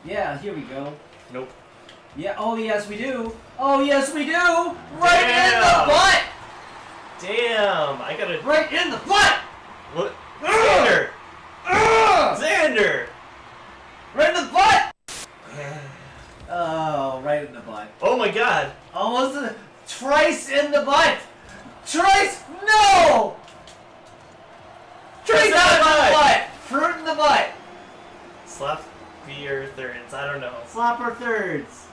Yeah, here we go. Nope. Yeah, oh yes we do. Oh yes we do! Right in the butt! Damn, I gotta... Right in the butt! What? Xander! Xander! Right in the butt! Oh, right in the butt. Oh my god! Almost Trice in the butt! Trice! No! Trice out in the butt! Fruit in the butt! Slap beer thirds, I don't know. Slapper thirds.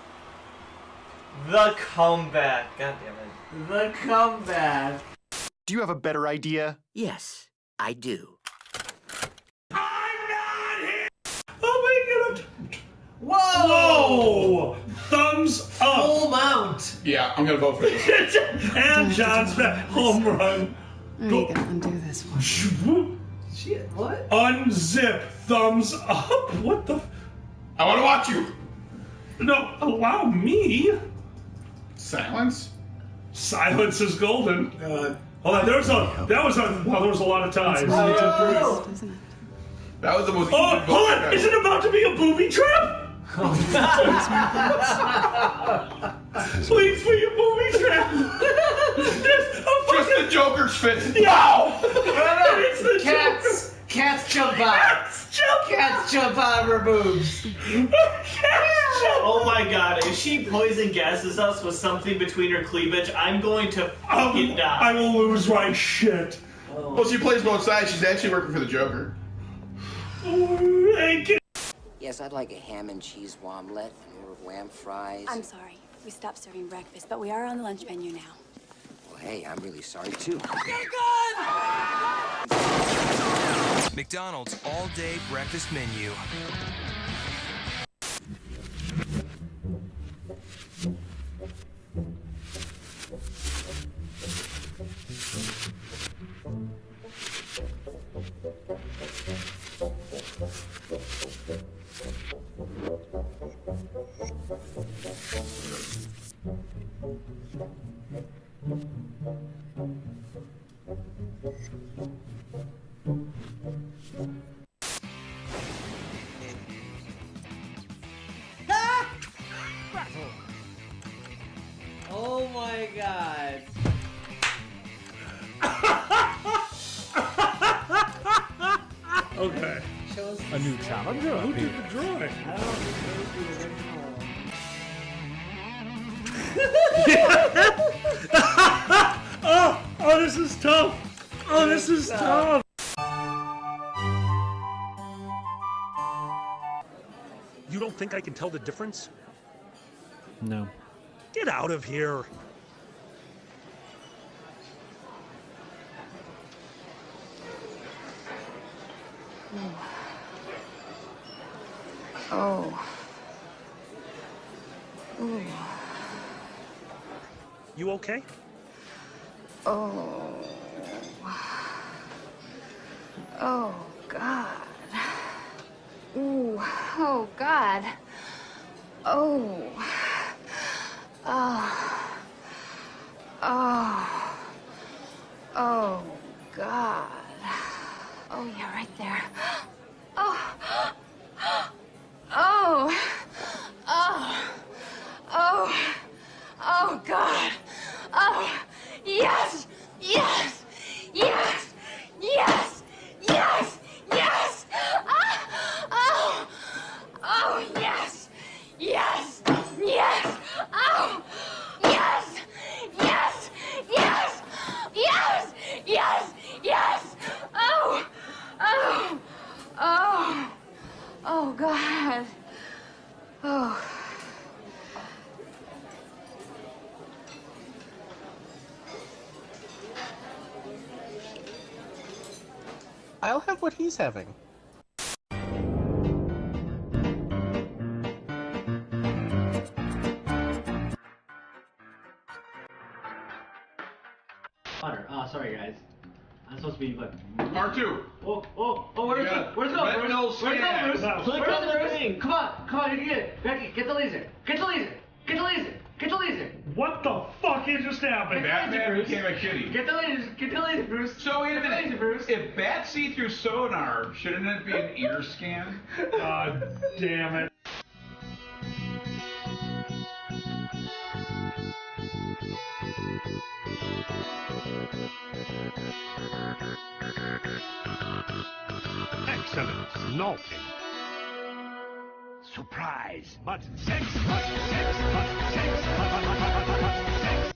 The comeback. God damn it. The comeback. Do you have a better idea? Yes, I do. I'm not here! Oh my god! Whoa! Whoa! Thumbs up! Full mount. Yeah, I'm gonna vote for this. And John's back. Home run. Are you gonna undo this one? Shit, what? Unzip. Thumbs up. What the? I want to watch you. No, allow me. Silence. Silence is golden. Hold on, there was a lot of ties. Oh, isn't it? That was the most. Oh, hold on! Is it about to be a booby trap? Please be a booby trap. Just the Joker's fist. Wow! It's the Cats jump out. Cats jump out of her boobs. Oh my god, if she poison gases us with something between her cleavage, I'm going to fucking die. I will lose my shit. Well, she plays both sides. She's actually working for the Joker. Thank you. Yes, I'd like a ham and cheese omelet and more wham fries. I'm sorry. We stopped serving breakfast, but we are on the lunch menu now. Well, hey, I'm really sorry, too. McDonald's all-day breakfast menu. Oh my god. Okay. A new challenger. Who did the drawing? I don't know if the original. Oh, this is tough. Oh, this is tough. You don't think I can tell the difference? No. Get out of here. Oh. Ooh. You okay? Oh. Oh, God. Ooh. Oh, God. Oh. Oh. Oh, God. Oh, yeah, right there. Oh. Oh. Oh. Oh. Oh, God. Oh. Yes. Yes. Yes. Yes. Yes. Yes. Ah. Oh. Oh, yes. Yes. Yes. Oh. Yes. Yes. Yes. Yes. Yes. Yes. Oh. Oh. Oh. Oh, God. Oh. I'll have what he's having. Water. Oh, sorry, guys. I'm supposed to be like. R2. Oh, where's Yeah. it? Where's it go, Bruce? Retinal Where's it go, scan. Bruce? Click Where's on it, the Bruce? thing. Come on, you can get it. Becky, get the laser. Get the laser. Get the laser. Get the laser. What the fuck just happened? Batman became a kitty. Get the laser. Get the laser, Bruce. So wait a Get the laser, minute. Bruce. If bats see through sonar, shouldn't it be an ear scan? God damn it. Excellent. Naughty. Surprise. But sex, but sex, but sex, but sex.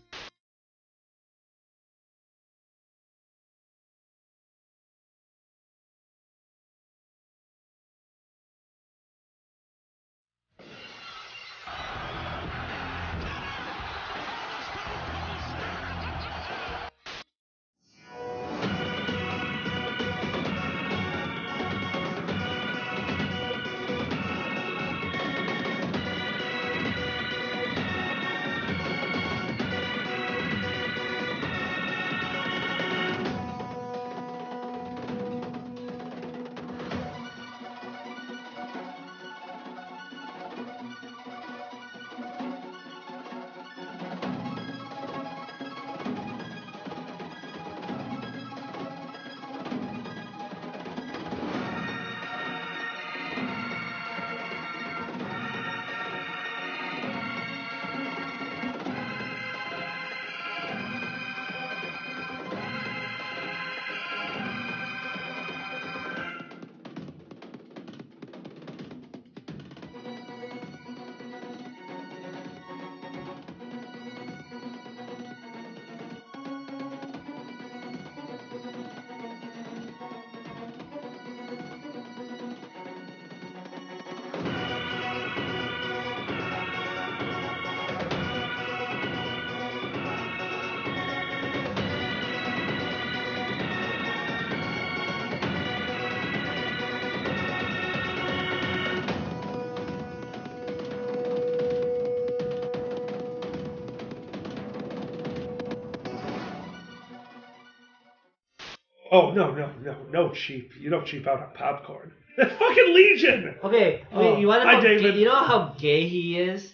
Oh, no, cheap. You don't cheap out on popcorn. That's fucking Legion! Okay, Oh, you want to hi, know? David. You know how gay he is?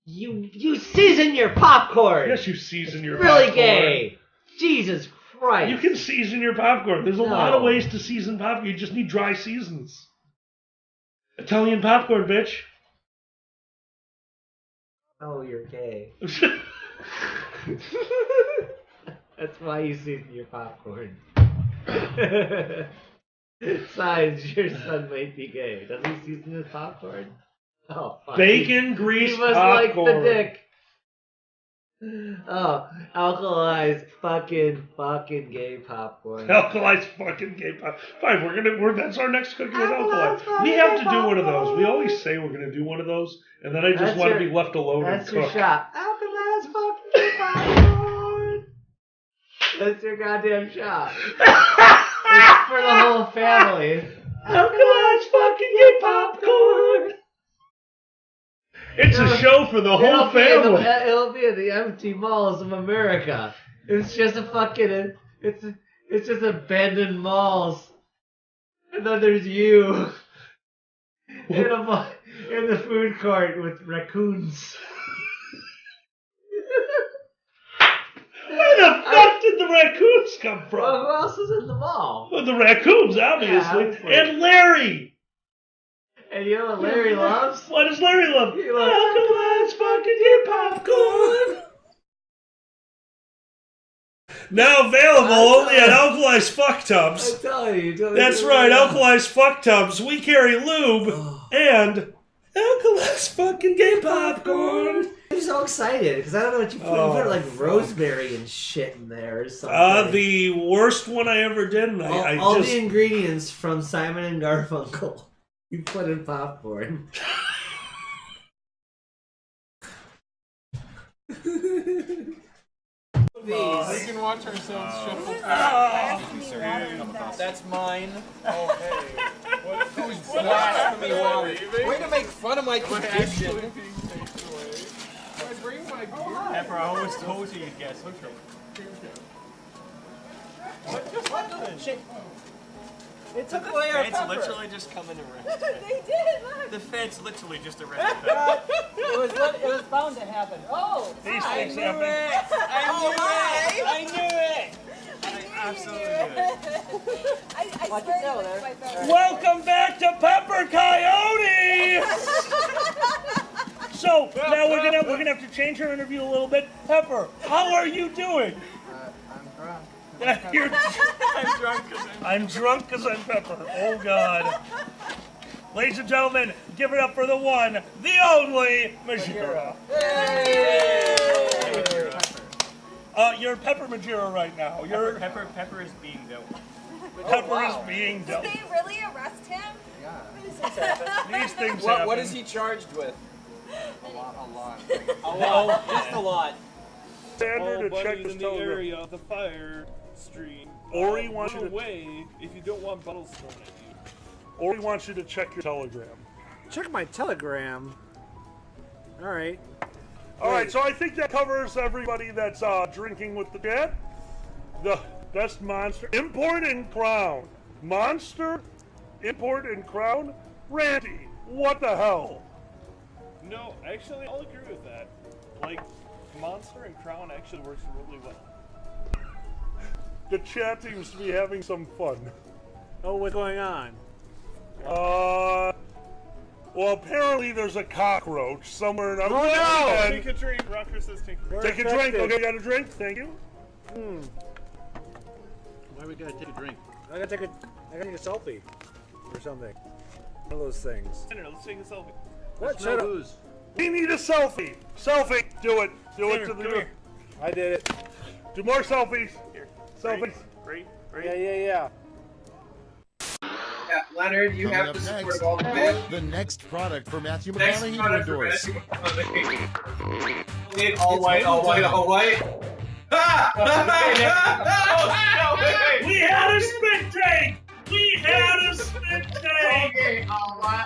You season your popcorn. Yes, you season your really popcorn. gay. Jesus Christ. You can season your popcorn. There's a lot of ways to season popcorn. You just need dry seasons. Italian popcorn, bitch. Oh, you're gay. That's why you season your popcorn. Besides, your son might be gay. Does he season his popcorn? Oh, fuck. Bacon grease He must popcorn. like the dick. Oh, alkalized fucking gay popcorn. Alkalized fucking gay popcorn. Fine, that's our next cookie with alkali. We have to do one of those. We always say we're gonna do one of those, and then I just want to be left alone and That's cook. your shop. Alkalized fucking gay popcorn. That's your goddamn shop. It's for the whole family. Alkalized fucking gay popcorn. It's a show for the whole family. It'll be in the empty malls of America. It's just a fucking. It's just abandoned malls. And then there's you in the food court with raccoons. Where the fuck did the raccoons come Well, from? who else is in the mall? Well, the raccoons, obviously. obviously. And Larry. And you know what Larry loves? What does Larry love? He loves Alkali's fucking get popcorn. Now available only at Alkali's Fuck Tubs. I'm telling you. That's right, Alkali's Fuck Tubs. We carry lube and Alkali's fucking gay popcorn. I'm so excited because I don't know what you put. You put like rosemary and shit in there or something. The worst one I ever did. And all the ingredients from Simon and Garfunkel. You put in popcorn. We can watch ourselves shuffle. That's mine. Oh, hey. Who's blasphemy water? Way to make fun of my condition. Pepper, I always told you you'd guess. What? Shit. It took away our pepper. Literally just come in and arrest They did, look. The feds literally just arrested Pepper. It was bound to happen. Oh! These I things knew happen. it! I knew it! I absolutely knew it. I swear you licked my phone. Welcome back to Pepper Coyote! So now we're gonna have to change our interview a little bit. Pepper, how are you doing? I'm drunk. I'm drunk because I'm Pepper. Oh God. Ladies and gentlemen, give it up for the one, the only Majira. You're Pepper Majira right now. Pepper is being dealt. Pepper is being dealt. Did they really arrest him? Yeah. These things happen. What is he charged with? A lot. Just a lot. Standard to check this in the telegram. area of the fire stream. Or he wants you to away if you don't want bottles thrown at you. Or he wants you to check your telegram. Check my telegram. All right. All right, so I think that covers everybody that's drinking with the dad. The best monster. Import and Crown. Monster, Import and Crown. Randy, what the hell? No, actually, I'll agree with that. Like, Monster and Crown actually works really well. The chat seems to be having some fun. Oh, what's going on? Well, apparently there's a cockroach somewhere in our Take a drink. Rocker says take a drink. Take a drink. Okay, you got a drink? Thank you. Why we gotta take a drink? I gotta take a selfie or something. One of those things. Let's take a selfie. What? Shut up. We need a selfie. Selfie. Do it. Do it to the. Come here. I did it. Do more selfies. Here. Selfies. Great. Yeah. Yeah, Leonard, you have to support all the band. The next product for Matthew Next McConaughey to product for endorse. Matthew McConaughey. All white. Ah! We had a spit take! Okay, all white.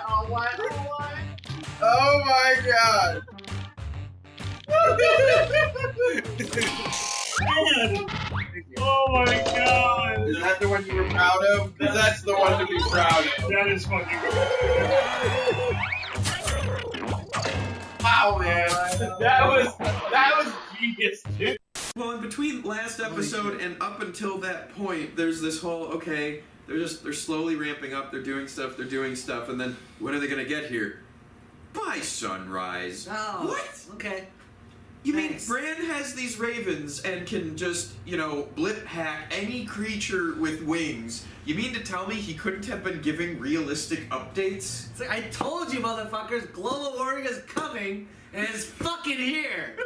Oh my god! Oh my god! Is that the one you were proud of? Because that's the one to be proud of. That is fucking Wow, man. That was genius, dude. Well, in between last episode and up until that point, there's this whole, okay, they're slowly ramping up, they're doing stuff, and then when are they gonna get here? By sunrise. Oh. What? Okay. You mean Bran has these ravens and can just, blip hack any creature with wings? You mean to tell me he couldn't have been giving realistic updates? It's like, I told you, motherfuckers, global warming is coming, and it's fucking here.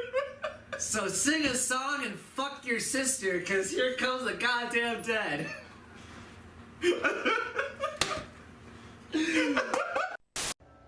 So sing a song and fuck your sister, because here comes the goddamn dead.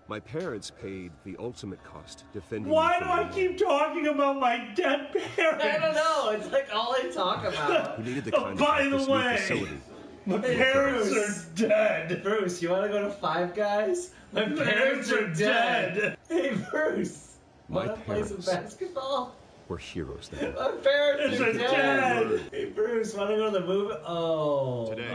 My parents paid the ultimate cost defending Why me do from I keep talking about my dead parents? I don't know. It's like all I talk about. Who needed the kind by of the way, facility. my parents are dead. Bruce, you want to go to Five Guys? My parents are dead. Hey, Bruce. My Want to play some parents basketball? were heroes then. My parents are They're dead. dead. Hey, Bruce, want to go to the movie? Oh. Today.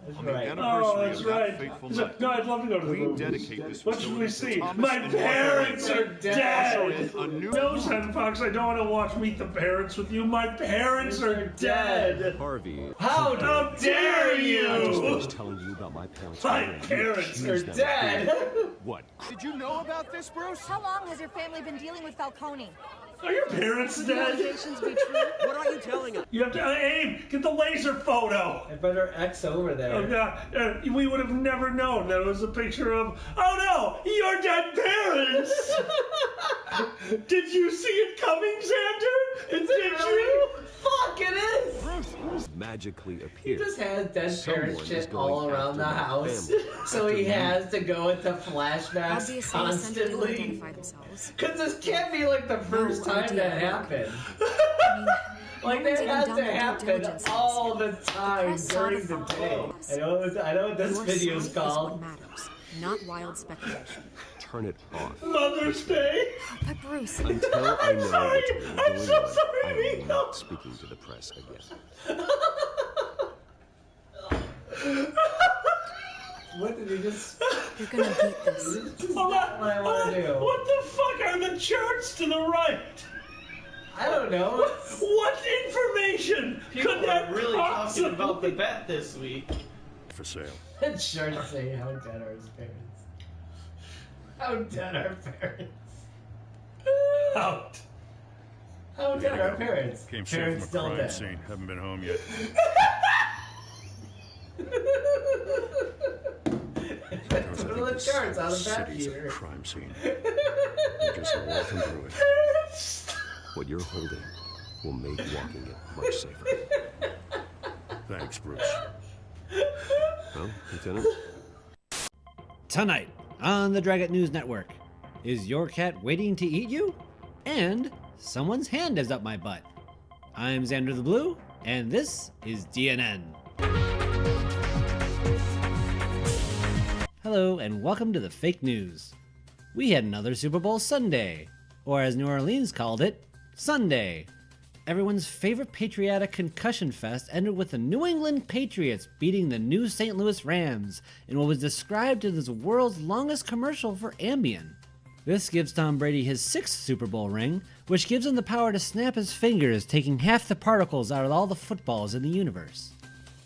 That's On right. the anniversary Oh, that's of that right. fateful So- night, no, I'd love to go to the we movies. dedicate this What should we facility see? to Thomas My and Martha parents Wayne. are dead. A new No, Santa Fox, I don't want to watch Meet the Parents with you. My parents are dead. Harvey. How dare I just you? finished telling you about my parents. My murder. You parents accused are them of dead. doing it. What? Did you know about this, Bruce? How long has your family been dealing with Falcone? Are your parents dead? Allegations be true? What are you telling us? You have to aim. Get the laser photo. I better X over there. Oh, God. We would have never known that it was a picture of, oh no, your dead parents. Did you see it coming, Xander? Did you? Fuck, it is! Bruce magically He appeared. just has dead Someone parents is shit going all around after the my house. family. So he After has to go into flashbacks Obviously, constantly. identify themselves. Because this can't be like the first time idea. that happened. I mean, Like no one's that even has done to their due happen diligence in all this the time press saw during the the day. photos. I know what this Your video is side called. what matters, not wild speculation. Turn it off. Mother's Day. But Bruce, Until I know sorry. what's really I'm going so on, sorry, I am Miko. not speaking to the press again. What did he just... you're gonna beat this. Hold on. what I want to do. What the fuck are the charts to the right? I don't know. What information People could that are really possibly... talking about the bet this week. For sale. It's sure to say how dead are his parents. How dead are parents? Out. How dead are parents? Came straight Parents from a still crime dead. scene. Haven't been home yet. That's one of the charts on the back city's a here. crime scene. You're just walking through it. What you're holding will make walking it much safer. Thanks, Bruce. Well, Lieutenant? Tonight on the Dragon News Network, is your cat waiting to eat you? And someone's hand is up my butt. I'm Xander the Blue, and this is DNN. Hello, and welcome to the fake news. We had another Super Bowl Sunday, or as New Orleans called it, Sunday. Everyone's favorite patriotic concussion fest ended with the New England Patriots beating the new St. Louis Rams in what was described as the world's longest commercial for Ambien. This gives Tom Brady his 6th Super Bowl ring, which gives him the power to snap his fingers, taking half the particles out of all the footballs in the universe.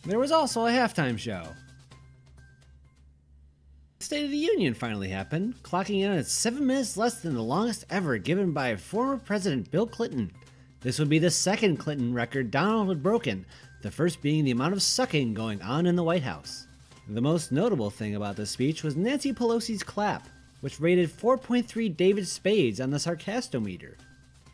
There was also a halftime show. The State of the Union finally happened, clocking in at 7 minutes less than the longest ever given by former President Bill Clinton. This would be the second Clinton record Donald had broken, the first being the amount of sucking going on in the White House. The most notable thing about this speech was Nancy Pelosi's clap, which rated 4.3 David Spades on the Sarcastometer.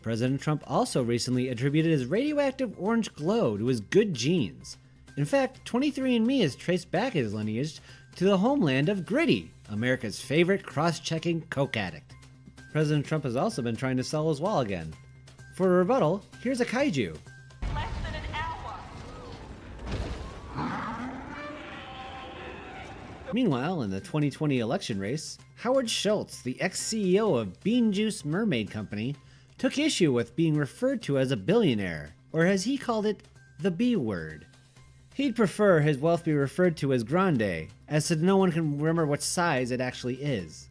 President Trump also recently attributed his radioactive orange glow to his good genes. In fact, 23andMe has traced back his lineage to the homeland of Gritty, America's favorite cross-checking coke addict. President Trump has also been trying to sell his wall again. For a rebuttal, here's a kaiju. Less than an hour. Meanwhile, in the 2020 election race, Howard Schultz, the ex-CEO of Bean Juice Mermaid Company, took issue with being referred to as a billionaire, or as he called it, the B word. He'd prefer his wealth be referred to as grande, as so no one can remember what size it actually is.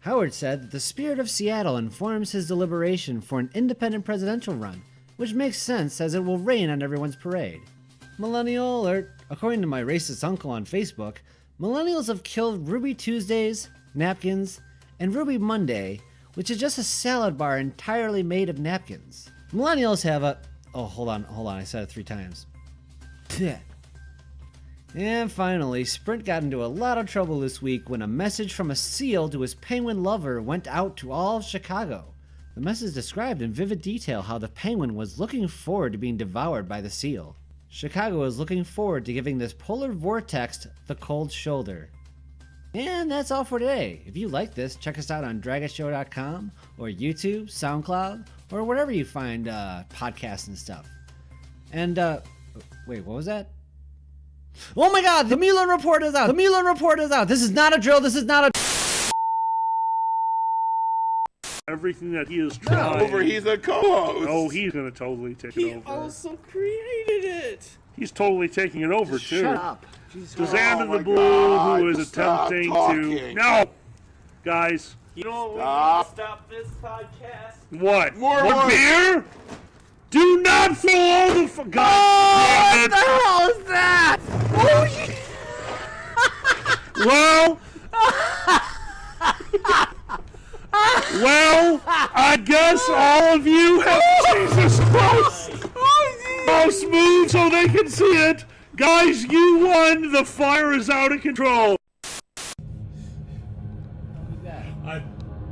Howard said that the spirit of Seattle informs his deliberation for an independent presidential run, which makes sense as it will rain on everyone's parade. Millennial alert, according to my racist uncle on Facebook, millennials have killed Ruby Tuesdays, napkins, and Ruby Monday, which is just a salad bar entirely made of napkins. Millennials have a... Oh, hold on, I said it 3 times. And finally, Sprint got into a lot of trouble this week when a message from a seal to his penguin lover went out to all of Chicago. The message described in vivid detail how the penguin was looking forward to being devoured by the seal. Chicago is looking forward to giving this polar vortex the cold shoulder. And that's all for today. If you like this, check us out on dragonshow.com or YouTube, SoundCloud, or wherever you find podcasts and stuff. And, wait, what was that? Oh my god, the Mueller report is out! The Mueller report is out! This is not a drill, this is not a... Everything that he is trying... Over, he's a co-host! Oh, he's gonna totally take it over. He also created it! He's totally taking it over, too. Shut up. to Xander the Blue, who is attempting to... No! Guys. You know what we need to stop this podcast? What? More beer? Do not throw all the... God damn it! What the hell is that? Well... Well, I guess all of you have... Jesus Christ! How smooth so they can see it! Guys, you won! The fire is out of control!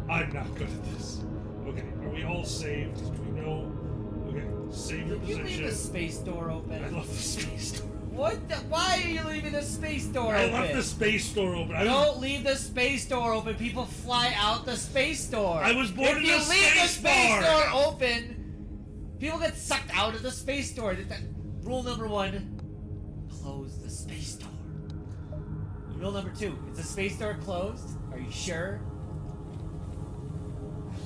I'm not good at this. Okay, are we all saved? Do we know? Okay, save your position. You leave the space door open. I left the space door. What? Why are you leaving the space door open? I left the space door open. Don't leave the space door open. People fly out the space door. I was born in a If you leave the space space bar. door open, people get sucked out of the space door. Rule number 1, close the space door. Rule number 2, is the space door closed? Are you sure?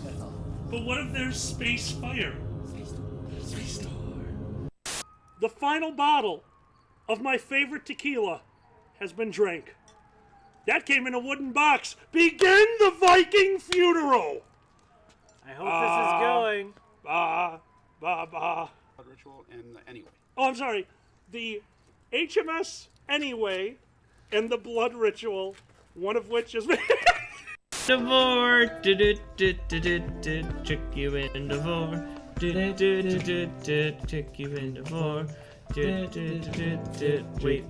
That's all. But what if there's space fire? Space door. The final bottle of my favorite tequila has been drank. That came in a wooden box. Begin the Viking funeral. I hope this is going. Ritual and anyway. Oh, I'm sorry. The HMS Anyway and the Blood Ritual, one of which is... Devore, trick you in Devore, trick you in Devore, wait,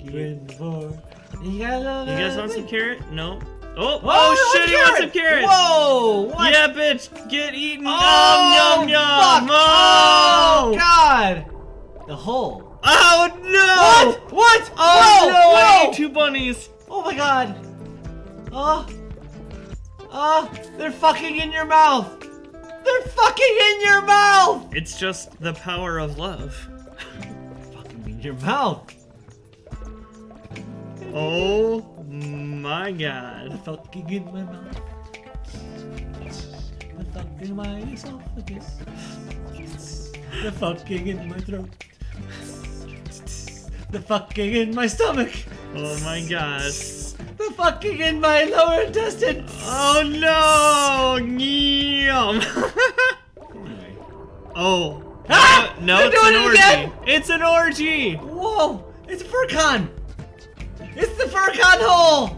You guys want some carrot? No. Oh, Oh shit, he wants some carrots! Whoa! What? Yeah, bitch, get eaten! Oh, Yum, yum, fuck. yum! Oh, God! The hole. Oh, no! What? Oh, Whoa, no, I whoa. ate 2 bunnies! Oh, my God. They're fucking in your mouth. They're fucking in your mouth. It's just the power of love. Fucking in your mouth. Oh my God. The fucking in my mouth. The fucking in my esophagus. The fucking in my throat. The fucking in my stomach. Oh my gosh. The fucking in my lower intestine. Oh no! Yum! Oh. Ah! No, They're it's an doing it orgy. again! It's an orgy! Whoa! It's a furcon! It's the furcon hole!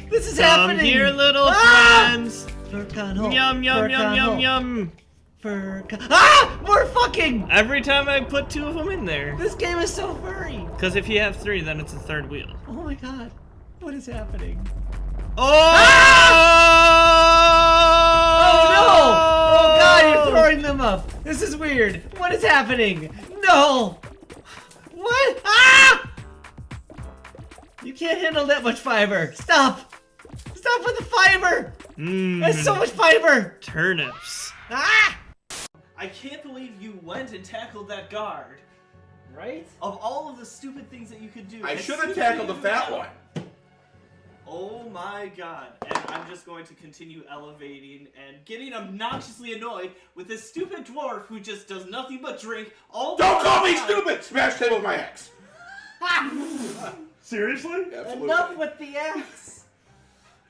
This is happening! Come here, little friends! Furcon hole. Yum, yum, Furcon yum, yum, hole. yum! Furcon. Ah! More fucking! Every time I put 2 of them in there. This game is so furry! Because if you have 3, then it's a 3rd wheel. Oh my God. What is happening? Oh! Oh no! Oh God, you're throwing them up! This is weird! What is happening? No! What? Ah! You can't handle that much fiber! Stop! Stop with the fiber! There's so much fiber! Turnips. Ah! I can't believe you went and tackled that guard. Right? Of all of the stupid things that you could do. I as should soon have as tackled you the fat know- one. Oh my God. And I'm just going to continue elevating and getting obnoxiously annoyed with this stupid dwarf who just does nothing but drink all the Don't call me time. stupid! Smash table with my ex. Seriously? Absolutely. Enough with the axe!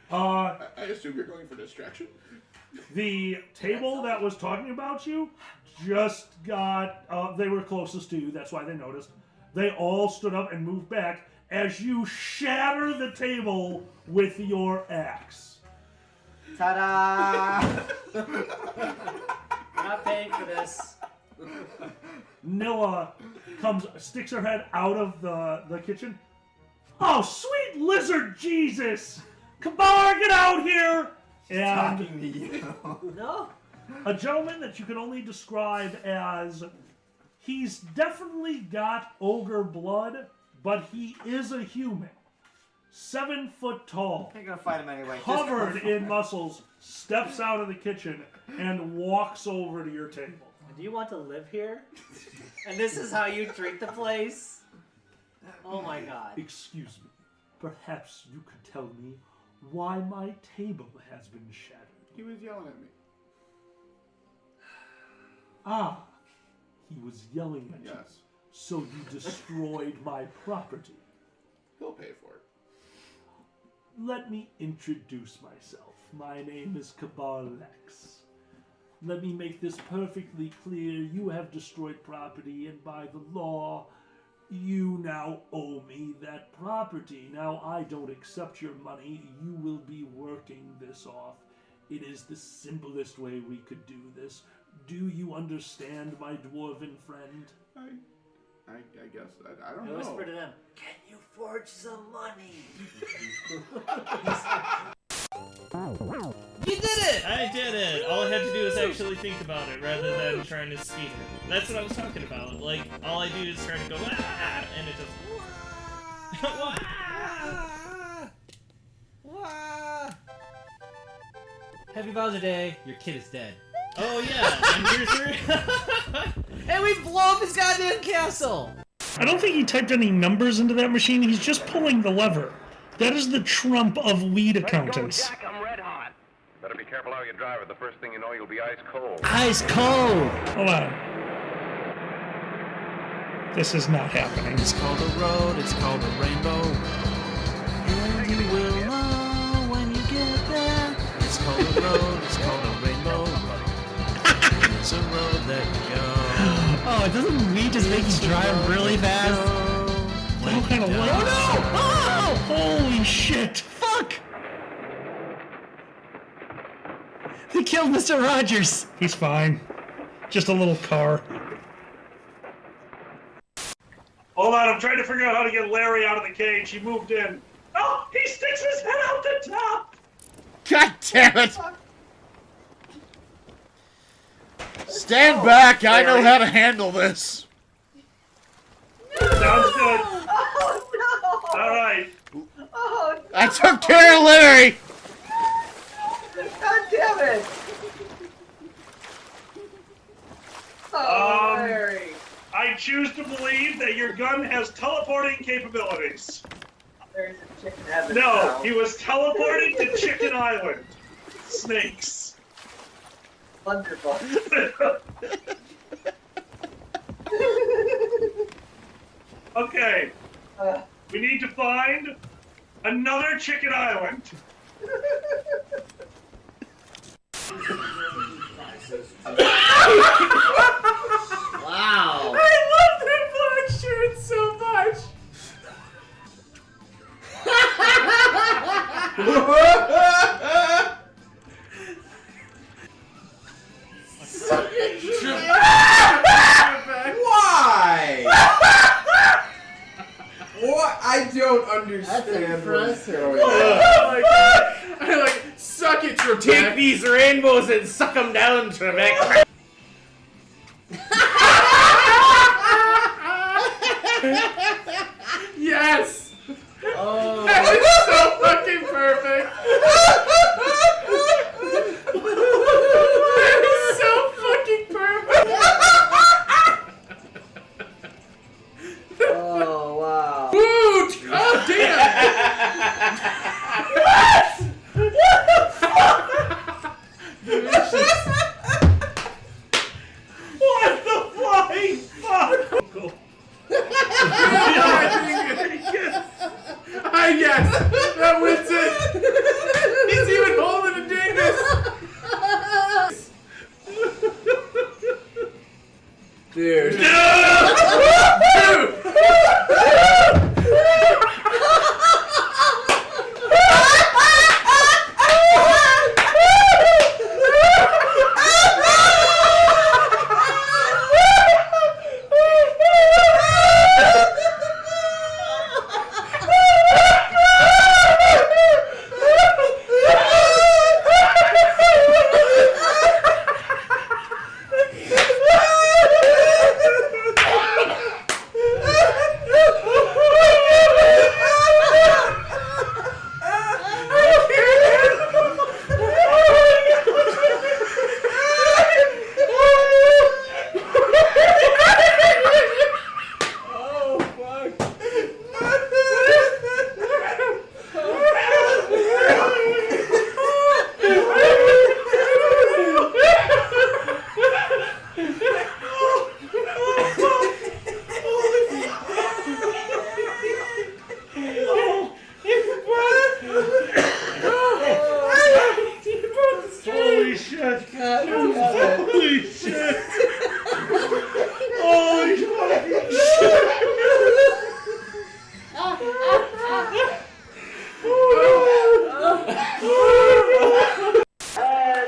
I assume you're going for distraction. The table that was talking about you just got, they were closest to you, that's why they noticed. They all stood up and moved back as you shatter the table with your axe. Ta-da! Not paying for this. Nilla sticks her head out of the kitchen. Oh, sweet lizard Jesus! Kabar, get out here! And Talking to you. No. a gentleman that you can only describe as, he's definitely got ogre blood, but he is a human. 7 foot tall. You're gonna fight him anyway. Covered in muscles, steps out of the kitchen and walks over to your table. Do you want to live here? And this is how you treat the place? Oh my God. Excuse me. Perhaps you could tell me why my table has been shattered. He was yelling at me. Ah, he was yelling at you. Yes. So you destroyed my property. He'll pay for it. Let me introduce myself. My name is Kabalex. Let me make this perfectly clear. You have destroyed property, and by the law, you now owe me that property. Now, I don't accept your money. You will be working this off. It is the simplest way we could do this. Do you understand, my dwarven friend? I guess. I don't know. Whisper to them, can you forge some money? You did it! I did it! All I had to do is actually think about it rather than trying to speed it. That's what I was talking about. Like, all I do is try to go, ah, and it just, wah, wah. Happy Bowser Day. Your kid is dead. Oh yeah, and here's your... And we blow up his goddamn castle! I don't think he typed any numbers into that machine. He's just pulling the lever. That is the Trump of weed accountants. I'm red hot. Better be careful how you drive it. The first thing you know, you'll be ice cold. Ice cold! Hold on. This is not happening. It's called a road, it's called a rainbow. And you will know when you get there. It's called a road, it's called a rainbow road. It's a road that you go. Oh, doesn't weed just make you drive really fast? What kind of light? Oh no! Oh! Holy shit! Fuck! He killed Mr. Rogers! He's fine. Just a little car. Hold on, I'm trying to figure out how to get Larry out of the cage. He moved in. Oh! He sticks his head out the top! God damn it! Stand back, I know how to handle this. Sounds good. Oh no! Alright. Oh no! I took care of Larry! God damn it! Oh, Larry. I choose to believe that your gun has teleporting capabilities. There's a chicken heaven. No, now. he was teleporting to Chicken Island. Snakes. Wonderful. Okay. We need to find another Chicken Island. Wow. I love that black shirt so much. Why? What? I don't understand. That's what is impressive. going Oh on. my god. I like, suck it, Trebek. Take these rainbows and suck them down, Trebek. Yes! Oh. That was so fucking perfect! That is so fucking perfect! Oh, wow. Woot! Oh, damn! What? What the fuck? Delicious. What the flying fuck? I guess that wins it. He's even holding a dingus. Dude. Dude.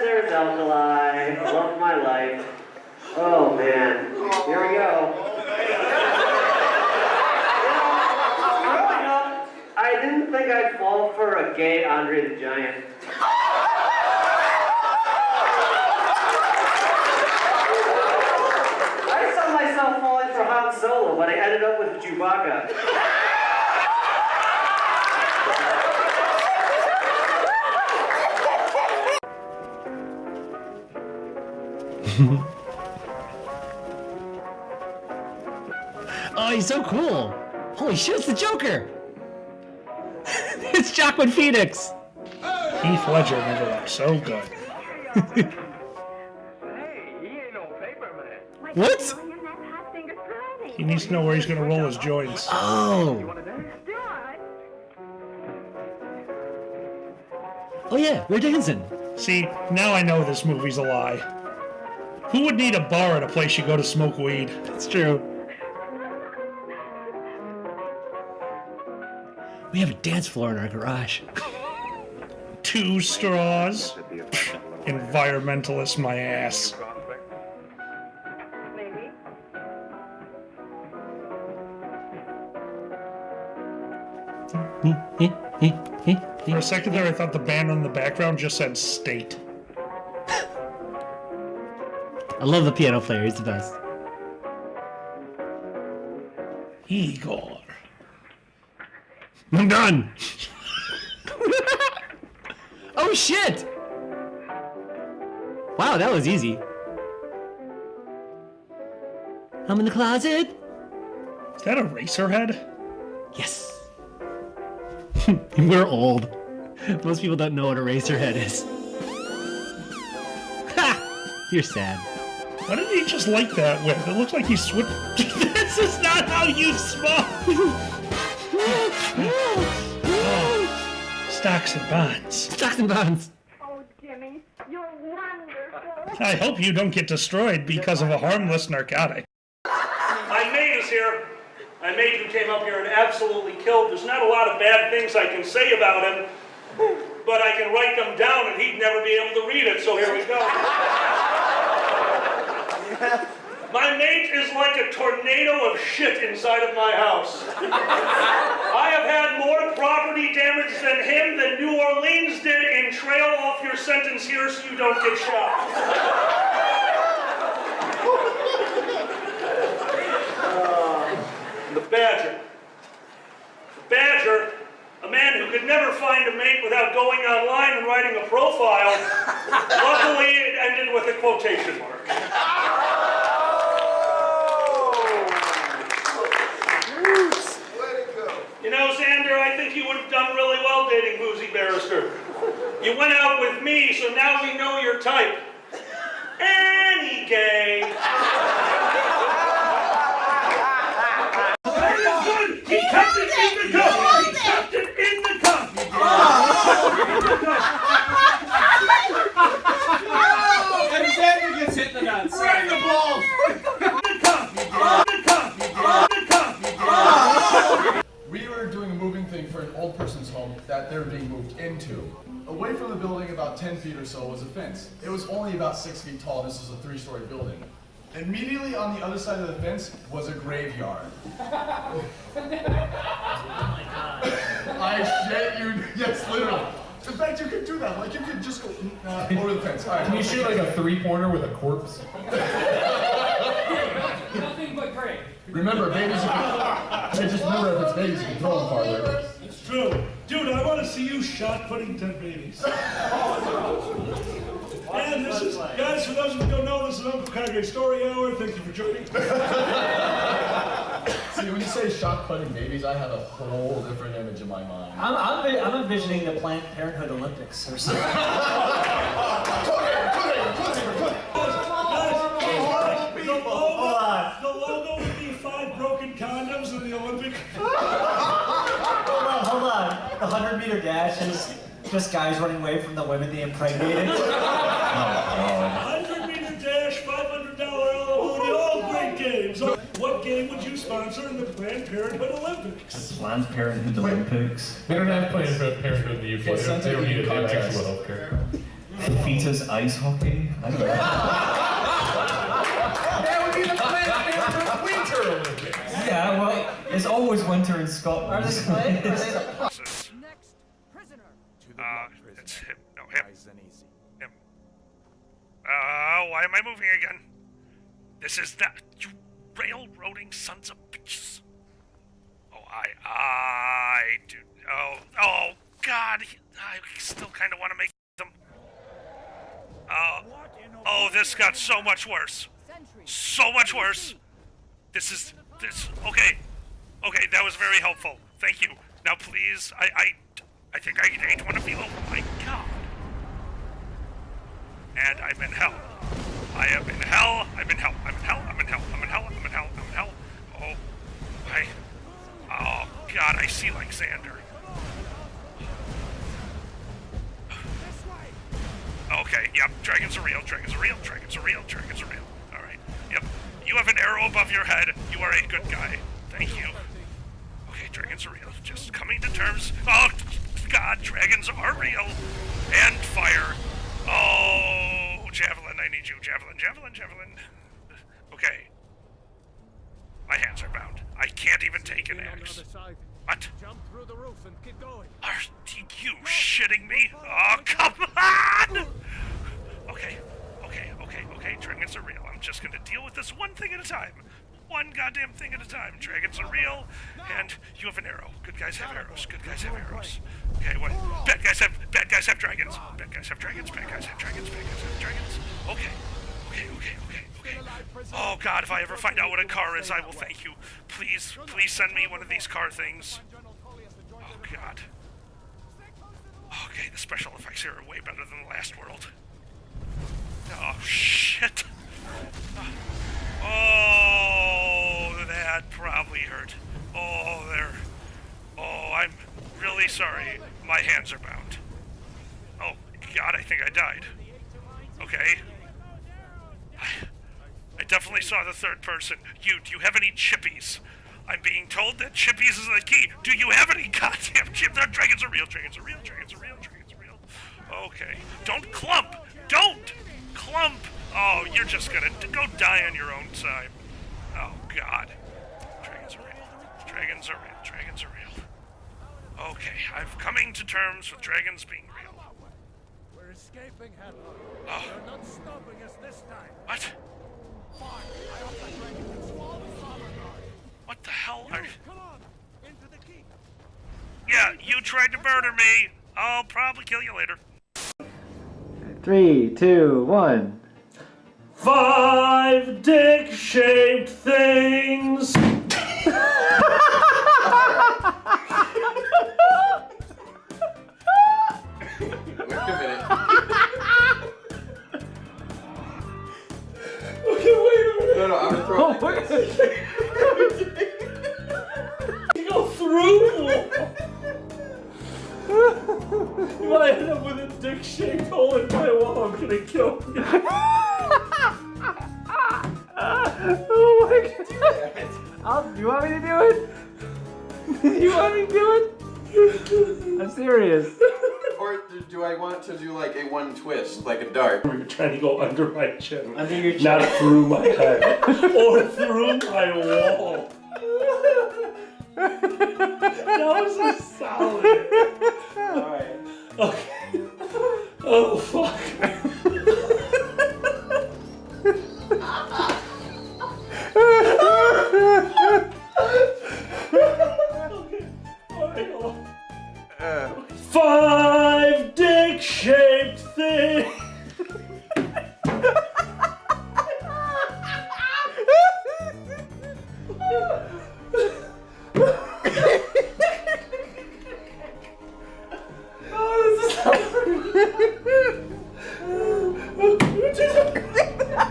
There's Alkali. Love my life. Oh man. Here we go. Growing up, I didn't think I'd fall for a gay Andre the Giant. I saw myself falling for Han Solo, but I ended up with Chewbacca. Oh, he's so cool. Holy shit, it's the Joker. It's Joaquin Phoenix. Heath Ledger never looked so good. What? He needs to know where he's going to roll his joints. Oh. Oh yeah, we're dancing. See, now I know this movie's a lie. Who would need a bar at a place you go to smoke weed? That's true. We have a dance floor in our garage. 2 straws? Environmentalist my ass. For a second there, I thought the band in the background just said state. I love the piano player, he's the best. Igor. I'm done! Oh shit! Wow, that was easy. I'm in the closet. Is that a Eraserhead? Yes. We're old. Most people don't know what a Eraserhead is. Ha! You're sad. Why did he just like that whip? It looks like he switched. This is not how you smoke! Oh, stocks and bonds. Stocks and bonds. Oh, Jimmy, you're wonderful. I hope you don't get destroyed because of a harmless narcotic. My mate is here. My mate who came up here and absolutely killed. There's not a lot of bad things I can say about him, but I can write them down and he'd never be able to read it, so here we go. My mate is like a tornado of shit inside of my house. I have had more property damage than him than New Orleans did in trail off your sentence here so you don't get shot. The Badger. The Badger, a man who could never find a mate without going online and writing a profile, luckily it ended with a quotation mark. You know, Xander, I think you would have done really well dating Boozy Barrister. You went out with me, so now we know your type. Any gay. He kept it in the cup! He kept it in the cup! And Xander gets hit in the nuts. Right in the balls! We were doing a moving thing for an old person's home that they were being moved into. Away from the building, about 10 feet or so, was a fence. It was only about 6 feet tall. This was a 3-story building. Immediately on the other side of the fence was a graveyard. Oh my god. I shit you, yes, literally. In fact, you could do that. Like, you could just go over the fence. All right, Can you shoot like a 3-pointer with a corpse? Nothing but great. Remember, babies, hey, just remember if it's babies, you can throw them farther. It's true. Dude, I want to see you shot putting 10 babies. And this is, guys, for those who don't know, this is Uncle Kage Story Hour. Thank you for joining. See, when you say shot putting babies, I have a whole different image in my mind. I'm envisioning the Planned Parenthood Olympics or something. The logo would be 5 broken condoms in the Olympic. Hold on. The 100-meter dash is just guys running away from the women they impregnated. 100-meter dash, $500 alimony, all great games. What game would you sponsor in the Planned Parenthood Olympics? Planned Parenthood Olympics. They don't have Planned Parenthood in the UK. They don't need to have actual healthcare. Fetus ice hockey? I don't know. That would be the Planned Parenthood Winter Olympics. Yeah, well, it's always winter in Scotland. Are they playing? Are they the It's him. No, him. Him. Why am I moving again? This is that. You railroading sons of bitches. Oh, I do. Oh, God. I still kind of want to make them. Oh, this got so much worse. So much worse. This. Okay, that was very helpful. Thank you. Now, please, I think I ate one of you. Oh my God. And I'm in hell. I am in hell. I'm in hell. I'm in hell. I'm in hell. I'm in hell. I'm in hell. I'm in hell. Oh God, I see like Xander. Okay, yep, dragons are real, dragons are real, dragons are real, dragons are real. Alright, yep. You have an arrow above your head. You are a good guy. Thank you. Okay, dragons are real. Just coming to terms. Oh, God, dragons are real. And fire. Oh, javelin, I need you. Javelin, javelin, javelin. Okay. My hands are bound. I can't even take an axe. What? Jump through the roof and keep going. Are you shitting me? Oh, come on! Okay, dragons are real. I'm just gonna deal with this one thing at a time. One goddamn thing at a time. Dragons are real, and you have an arrow. Good guys have arrows. Good guys have arrows. Okay, what? Bad guys have dragons. Bad guys have dragons. Bad guys have dragons. Bad guys have dragons. Okay. Oh God, if I ever find out what a car is, I will thank you. Please send me one of these car things. Oh God. Okay, the special effects here are way better than the last world. Oh shit. Oh, that probably hurt. Oh, I'm really sorry. My hands are bound. Oh God, I think I died. Okay. I definitely saw the third person. Do you have any chippies? I'm being told that chippies is the key. Do you have any goddamn chip? Dragons are real, dragons are real, dragons are real, dragons are real. Okay. Don't clump! Don't clump! Oh, you're just gonna go die on your own time. Oh, God. Dragons are real. Dragons are real. Dragons are real. Okay, I'm coming to terms with dragons being real. We're escaping, Hadlock. Oh. You're not stopping us this time. What? Fine. I hope that dragon can swallow the solid guard. What the hell are you? Come on, into the keep. Yeah, you tried to murder me. I'll probably kill you later. 3, 2, 1. 5 dick-shaped things. Wait a minute. Okay, wait a minute. No, I'm gonna throw it like this. You go through the wall. If I end up with a dick-shaped hole in my wall, I'm gonna kill you. Oh my God. You want me to do it? You want me to do it? I'm serious. Or do I want to do like a one twist, like a dart? You're trying to go under my chin. Under your chin. Not through my head. Or through my wall. That was so solid. Alright. Okay. Oh, fuck. Okay. Alright, hold on. 5 dick-shaped things.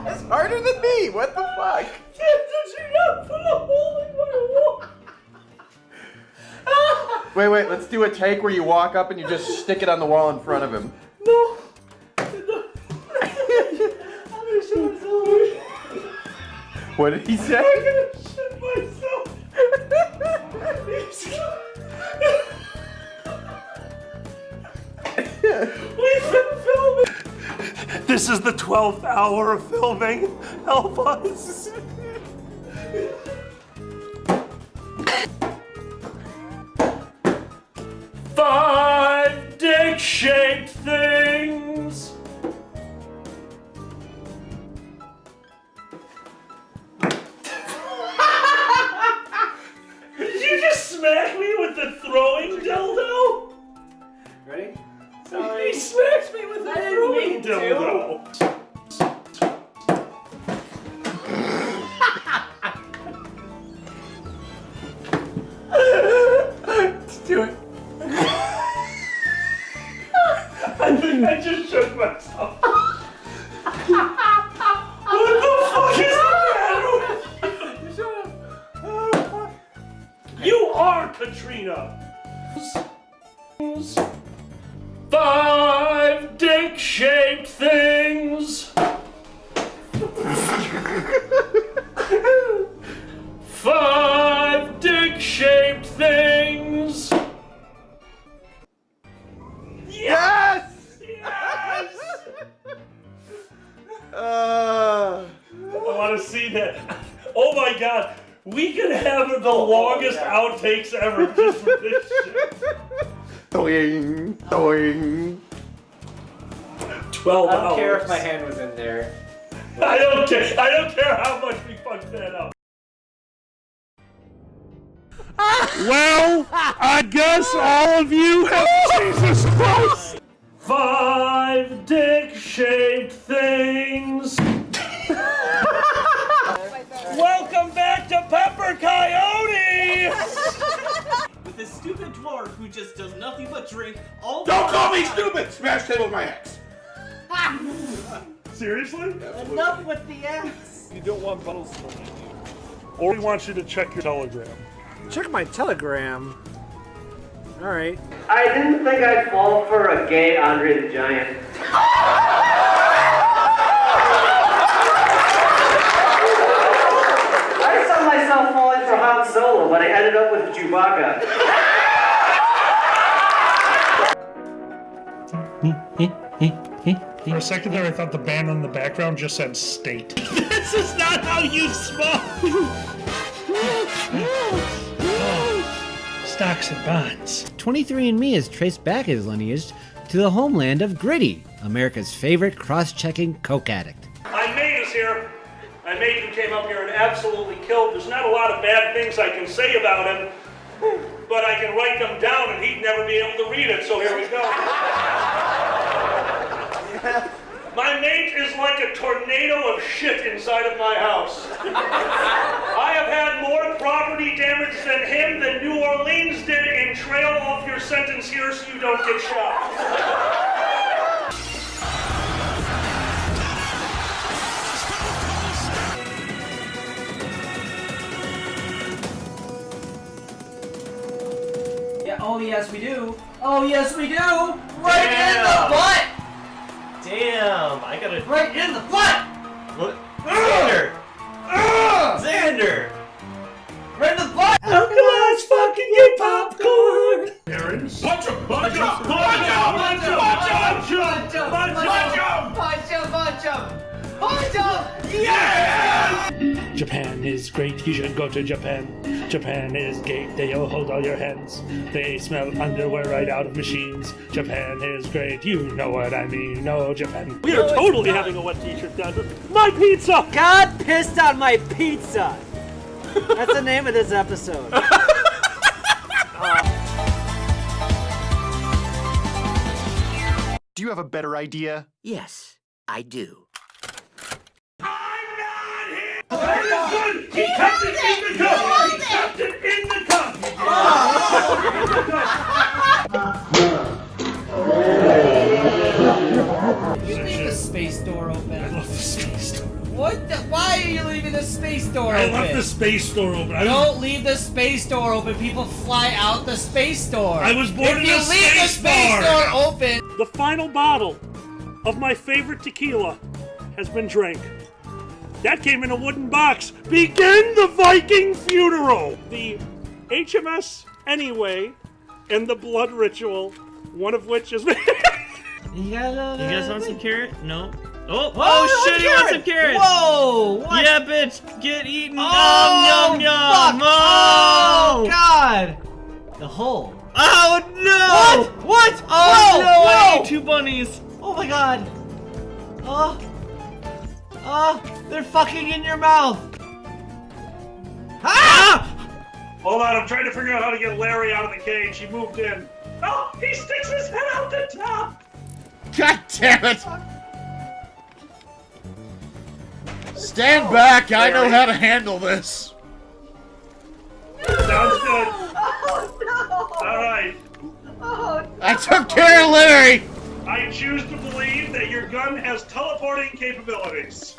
It's harder than me. What the fuck? Did you not put a hole in my wall? Wait. Let's do a take where you walk up and you just stick it on the wall in front of him. No. What did he say? I'm gonna shit We've been filming. This is the 12th hour of filming. Help us. Five dick-shaped things. Did you just smack me with the throwing dildo? Ready? He smacked me with a throwing dildo. Let's do it. I think I just shook myself. What the fuck is the matter with you? You are Katrina. Five dick-shaped things. Five dick-shaped things. Yes! Yes! I want to see that. Oh my god. We could have the longest outtakes ever just for this shit. Doing, doing. 12 I don't hours. care if my hand was in there. I don't care. I don't care how much we fucked that up. Well, I guess all of you have Jesus Christ. Five dick-shaped things. Welcome back to Pepper Coyote! With this stupid dwarf who just does nothing but drink all Don't the call me time. stupid! Smash table with my ex. Seriously? Enough with the X. You don't want bottles. Or he wants you to check your telegram. Check my telegram. All right. I didn't think I'd fall for a gay Andre the Giant. I saw myself falling for Han Solo, but I ended up with Chewbacca. For a second there, I thought the band in the background just said state. This is not how you smoke! Stocks and bonds. 23andMe has traced back his lineage to the homeland of Gritty, America's favorite cross-checking coke addict. My mate is here. My mate who came up here and absolutely killed. There's not a lot of bad things I can say about him, but I can write them down and he'd never be able to read it, so here we go. My mate is like a tornado of shit inside of my house. I have had more property damage than him than New Orleans did in trail off your sentence here so you don't get shot. Yeah, oh yes we do. Oh yes we do. Right in the butt. Damn, I gotta. Right in the butt. What? Xander! Xander! Right in the butt. How can I fucking get popcorn? Parents? Punch him! Punch him! Punch him! Punch him! Punch him! Punch him. Yeah! Japan is great, you should go to Japan. Japan is great, they'll hold all your hands. They smell underwear right out of machines. Japan is great, you know what I mean. No, Japan. We are totally having a wet t-shirt contest. My pizza! God pissed on my pizza! That's the name of this episode. Do you have a better idea? Yes, I do. He kept it in the cup! He kept it in the cup! You leave the space door open. I love the space door. What the? Why are you leaving the space door I open? left the space door open. Don't leave the space door open. People fly out the space door. I was born in if you a leave space the space bar. door open. The final bottle of my favorite tequila has been drank. That came in a wooden box. Begin the Viking funeral. The HMS Anyway and the Blood Ritual, one of which is You guys want some carrot? No. Oh, Oh, shit, he wants some carrots! Whoa! What? Yeah, bitch, get eaten! Oh, Yum, yum, fuck. yum! Oh, God! The hole. Oh, no! What? Oh, Whoa! no, I Whoa! ate 2 bunnies! Oh, my God. They're fucking in your mouth. Ah! Hold on, I'm trying to figure out how to get Larry out of the cage. He moved in. Oh, he sticks his head out the top! God damn it! Stand back, I know how to handle this. Sounds good. Oh no! Alright. Oh no! I took care of Larry! I choose to believe that your gun has teleporting capabilities.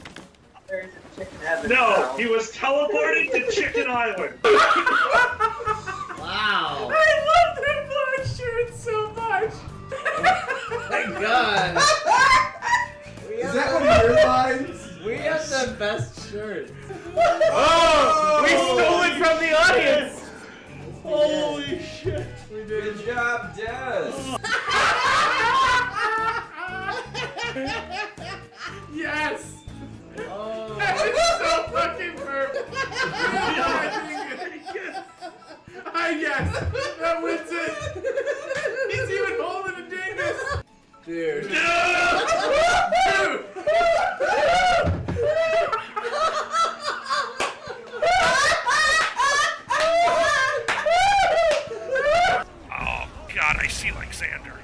There's a chicken heaven. No, he was teleporting to Chicken Island. Wow. I love that black shirt so much. Thank God. Is that one of your lines? We have the best shirts. Oh! We stole it from the audience. Holy shit. Good job, Des. Yes! Oh. That is so fucking perfect! I guess! That wins it! He's even holding a dingus! Dude. Dude! Oh, God, I see Alexander.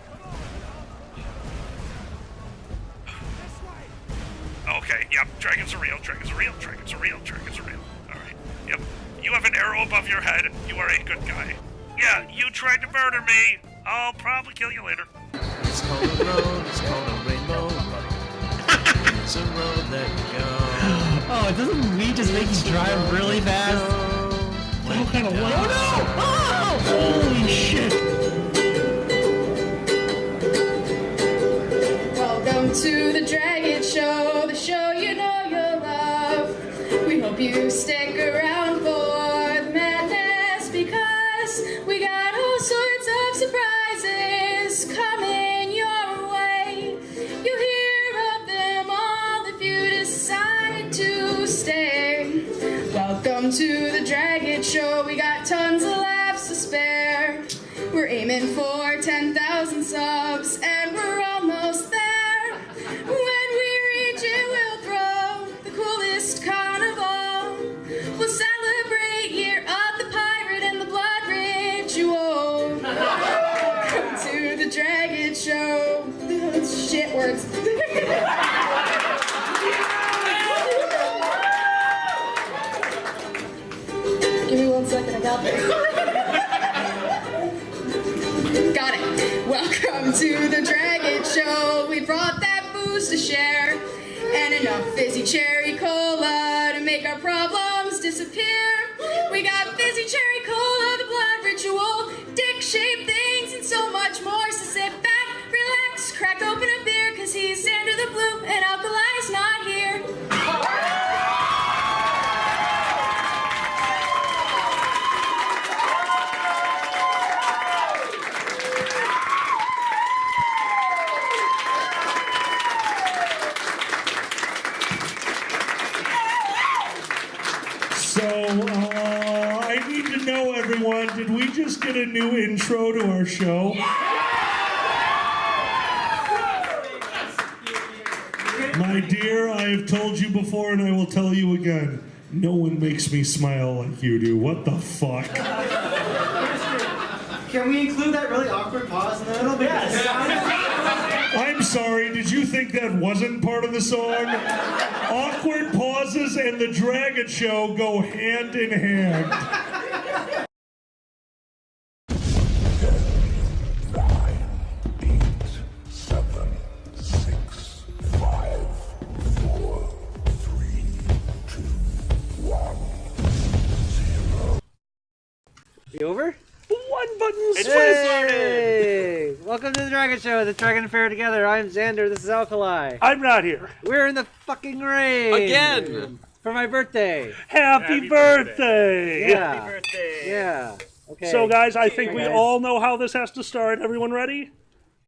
Okay, yep, dragons are real, dragons are real, dragons are real, dragons are real. Alright, yep. You have an arrow above your head. You are a good guy. Yeah, you tried to murder me. I'll probably kill you later. It's called a road, it's called a rainbow. It's a road that you go. Oh, doesn't weed just make you drive really fast? What kind of way? Oh no! Oh! Holy shit! Welcome to the Dragon Show, the show you know you'll love. We hope you stick around for the madness because we got all sorts of surprises coming your way. You'll hear of them all if you decide to stay. Welcome to the Dragon Show, we got tons of laughs to spare. We're aiming for 10,000 subs and we're almost there. When we reach it, we'll throw the coolest carnival. We'll celebrate year of the pirate and the blood ritual. Come to the Dragon Show. Shit words. Give me 1 second, I got this. Got it. Welcome to the Dragon Show. We brought that booze to share and enough fizzy cherry cola to make our problems disappear. We got fizzy cherry cola, the blood ritual, dick-shaped things, and so much more. So sit back, relax, crack open a beer, cause he's Xander the Blue and Alkali's not here. So, I need to know, everyone, did we just get a new intro to our show? My dear, I have told you before and I will tell you again, no one makes me smile like you do. What the fuck? Can we include that really awkward pause in the middle? I'm sorry, did you think that wasn't part of the song? Awkward pauses and the Dragon Show go hand in hand. You over? One button. It's hey! Welcome to the Dragon Show, the Dragon Affair together. I'm Xander, this is Alkali. I'm not here. We're in the fucking rain! Again! For my birthday. Happy birthday! Yeah. Happy birthday! Yeah. Okay. So guys, I think we all know how this has to start. Everyone ready?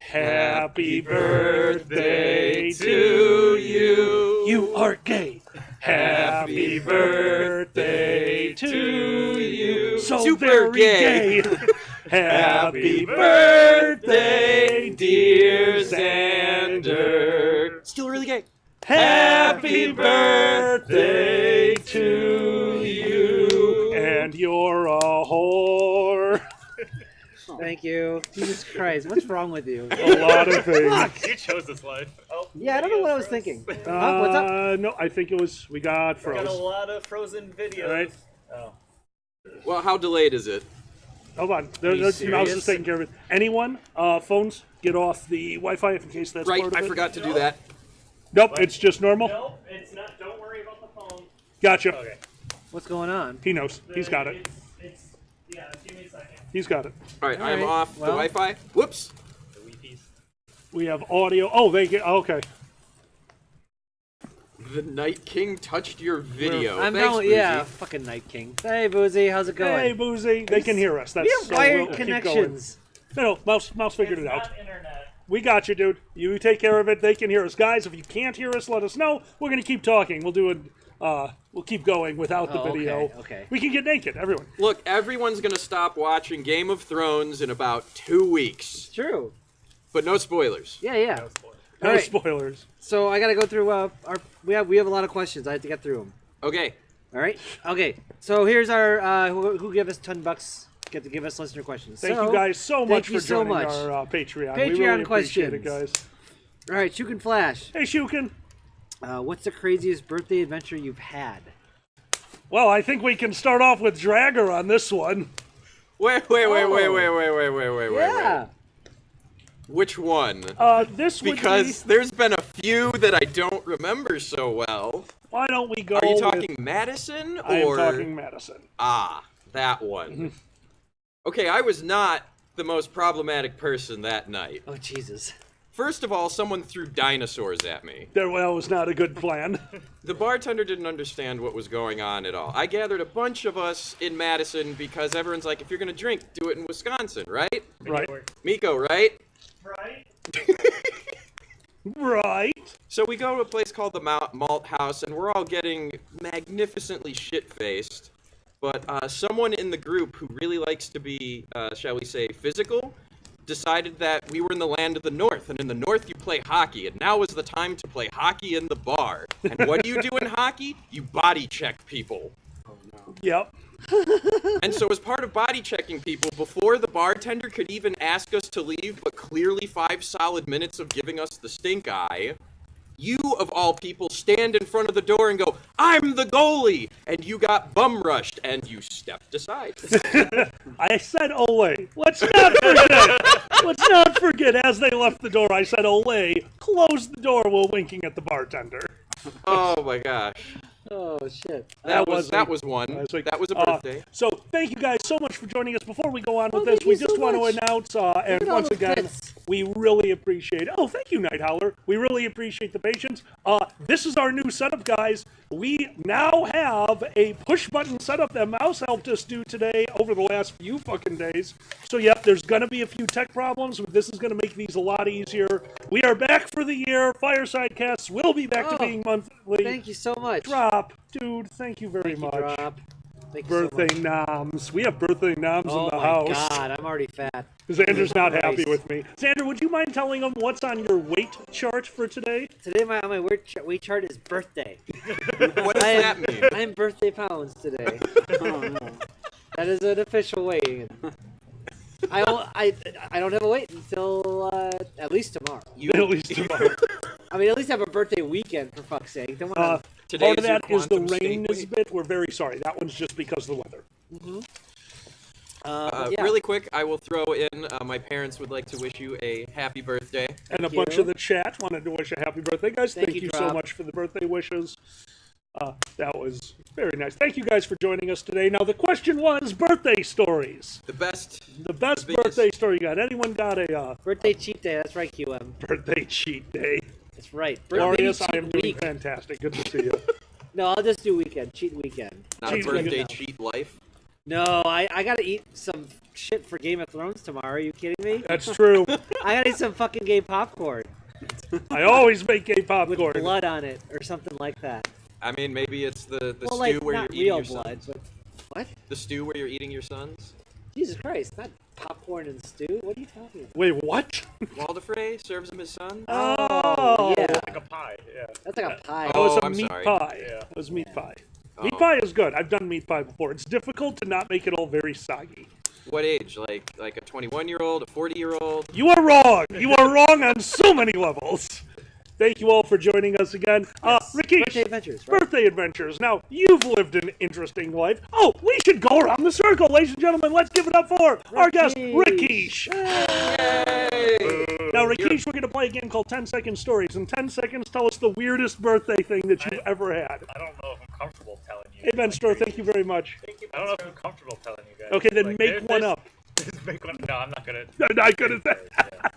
Happy birthday to you. You are gay. Happy birthday to you. So Super very gay. gay. Happy birthday, dear Xander. Still really gay. Happy birthday to you. And you're a whore. Thank you. Jesus Christ, what's wrong with you? A lot of things. Fuck. You chose this life. Oh, Yeah, I don't know what I was thinking. What's up? No, I think it was, we got I froze. got a lot of Frozen videos. All right. Oh. Well, how delayed is it? Hold on. Are you I was serious? just taking care of it. Anyone? Phones, get off the Wi-Fi in case that's Right, part of I it. forgot to do that. Nope, it's just normal. Nope, it's not. Don't worry about the phone. Gotcha. Okay. What's going on? He knows. He's got it. Yeah, give me a second. He's got it. All right, I'm right, off well. the Wi-Fi. Whoops. The wee piece. We have audio. Oh, they get. Okay. The Night King touched your video. I'm Thanks, down. Boozy. Yeah, fucking Night King. Hey, Boozy, how's it going? Hey, Boozy. They can hear us. That's We have so wired we'll keep connections. going. No, Mouse figured it out. Not internet. We got you, dude. You take care of it. They can hear us, guys. If you can't hear us, let us know. We're gonna keep talking. We'll do it. We'll keep going without the Oh, video. okay. We can get naked, everyone. Look, everyone's gonna stop watching Game of Thrones in about 2 weeks. True. But no spoilers. Yeah, yeah. No All right. spoilers. So I gotta go through our. We have a lot of questions. I have to get through them. Okay. All right. Okay. So here's our who give us $10 get to give us listener questions. Thank So, you guys so thank much you for so joining much. our Patreon. We Patreon really appreciate it, questions. guys. All right, Shukin Flash. Hey, Shukin. What's the craziest birthday adventure you've had? Well, I think we can start off with Dragger on this one. Wait. Yeah. Which one? This would Because there's been a few that I don't remember so well. Why don't we go? Are you with- talking Madison or? I am talking Madison. Ah, that one. Okay, I was not the most problematic person that night. Oh Jesus. First of all, someone threw dinosaurs at me. That was not a good plan. The bartender didn't understand what was going on at all. I gathered a bunch of us in Madison because everyone's like, if you're gonna drink, do it in Wisconsin, right? Right. Miko, right? Right? Right. So we go to a place called the Malt House, and we're all getting magnificently shit-faced. But someone in the group who really likes to be, shall we say, physical, decided that we were in the land of the North, and in the North you play hockey, and now is the time to play hockey in the bar. And what do you do in hockey? You body check people. Oh, no. Yep. And so as part of body checking people, before the bartender could even ask us to leave, but clearly 5 solid minutes of giving us the stink eye, you, of all people, stand in front of the door and go, I'm the goalie! And you got bum rushed, and you stepped aside. I said Olay. Let's not forget. Let's not forget, as they left the door, I said Olay, close the door while winking at the bartender. Oh my gosh. Oh shit. That was one. That was a birthday. So thank you guys so much for joining us. Before we go on with thank this, we you just so want much. to announce, and at all once those again, bits. we really appreciate it. Oh, thank you, Night Howler. We really appreciate the patience. This is our new setup, guys. We now have a push-button setup that Mouse helped us do today over the last few fucking days. So, yep, there's going to be a few tech problems, but this is going to make these a lot easier. We are back for the year. Fireside Casts will be back to being monthly. Thank you so much. Drop. Dude, thank you very much. Drop. Thank you Birthday so much. noms. We have birthday noms Oh in the my house. god, I'm already fat. Xander's not happy Christ. with me. Xander, would you mind telling them what's on your weight chart for today? Today my weight chart is birthday. What does that mean? I'm birthday pounds today. Oh, no. That is an official weighing. I don't have a weight until at least tomorrow. At least tomorrow. I mean, at least have a birthday weekend, for fuck's sake. Don't wanna... Part of that is the rain is bit. We're very sorry. That one's just because of the weather. Mm-hmm. Yeah. Really quick, I will throw in, my parents would like to wish you a happy birthday. And a bunch of the chat wanted to wish a happy birthday, guys. Thank Thank you, you so Drop. much for the birthday wishes. That was very nice. Thank you guys for joining us today. Now, the question was birthday stories. The best birthday story you got. Anyone got a birthday cheat day? That's right, QM. birthday cheat day? That's right. Glorious, Birthday I am cheat doing week. fantastic. Good to see you. No, I'll just do weekend. Cheat weekend. Not a birthday cheat life. No, I gotta eat some shit for Game of Thrones tomorrow. Are you kidding me? That's true. I gotta eat some fucking gay popcorn. I always make gay popcorn. With blood on it or something like that. I mean, maybe it's the Well, stew like, where not you're eating real your blood, sons. but what? The stew where you're eating your sons. Jesus Christ, not popcorn and stew. What are you talking about? Wait, what? Walder Frey serves him his son. Oh, yeah. Like a pie, yeah. That's like a pie. That was a I'm meat sorry. pie. Yeah. That was meat pie. Oh. Meat pie is good. I've done meat pie before. It's difficult to not make it all very soggy. What age? Like a 21-year-old, a 40-year-old? You are wrong. You are wrong on so many levels. Thank you all for joining us again. Rakesh, Birthday adventures, right? Birthday adventures. Now, you've lived an interesting life. Oh, we should go around the circle, ladies and gentlemen. Let's give it up for our guest, Rakesh. Now, Rakesh, we're going to play a game called 10-Second Stories. In 10 seconds, tell us the weirdest birthday thing that you've ever had. I don't know if I'm comfortable telling you. Hey, Ben Stroh, thank you very much. I don't know if I'm comfortable telling you guys. Okay, then Like, make one up. Make one. No, I'm not gonna. I'm not good at that.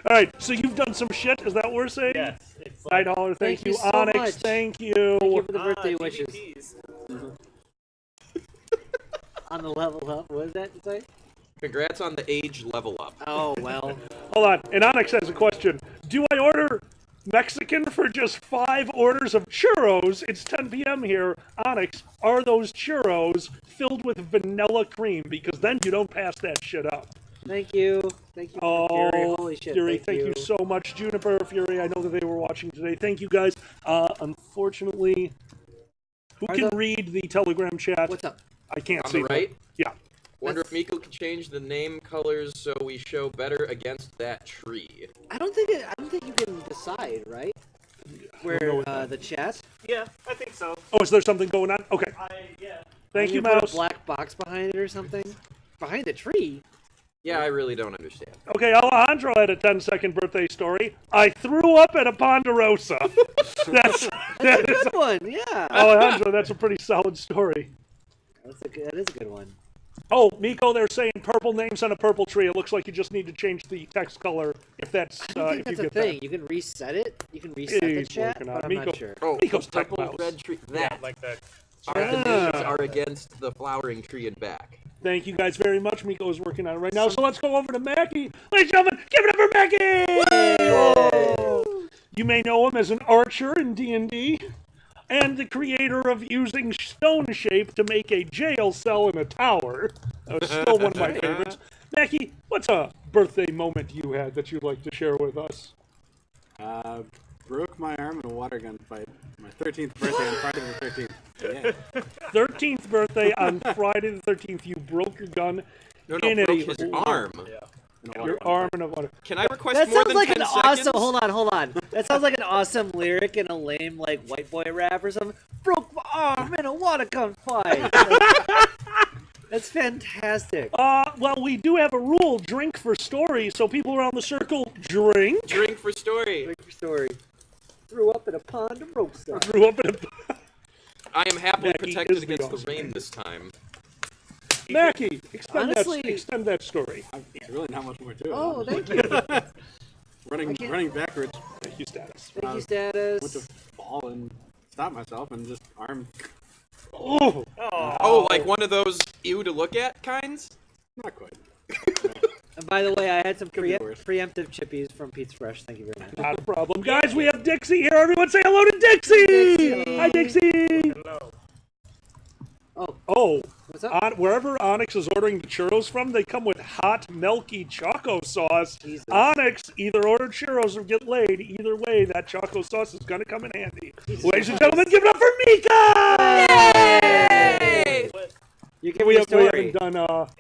All right, so you've done some shit. Is that what we're saying? Yes. It's like, $9, thank you. so Onyx, much. thank you. Thank you for the birthday wishes. DVPs. On the level up, what is that say? Congrats on the age level up. Oh, well. Hold on, and Onyx has a question. Do I order Mexican for just 5 orders of churros? It's 10 p.m. here. Onyx, are those churros filled with vanilla cream? Because then you don't pass that shit up. Thank you. Thank you, Oh, Fury. Holy shit, Fury, thank you so much. Juniper, Fury, I know that they were watching today. Thank you, guys. Unfortunately, who can read the Telegram chat? What's up? I can't On see the right? Yeah. Wonder if Miko could change the name colors so we show better against that tree. I don't think you can decide, right? Where the chat? Yeah, I think so. Oh, is there something going on? Okay. Yeah. Thank you, put Mouse. a black box behind it or something? Behind the tree? Yeah, I really don't understand. Okay, Alejandro had a 10-second birthday story. I threw up at a Ponderosa. That's a good one, yeah. Alejandro, that's a pretty solid story. That is a good one. Oh, Miko, they're saying purple names on a purple tree. It looks like you just need to change the text color if that's I don't think if that's you a get thing. that. You can reset it. You can reset the He's chat, working on but it. I'm not sure. Oh, Miko's the tech purple mouse. red tree. Yeah, That. like that. The names are against the flowering tree and back. Thank you guys very much. Miko is working on it right now. So let's go over to Mackie. Ladies and gentlemen, give it up for Mackie! Whoa! You may know him as an archer in D&D and the creator of using stone shape to make a jail cell in a tower. That was still one of my favorites. Mackie, what's a birthday moment you had that you'd like to share with us? Broke my arm in a water gun fight. My 13th birthday on Friday the 13th. Yeah. 13th birthday on Friday the 13th. You broke your gun in broke his arm. Yeah. Your arm in a water. Can I request That more sounds than like 10 an seconds? awesome. Hold on. That sounds like an awesome lyric in a lame like white boy rap or something. Broke my arm in a water gun fight. That's fantastic. Well, we do have a rule: drink for story. So people around the circle, drink. Drink for story. Drink for story. Threw up in a pond of rope stuff. Threw up in a. I am happily Mackie protected is the against the awesome. rain this time. Mackie, extend Honestly- that story. There's really not much more to it. Oh, thank you. running backwards. Thank you, status. Thank you, status. Went to fall and stop myself and just arm. Oh. Oh, like one of those ew to look at kinds? Not quite. And by the way, I had some be worse. preemptive chippies from Pete's Fresh. Thank you very much. Not a problem, guys. We have Dixie here. Everyone, say hello to Dixie. Dixie. Hi, Dixie. Hello. Oh, what's up? Wherever Onyx is ordering the churros from, they come with hot, milky choco sauce. Jesus. Onyx, either order churros or get laid. Either way, that choco sauce is going to come in handy. Ladies and gentlemen, give it up for Mika! Yay! You give We me a story. haven't done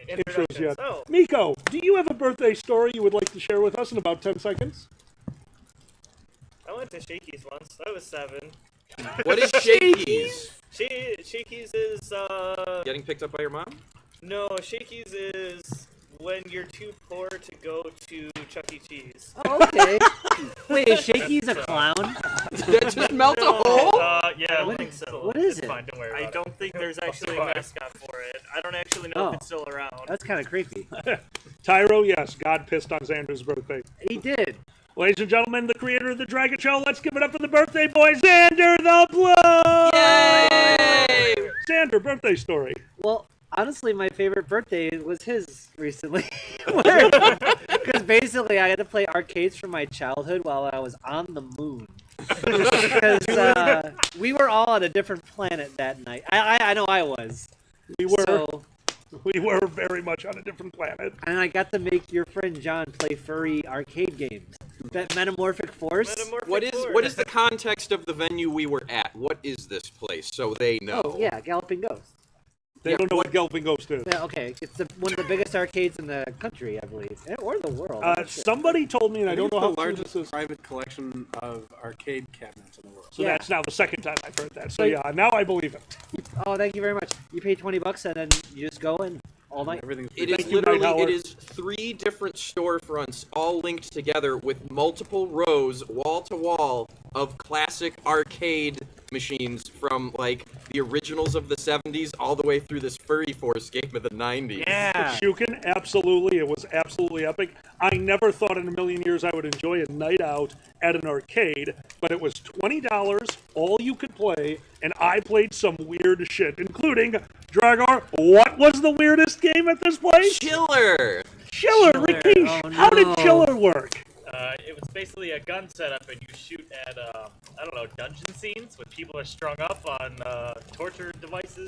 intros yet. Oh. Miko, do you have a birthday story you would like to share with us in about 10 seconds? I went to Shakey's once. I was 7. What is Shakey's? Shakey's is Getting picked up by your mom? no, Shakey's is when you're too poor to go to Chuck E. Cheese. Oh, okay. Wait, is Shakey's a clown? Did that just melt a hole? Yeah, I don't think so. What is It's it? fine, don't worry about I don't think there's actually a mascot for it. I don't actually know Oh. if it's still around. That's kind of creepy. Tyro, yes, God pissed on Xander's birthday. He did. Ladies and gentlemen, the creator of the Dragon Show, let's give it up for the birthday boy, Xander the Blood! Yay! Xander, birthday story. Well, Honestly, my favorite birthday was his recently. Because basically, I had to play arcades from my childhood while I was on the moon. Because we were all on a different planet that night. I know I was. We were. So, we were very much on a different planet. and I got to make your friend John play furry arcade games. That Metamorphic Force. What is the context of the venue we were at? What is this place, so they know? Oh yeah, Galloping Ghost. They don't know what Galloping Ghost is. Yeah, okay, it's one of the biggest arcades in the country, I believe, or the world. Somebody told me, and I don't know how the true largest this is. private collection of arcade cabinets in the world. So that's now the second time I've heard that. So yeah, now I believe it. Oh, thank you very much. You pay $20 and then you just go in all night. It is literally, it is 3 different storefronts all linked together with multiple rows, wall to wall, of classic arcade machines from, like, the originals of the 70s all the way through this Furry Force game of the 90s. Yeah. Shukin, absolutely. It was absolutely epic. I never thought in a million years I would enjoy a night out at an arcade, but it was $20, all you could play, and I played some weird shit, including, Dragor, what was the weirdest game at this place? Chiller! Chiller, Rikish! Oh, How did no. Chiller work? It was basically a gun setup, and you shoot at, I don't know, dungeon scenes when people are strung up on torture devices.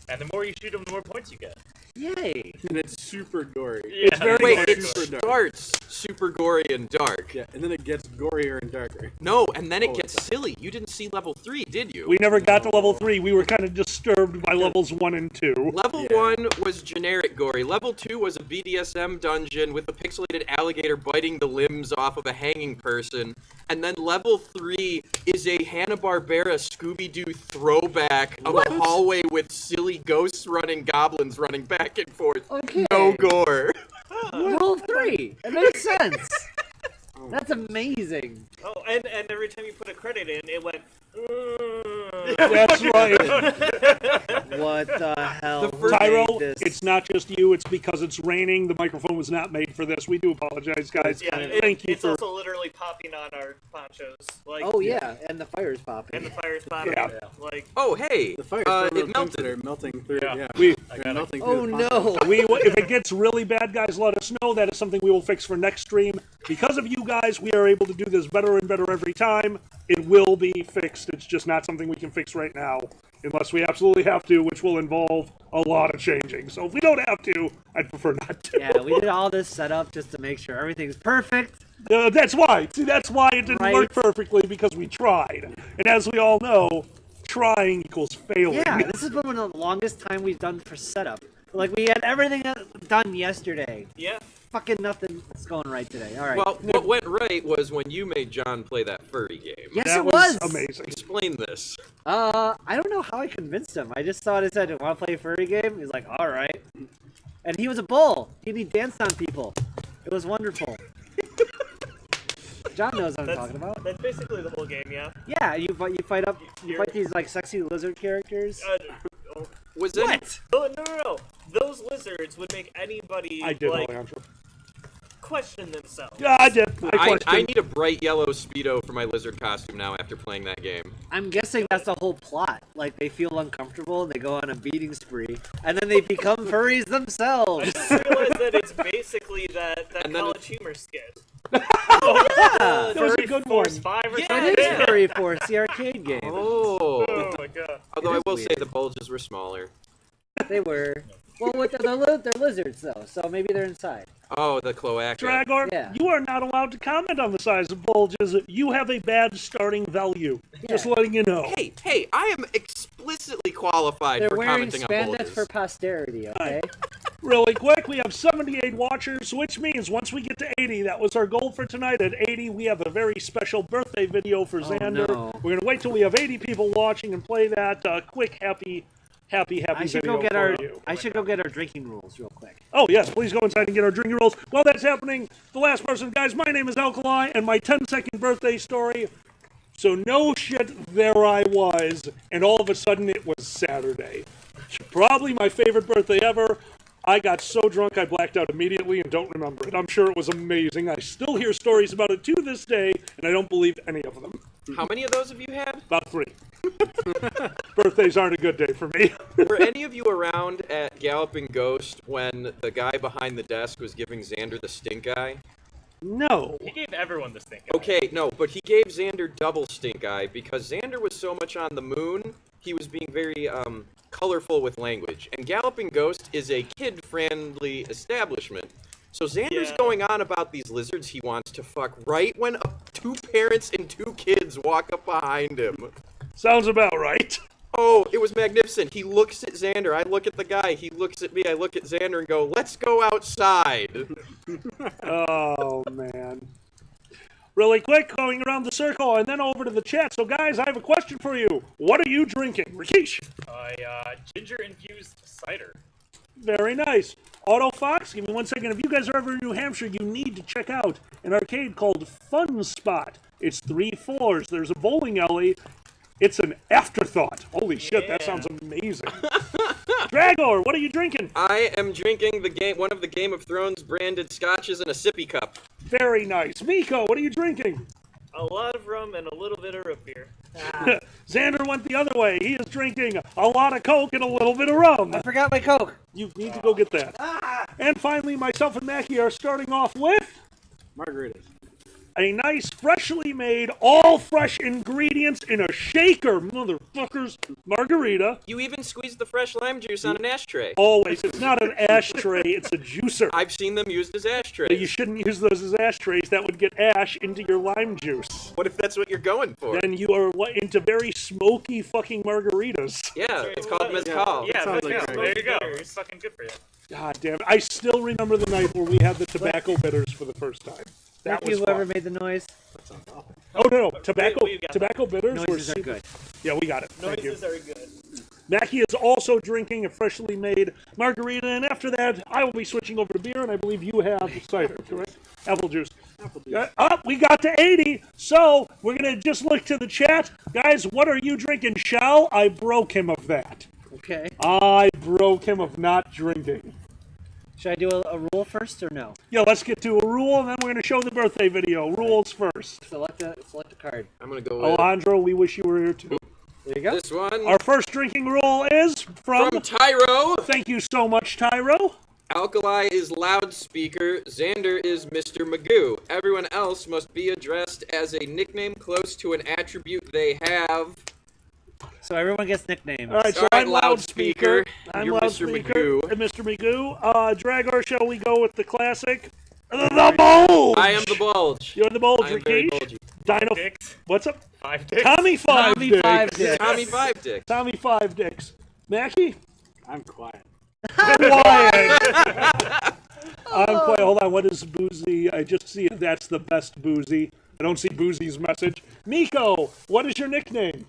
And the more you shoot them, the more points you get. Yay! And it's super gory. Yeah, It's very Wait, gory. it starts super gory and dark. Yeah, and then it gets gorier and darker. No, and then it gets silly. You didn't see level 3, did you? We never got to level 3. We were kind of disturbed by levels 1 and 2. Level 1 was generic gory. Level 2 was a BDSM dungeon with a pixelated alligator biting the limbs off of a hanging person. And then level 3 is a Hanna-Barbera Scooby-Doo throwback of a hallway with silly ghosts running, goblins running back and forth. Okay. No gore. Rule 3. It makes sense. That's amazing. Oh, and every time you put a credit in, it went. That's right. What the hell? Tyro, made this? it's not just you. It's because it's raining. The microphone was not made for this. We do apologize, guys. Yeah, Thank you it's for... also literally popping on our ponchos. Like, Oh yeah, and the fire's popping. And the fire's popping. Yeah. Like, Oh, hey, The fires it melted. are melting through. Yeah, We- they're melting Oh through the no! if it gets really bad, guys, let us know. That is something we will fix for next stream. Because of you guys, we are able to do this better and better every time. It will be fixed. It's just not something we can fix right now. Unless we absolutely have to, which will involve a lot of changing. So if we don't have to, I'd prefer not to. Yeah, we did all this setup just to make sure everything's perfect. That's why. See, that's why it didn't Right. work perfectly, because we tried. And as we all know, trying equals failing. Yeah, this has been one of the longest time we've done for setup. Like we had everything done yesterday. yeah. Fucking nothing's going right today. All right. Well, what went right was when you made John play that furry game. yes, that it was. amazing. Explain this. I don't know how I convinced him. I just thought I said, "Want to play a furry game?" He's like, "All right." And he was a bull. He danced on people. It was wonderful. John knows what I'm talking about. That's basically the whole game, yeah. Yeah, you fight these like sexy lizard characters. Was What? Oh, no. Those lizards would make anybody I did, like Alejandro. question themselves. Yeah, I did. I need a bright yellow Speedo for my lizard costume now after playing that game. I'm guessing that's the whole plot. Like they feel uncomfortable and they go on a beating spree, and then they become furries I themselves. just realized that it's basically that And then College Humor skit. Oh yeah, That was a Furry good Force one. 5 or that something. is Furry Force, the arcade game. Oh. Oh my god. Although It I is will say weird. the bulges were smaller. They were. Well, they're lizards though, so maybe they're inside. Oh, the cloaca. Dragor, Yeah. you are not allowed to comment on the size of bulges. You have a bad starting value. Just letting you know. Hey, I am explicitly qualified They're for wearing commenting on spandex bulges. for posterity. Okay. Really quick, we have 78 watchers, which means once we get to 80, that was our goal for tonight. At 80, we have a very special birthday video for Xander. no. We're going to wait till we have 80 people watching and play that quick, happy I should video go get for our. you. I should go get our drinking rules real quick. Oh, yes, please go inside and get our drinking rolls. While that's happening, the last person, guys, my name is Alkali, and my 10-second birthday story. So no shit, there I was, and all of a sudden it was Saturday. Probably my favorite birthday ever. I got so drunk I blacked out immediately and don't remember it. I'm sure it was amazing. I still hear stories about it to this day, and I don't believe any of them. How many of those have you had? About 3. Birthdays aren't a good day for me. Were any of you around at Galloping Ghost when the guy behind the desk was giving Xander the stink eye? No. He gave everyone the stink eye. Okay, no, but he gave Xander double stink eye because Xander was so much on the moon, he was being very colorful with language. And Galloping Ghost is a kid-friendly establishment. So Xander's going on about these lizards he wants to fuck right when two parents and two kids walk up behind him. Sounds about right. Oh, it was magnificent. He looks at Xander, I look at the guy, he looks at me, I look at Xander and go, let's go outside. Oh, man. Really quick, going around the circle and then over to the chat. So, guys, I have a question for you. What are you drinking? Rikish. Ginger-infused cider. Very nice. Auto Fox, give me 1 second. If you guys are ever in New Hampshire, you need to check out an arcade called Fun Spot. It's 3 floors. There's a bowling alley. It's an afterthought. Holy shit, that sounds amazing. Dragor, what are you drinking? I am drinking one of the Game of Thrones branded scotches in a sippy cup. Very nice. Miko, what are you drinking? A lot of rum and a little bit of root beer. Xander went the other way. He is drinking a lot of Coke and a little bit of rum. I forgot my Coke. You need to go get that. And finally, myself and Mackie are starting off with... Margaritas. A nice, freshly made, all fresh ingredients in a shaker, motherfuckers, margarita. You even squeezed the fresh lime juice on an ashtray. Always. It's not an ashtray, it's a juicer. I've seen them used as ashtrays. You shouldn't use those as ashtrays. That would get ash into your lime juice. What if that's what you're going for? Then you are into very smoky fucking margaritas. Yeah, it's called mezcal. Yeah, mezcal. There you go. It's fucking good for you. God damn it. I still remember the night where we had the tobacco bitters for the first time. That Thank was you, whoever fun. made the noise. Oh, no. Tobacco bitters were Noises are super... good. Yeah, we got it. Thank you. Noises are good. Mackie is also drinking a freshly made margarita, and after that, I will be switching over to beer, and I believe you have cider, correct? Apple juice. We got to 80, so we're going to just look to the chat. Guys, what are you drinking? Shell? I broke him of that. Okay. I broke him of not drinking. Should I do a rule first or no? Yeah, let's get to a rule, and then we're going to show the birthday video. Rules first. Select a card. I'm going to go with... Alejandro, we wish you were here too. There you go. This one. Our first drinking rule is from Tyro. Thank you so much, Tyro. Alkali is loudspeaker. Xander is Mr. Magoo. Everyone else must be addressed as a nickname close to an attribute they have. So everyone gets nicknames. All right, so I'm loudspeaker. I'm You're loudspeaker. Mr. Magoo. And Mr. Magoo. Dragor, shall we go with the classic? The bulge. I am the bulge. You're the bulge, I am very Rikish. bulgy. Dino. What's up? 5 dicks. Tommy Five Tommy Dicks. 5 Dicks. Tommy 5 Dicks. Tommy 5 Dicks. Mackie? I'm quiet. Quiet. I'm quiet. Hold on. What is boozy? I just see that's the best boozy. I don't see boozy's message. Miko, what is your nickname?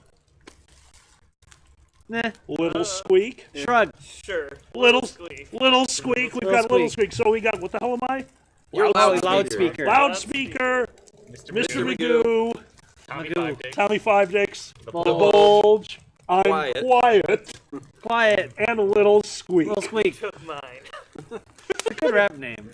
Nah. Little Squeak. Shrug. Sure. Little Squeak. We've got Little Squeak. So we got, what the hell am I? You're loudspeaker. Loudspeaker. Mr. Magoo. Tommy 5 Dicks. The Bulge. I'm Quiet. Quiet. And Little Squeak. Little Squeak. Took mine. It's a good rap name.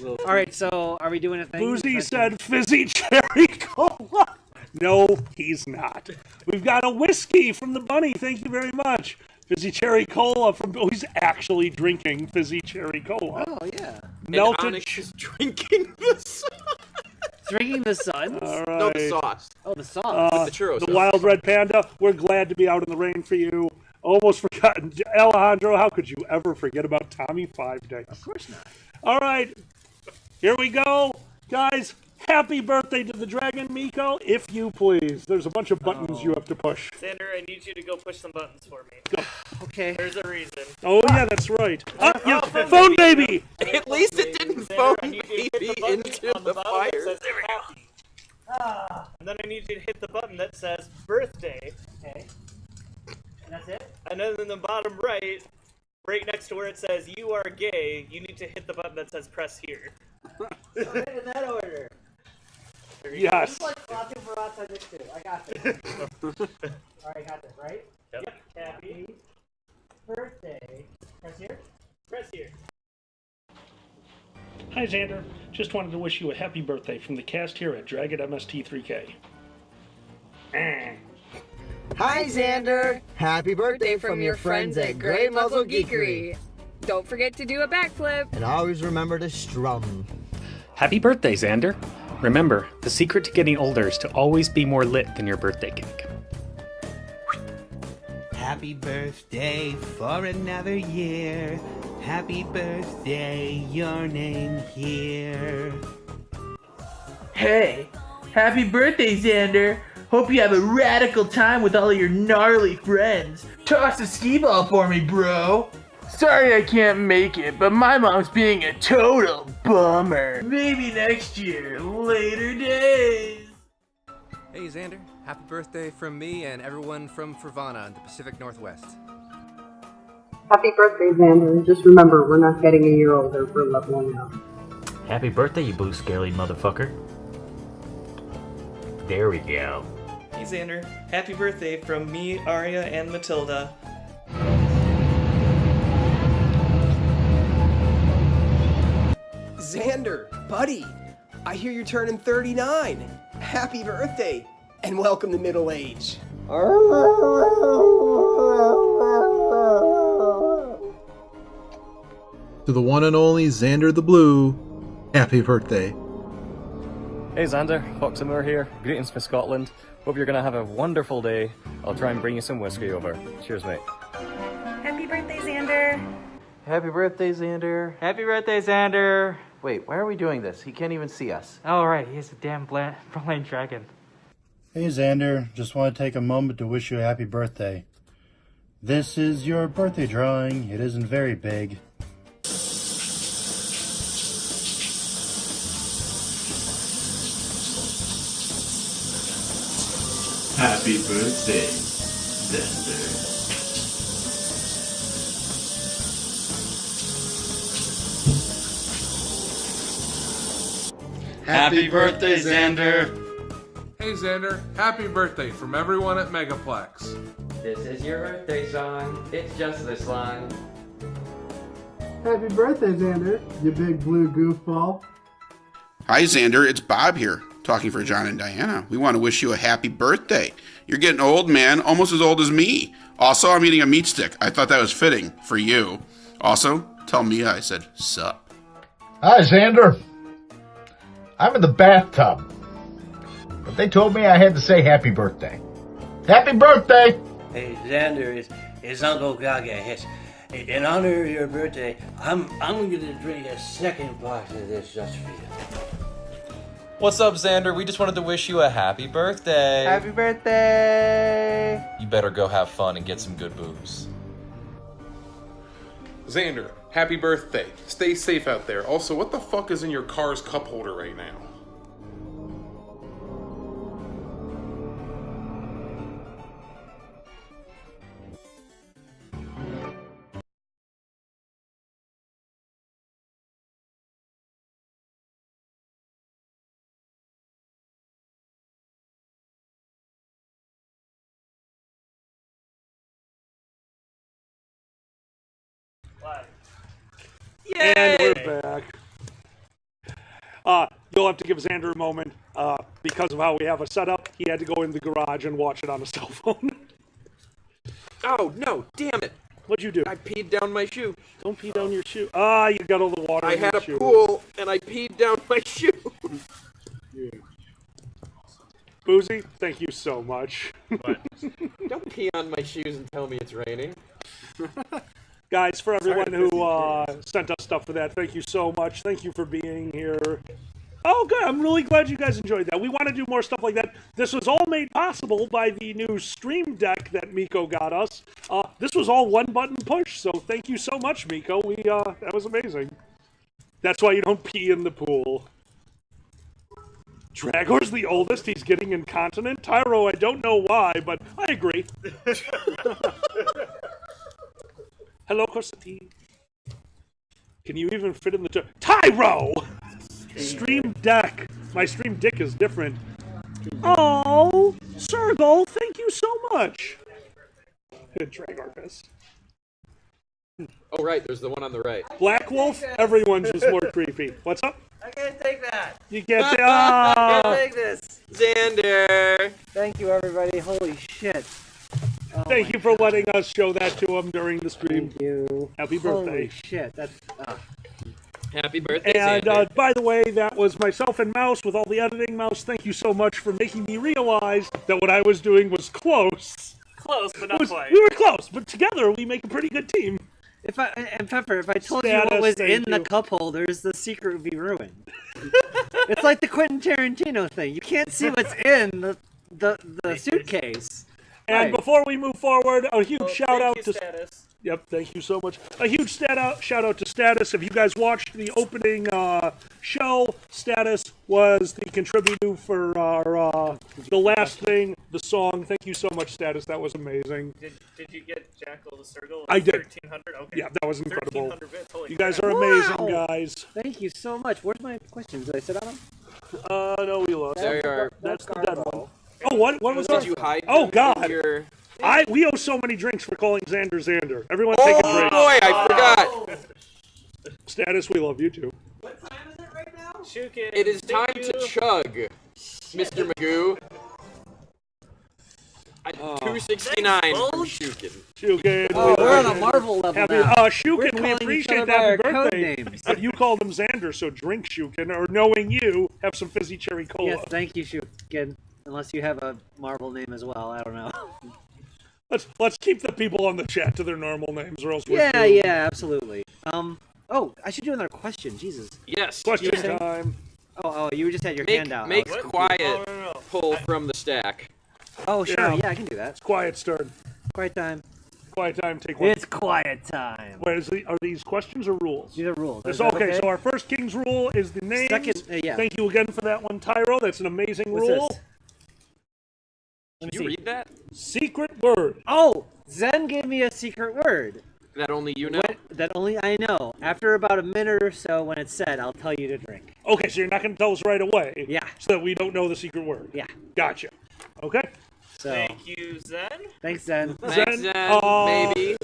All right, so are we doing a thing? Boozy said fizzy cherry cola. No, he's not. We've got a whiskey from the bunny. Thank you very much. Fizzy cherry cola from... Oh, he's actually drinking fizzy cherry cola. Oh, yeah. Melted... And Onyx is drinking the sauce. Drinking the sun? All right. No, the sauce. Oh, the sauce. With the churros. The Wild Red Panda. We're glad to be out in the rain for you. Almost forgotten. Alejandro, how could you ever forget about Tommy 5 Dicks? Of course not. All right. Here we go. Guys, happy birthday to the dragon, Miko, if you please. There's a bunch of buttons you have to push. Sander, I need you to go push some buttons for me. Go. Okay. There's a reason. Oh, yeah, that's right. Phone baby! At least it didn't phone baby into the fire. There we go. And then I need you to hit the button that says birthday. Okay. And that's it? And then in the bottom right next to where it says you are gay, you need to hit the button that says press here. So in that order. Yes. It's like Latte Barata next to it. I got this. Alright, got this, right? Yep. Happy birthday. Press here? Press here. Hi, Xander. Just wanted to wish you a happy birthday from the cast here at Dragon MST3K. Hi, Xander. Happy birthday from your friends at Grey Muzzle Geekery. Don't forget to do a backflip. And always remember to strum. Happy birthday, Xander. Remember, the secret to getting older is to always be more lit than your birthday cake. Happy birthday for another year. Happy birthday, your name here. Hey, happy birthday, Xander. Hope you have a radical time with all of your gnarly friends. Toss a skee ball for me, bro. Sorry I can't make it, but my mom's being a total bummer. Maybe next year, later days. Hey Xander, happy birthday from me and everyone from Fervana in the Pacific Northwest. Happy birthday, Xander. Just remember, we're not getting a year older, we're leveling up. Happy birthday, you blue scaly motherfucker. There we go. Hey Xander, happy birthday from me, Arya, and Matilda. Xander, buddy, I hear you're turning 39. Happy birthday, and welcome to middle age. To the one and only Xander the Blue, happy birthday. Hey Xander, Foxamore here. Greetings from Scotland. Hope you're gonna have a wonderful day. I'll try and bring you some whiskey over. Cheers, mate. Happy birthday, Xander. Happy birthday, Xander. Happy birthday, Xander. Wait, why are we doing this? He can't even see us. Oh, right, he has a damn blind dragon. Hey Xander, just want to take a moment to wish you a happy birthday. This is your birthday drawing. It isn't very big. Happy birthday, Xander. Happy birthday, Xander. Hey Xander, happy birthday from everyone at Megaplex. This is your birthday song. It's just this long. Happy birthday, Xander, you big blue goofball. Hi, Xander. It's Bob here, talking for John and Diana. We want to wish you a happy birthday. You're getting old, man, almost as old as me. Also, I'm eating a meat stick. I thought that was fitting for you. Also, tell Mia I said sup. Hi, Xander. I'm in the bathtub. But they told me I had to say happy birthday. Happy birthday! Hey, Xander, it's Uncle Gaga. In honor of your birthday, I'm going to drink a second box of this just for you. What's up, Xander? We just wanted to wish you a happy birthday. Happy birthday! You better go have fun and get some good booze. Xander, happy birthday. Stay safe out there. Also, what the fuck is in your car's cup holder right now? And we're back. You'll have to give Xander a moment. Because of how we have it set up, he had to go in the garage and watch it on a cell phone. Oh, no, damn it. What'd you do? I peed down my shoe. Don't pee down your shoe. Ah, you got all the water in your shoe. I had a pool, and I peed down my shoe. Yeah. Boozy, thank you so much. Don't pee on my shoes and tell me it's raining. Guys, for everyone who sent us stuff for that, thank you so much. Thank you for being here. Oh, good. I'm really glad you guys enjoyed that. We want to do more stuff like that. This was all made possible by the new Stream Deck that Miko got us. This was all one button push, so thank you so much, Miko. That was amazing. That's why you don't pee in the pool. Dragor's the oldest. He's getting incontinent. Tyro, I don't know why, but I agree. Hello, Corsati. Can you even fit in the Tyro! Stream Deck. My Stream Deck is different. Oh, Sergal, thank you so much. Dragorpus. Oh, right, there's the one on the right. Black Wolf, everyone's just more creepy. What's up? I can't take that. You can't take I can't take this. Xander. Thank you, everybody. Holy shit. Thank you for letting us show that to him during the stream. Thank you. Happy birthday. Holy shit, that's... Happy birthday, And Xander. by the way, that was myself and Mouse with all the editing. Mouse, thank you so much for making me realize that what I was doing was close. Close, but not quite. We were close, but together we make a pretty good team. And Pepper, if I told you what was in the cup holders, the secret would be ruined. It's like the Quentin Tarantino thing. You can't see what's in the suitcase. And before we move forward, a huge shout out to Status. Yep, thank you so much. A huge shout out to Status. If you guys watched the opening show, Status was the contributor for our the last thing, the song. Thank you so much, Status. That was amazing. Did you get Jackal the Circle? I did. 1300. Okay. Yeah, that was incredible. 1300 bits. Holy You guys crap. are amazing, guys. Thank you so much. Where's my questions? Did I sit on them? No, we lost. There you are. That's the dead one. Oh, what was Did ours? you hide Oh them God! in your- We owe so many drinks for calling Xander Xander. Everyone take a drink. Oh boy, I forgot. Status, we love you too. It is time to chug, Mr. Magoo. 269 from Shukin. Shukin. Oh, we're on a Marvel level now. Shukin, We're we calling each appreciate other that. by Happy our code birthday. names. But you called him Xander, so drink Shukin, or knowing you, have some fizzy cherry cola. Yes, thank you, Shukin. Unless you have a Marvel name as well, I don't know. Let's keep the people on the chat to their normal names, or else we're Yeah, doomed. yeah, absolutely. Oh, I should do another question. Jesus. Yes. Question You were saying- time. Oh, you just had your hand out. Make I was- quiet pull from the stack. Oh, sure. Yeah, I can do that. It's quiet start. Quiet time. Quiet time. Take one. It's quiet time. Wait, are these questions or rules? These are rules. It's Is that okay, so our first King's rule is the names. Second, yeah. Thank you again for that one, Tyro. That's an amazing What's rule. this? Let Did me you see. read that? Secret word. Oh, Zen gave me a secret word. That only you know? That only I know. After about a minute or so, when it's said, I'll tell you to drink. Okay, so you're not going to tell us right away. Yeah. So that we don't know the secret word. Yeah. Gotcha. Okay. So. Thank you, Zen. Thanks, Zen. Thanks, Zen. Maybe.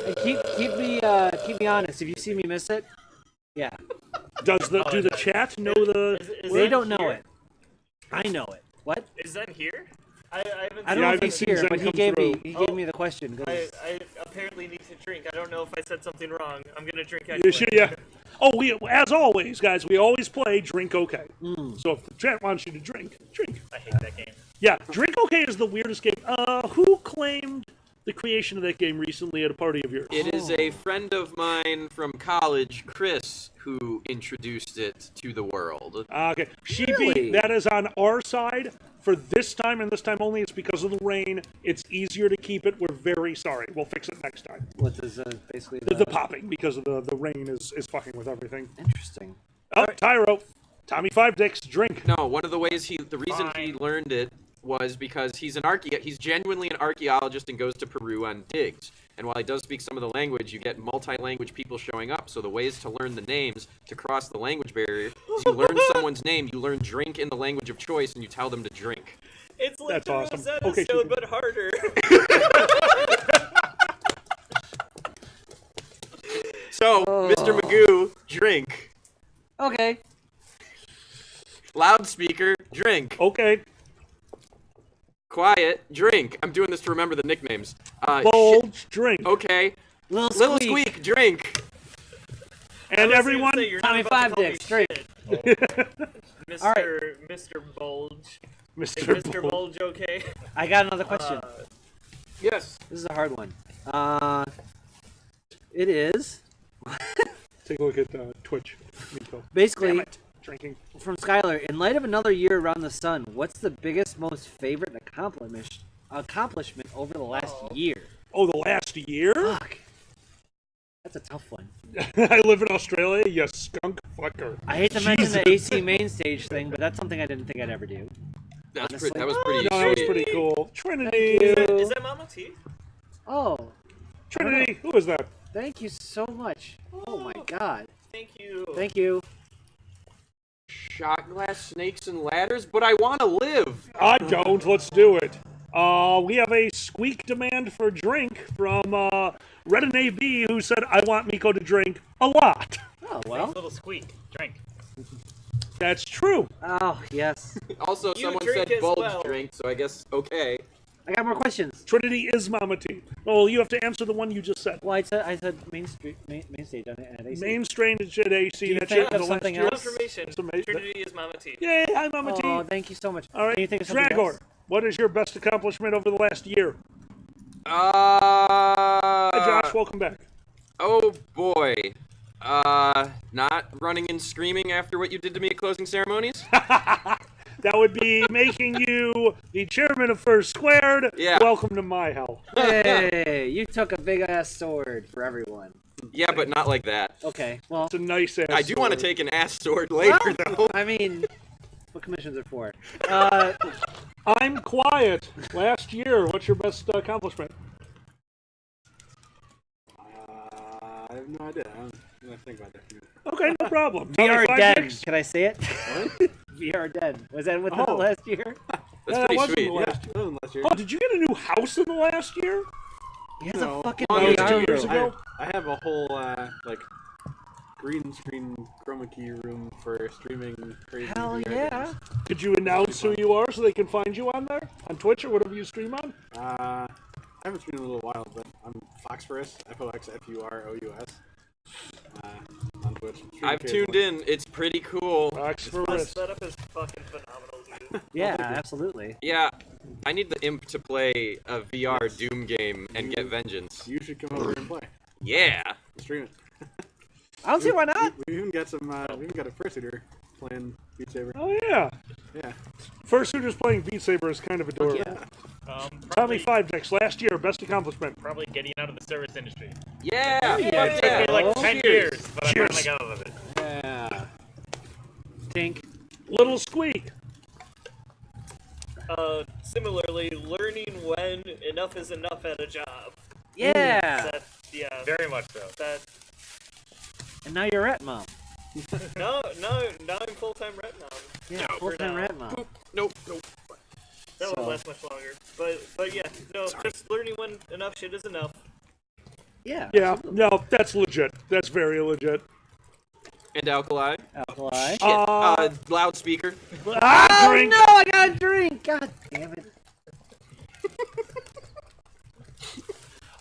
And keep me honest. If you see me miss it, yeah. Do the chat know the? They don't know it. I know it. What? Is Zen here? I don't know if he's here, but he gave me the question. I apparently need to drink. I don't know if I said something wrong. I'm gonna drink anyway. You should, yeah. Oh, as always, guys, we always play drink okay. So if the chat wants you to drink, drink. I hate that game. Yeah, drink okay is the weirdest game. Who claimed the creation of that game recently at a party of yours? It is a friend of mine from college, Chris, who introduced it to the world. Okay. Really? That is on our side. For this time and this time only, it's because of the rain. It's easier to keep it. We're very sorry. We'll fix it next time. What is basically The popping, because of the rain is fucking with everything. Interesting. Oh, Tyro. Tommy Five Dicks, drink. No, one of the ways the reason he learned it was because he's genuinely an archaeologist and goes to Peru on digs. And while he does speak some of the language, you get multi-language people showing up. So the ways to learn the names to cross the language barrier is you learn someone's name, you learn drink in the language of choice, and you tell them to drink. It's like That's the awesome. Rosetta Okay, Stone, but harder. So, Mr. Magoo, drink. Okay. Loudspeaker, drink. Okay. Quiet, drink. I'm doing this to remember the nicknames. Bulge, drink. Okay. Little Squeak, drink. And everyone, Tommy Five Dicks, drink. Mr. All right. Mr. Bulge. Mr. Is Mr. Bulge okay? I got another question. Yes. This is a hard one. It is. Take a look at Twitch, Miko. Basically, Damn it. Drinking. From Skylar, in light of another year around the sun, what's the biggest, most favorite accomplishment over the last year? Oh, the last year? Fuck. That's a tough one. I live in Australia, you skunk fucker. I hate to mention the AC main stage thing, but that's something I didn't think I'd ever do. That was Honestly. pretty No, that was sweet. pretty cool. Trinity. Is that Mama T? Oh. Trinity, who is that? Thank you so much. Oh my god. Thank you. Thank you. Shot glass, snakes, and ladders, but I want to live. I don't. Let's do it. We have a squeak demand for drink from Red and AB, who said, I want Miko to drink a lot. Oh, well. Little squeak. Drink. That's true. Oh, yes. Also, You someone drink said as bulge well. drink, so I guess okay. I got more questions. Trinity is Mama T. Well, you have to answer the one you just said. Well, I said main stage at AC. Main strain is at AC. Do you That's think it. of something else? Confirmation. Trinity is Mama T. Yay, hi Mama T. Oh, thank you so much. All right, Can you think of something Dragor, else? what is your best accomplishment over the last year? Hi, Josh, welcome back. Oh boy. Not running and screaming after what you did to me at closing ceremonies? That would be making you the chairman of First Squared. Yeah. Welcome to my hell. Hey, you took a big ass sword for everyone. Yeah, but not like that. Okay, well. It's a nice ass I do want to take an ass sword later, though. I mean, what commissions are for? I'm quiet. Last year, what's your best accomplishment? I have no idea. I'm gonna think about that. Okay, no problem. VR Five Dead. picks? Can I say it? VR Dead. Was that within the last year? That's pretty wasn't sweet. the last year. Oh, did you get a new house in the last year? He has a fucking That was VR 2 years room. ago? I have a whole like green screen chroma key room for streaming crazy. Hell VR yeah. games. Could you announce who you are so they can find you on there? On Twitch or whatever you stream on? I haven't streamed in a little while, but I'm Foxforus, FOXFUROUS. On Twitch. I've tuned in. It's pretty cool. The setup is fucking phenomenal, dude. Yeah, absolutely. Yeah, I need the imp to play a VR Doom game and get vengeance. You should come over and play. Yeah. Stream it. I don't see why not. We even got some. We even got a fursuiter playing Beat Saber. Oh yeah. Yeah. Fursuiters playing Beat Saber is kind of adorable. Yeah. Tommy Five Decks, last year, best accomplishment. Probably getting out of the service industry. Yeah. It took me like 10 years, but I finally got out of it. Yeah. Tink. Little Squeak. Similarly, learning when enough is enough at a job. Yeah. Yeah, very much so. And now you're at mom. No, now I'm full-time ret mom. Yeah, full-time ret mom. Nope. That won't last much longer. But yeah, no, just learning when enough shit is enough. Yeah. Yeah, no, that's legit. That's very legit. And Alkali. Alkali. Shit. Loudspeaker. Oh drink. no, I got a drink. God damn it.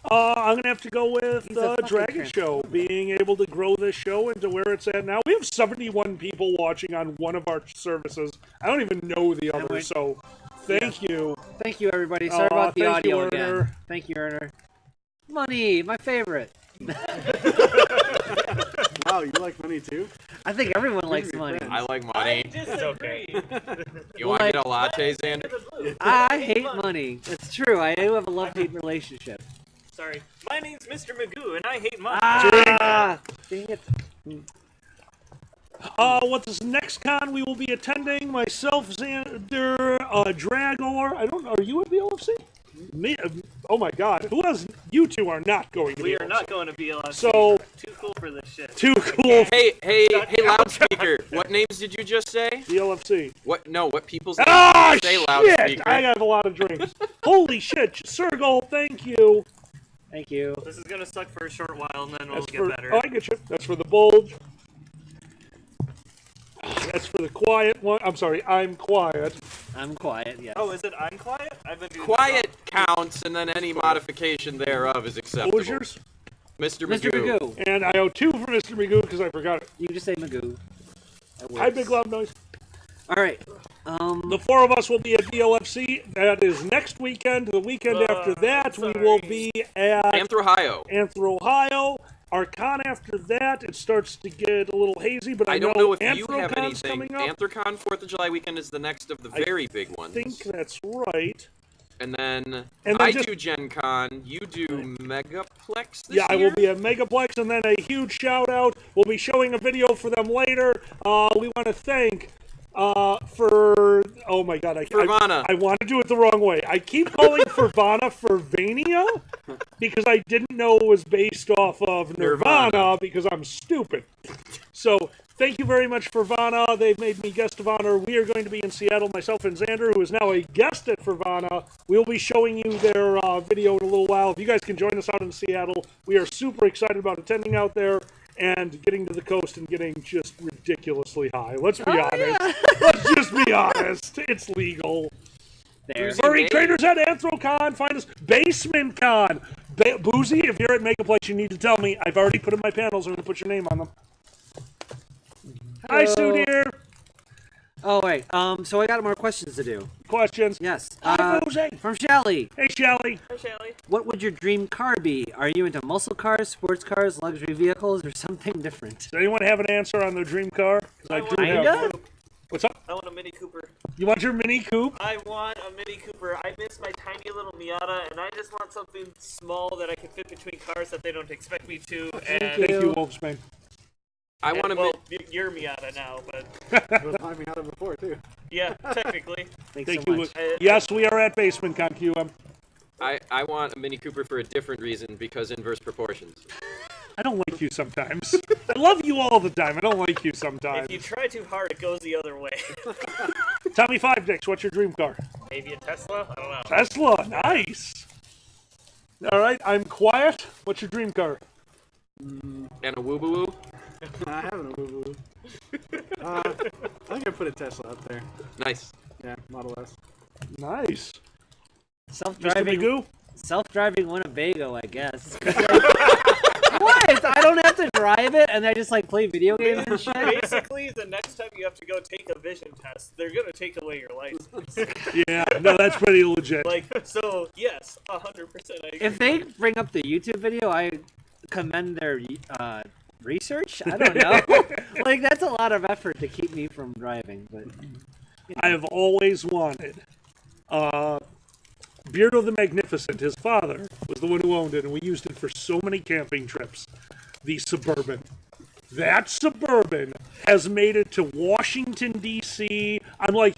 I'm gonna have to go with He's a fucking Dragon tramp. Show, being able to grow this show into where it's at now. We have 71 people watching on one of our services. I don't even know the other, so thank you. Thank you, everybody. Sorry about the thank you, audio again. Erner. Thank you, Erner. Money, my favorite. Wow, you like money too? I think everyone likes money. I like money. It's okay. You want to get a latte, Xander? I hate money. It's true. I do have a love-hate relationship. Sorry. My name's Mr. Magoo, and I hate money. Ah, dang it. What's this next con we will be attending? Myself, Xander, Dragor. I don't know. Are you at BLFC? Me? Oh my God! Who else? You two are not going to. We BLFC. are not going to BLFC. So too cool for this shit. too cool. Hey, loudspeaker. What names did you just say? BLFC. What? No, what people's names Ah, did you say, shit! loudspeaker? I got a lot of drinks. Holy shit, Sergol, thank you. Thank you. This is gonna suck for a short while, and then we'll That's get for, better. oh, I get you. That's for the bulge. That's for the quiet one. I'm sorry, I'm quiet. I'm quiet, yes. Oh, is it I'm quiet? I've been doing Quiet counts, and then any modification thereof is acceptable. What was yours? Mr. Mr. Magoo. Magoo. And I owe 2 for Mr. Magoo because I forgot it. You can just say Magoo. Hi, Big Loud Noise. All right. The 4 of us will be at BLFC. That is next weekend. The weekend after that, we will be at Anthro, Ohio. Our con after that, it starts to get a little hazy, but I don't know if you have Anthrocon's anything. coming up. Anthrocon 4th of July weekend is the next of the very big ones. I think that's right. And then, And then I just- do Gen Con, you do Megaplex this Yeah, I year? will be at Megaplex, and then a huge shout out. We'll be showing a video for them later. We want to thank for oh my god, Fervana. I want to do it the wrong way. I keep calling Fervana Fervania because I didn't know it was based off of Nirvana because I'm stupid. So thank you very much, Fervana. They've made me guest of honor. We are going to be in Seattle, myself and Xander, who is now a guest at Fervana. We'll be showing you their video in a little while. If you guys can join us out in Seattle, we are super excited about attending out there and getting to the coast and getting just ridiculously high. Let's be honest. Yeah. Let's just be honest. It's legal. there. Furry Traders at Anthrocon. Find us. Basement Con. Boozy, if you're at Megaplex, you need to tell me. I've already put in my panels. I'm going to put your name on them. Hi, Sue dear. Oh, wait. So I got more questions to do. Questions? Yes. Hi, Boozy. From Shelly. Hey, Shelly. Hi, Shelly. What would your dream car be? Are you into muscle cars, sports cars, luxury vehicles, or something different? Does anyone have an answer on their dream car? 'Cause I do have one. What's up? I want a Mini Cooper. You want your Mini Coupe? I want a Mini Cooper. I miss my tiny little Miata, and I just want something small that I can fit between cars that they don't expect me to. Thank you, Wolfsbane. I want to. Well, you're Miata now, but It was my Miata before, too. yeah, technically. Thank you. Yes, we are at Basement Con QM. I want a Mini Cooper for a different reason, because inverse proportions. I don't like you sometimes. I love you all the time. I don't like you sometimes. If you try too hard, it goes the other way. Tommy Five Dicks, what's your dream car? Maybe a Tesla? I don't know. Tesla, nice. All right, I'm quiet. What's your dream car? And a woo-boo-woo? I have a woo-woo. I think I put a Tesla up there. Nice. Yeah, Model S. Nice. Self-driving Winnebago, I guess. What? I don't have to drive it, and I just like play video games and shit. Basically, the next time you have to go take a vision test, they're gonna take away your license. Yeah, no, that's pretty legit. Like, so yes, 100%. If they bring up the YouTube video, I commend their research. I don't know. Like, that's a lot of effort to keep me from driving, but you know. I have always wanted. Beardo the Magnificent, his father, was the one who owned it, and we used it for so many camping trips. The Suburban. That Suburban has made it to Washington, D.C. on like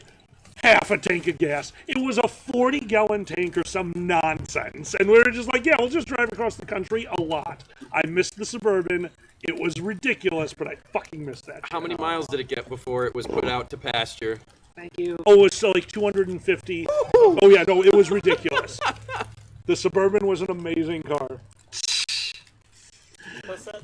half a tank of gas. It was a 40-gallon tank or some nonsense. And we were just like, yeah, we'll just drive across the country a lot. I missed the Suburban. It was ridiculous, but I fucking missed that. How many miles did it get before it was put out to pasture? Thank you. Oh, it's like 250. Oh, yeah, no, it was ridiculous. The Suburban was an amazing car.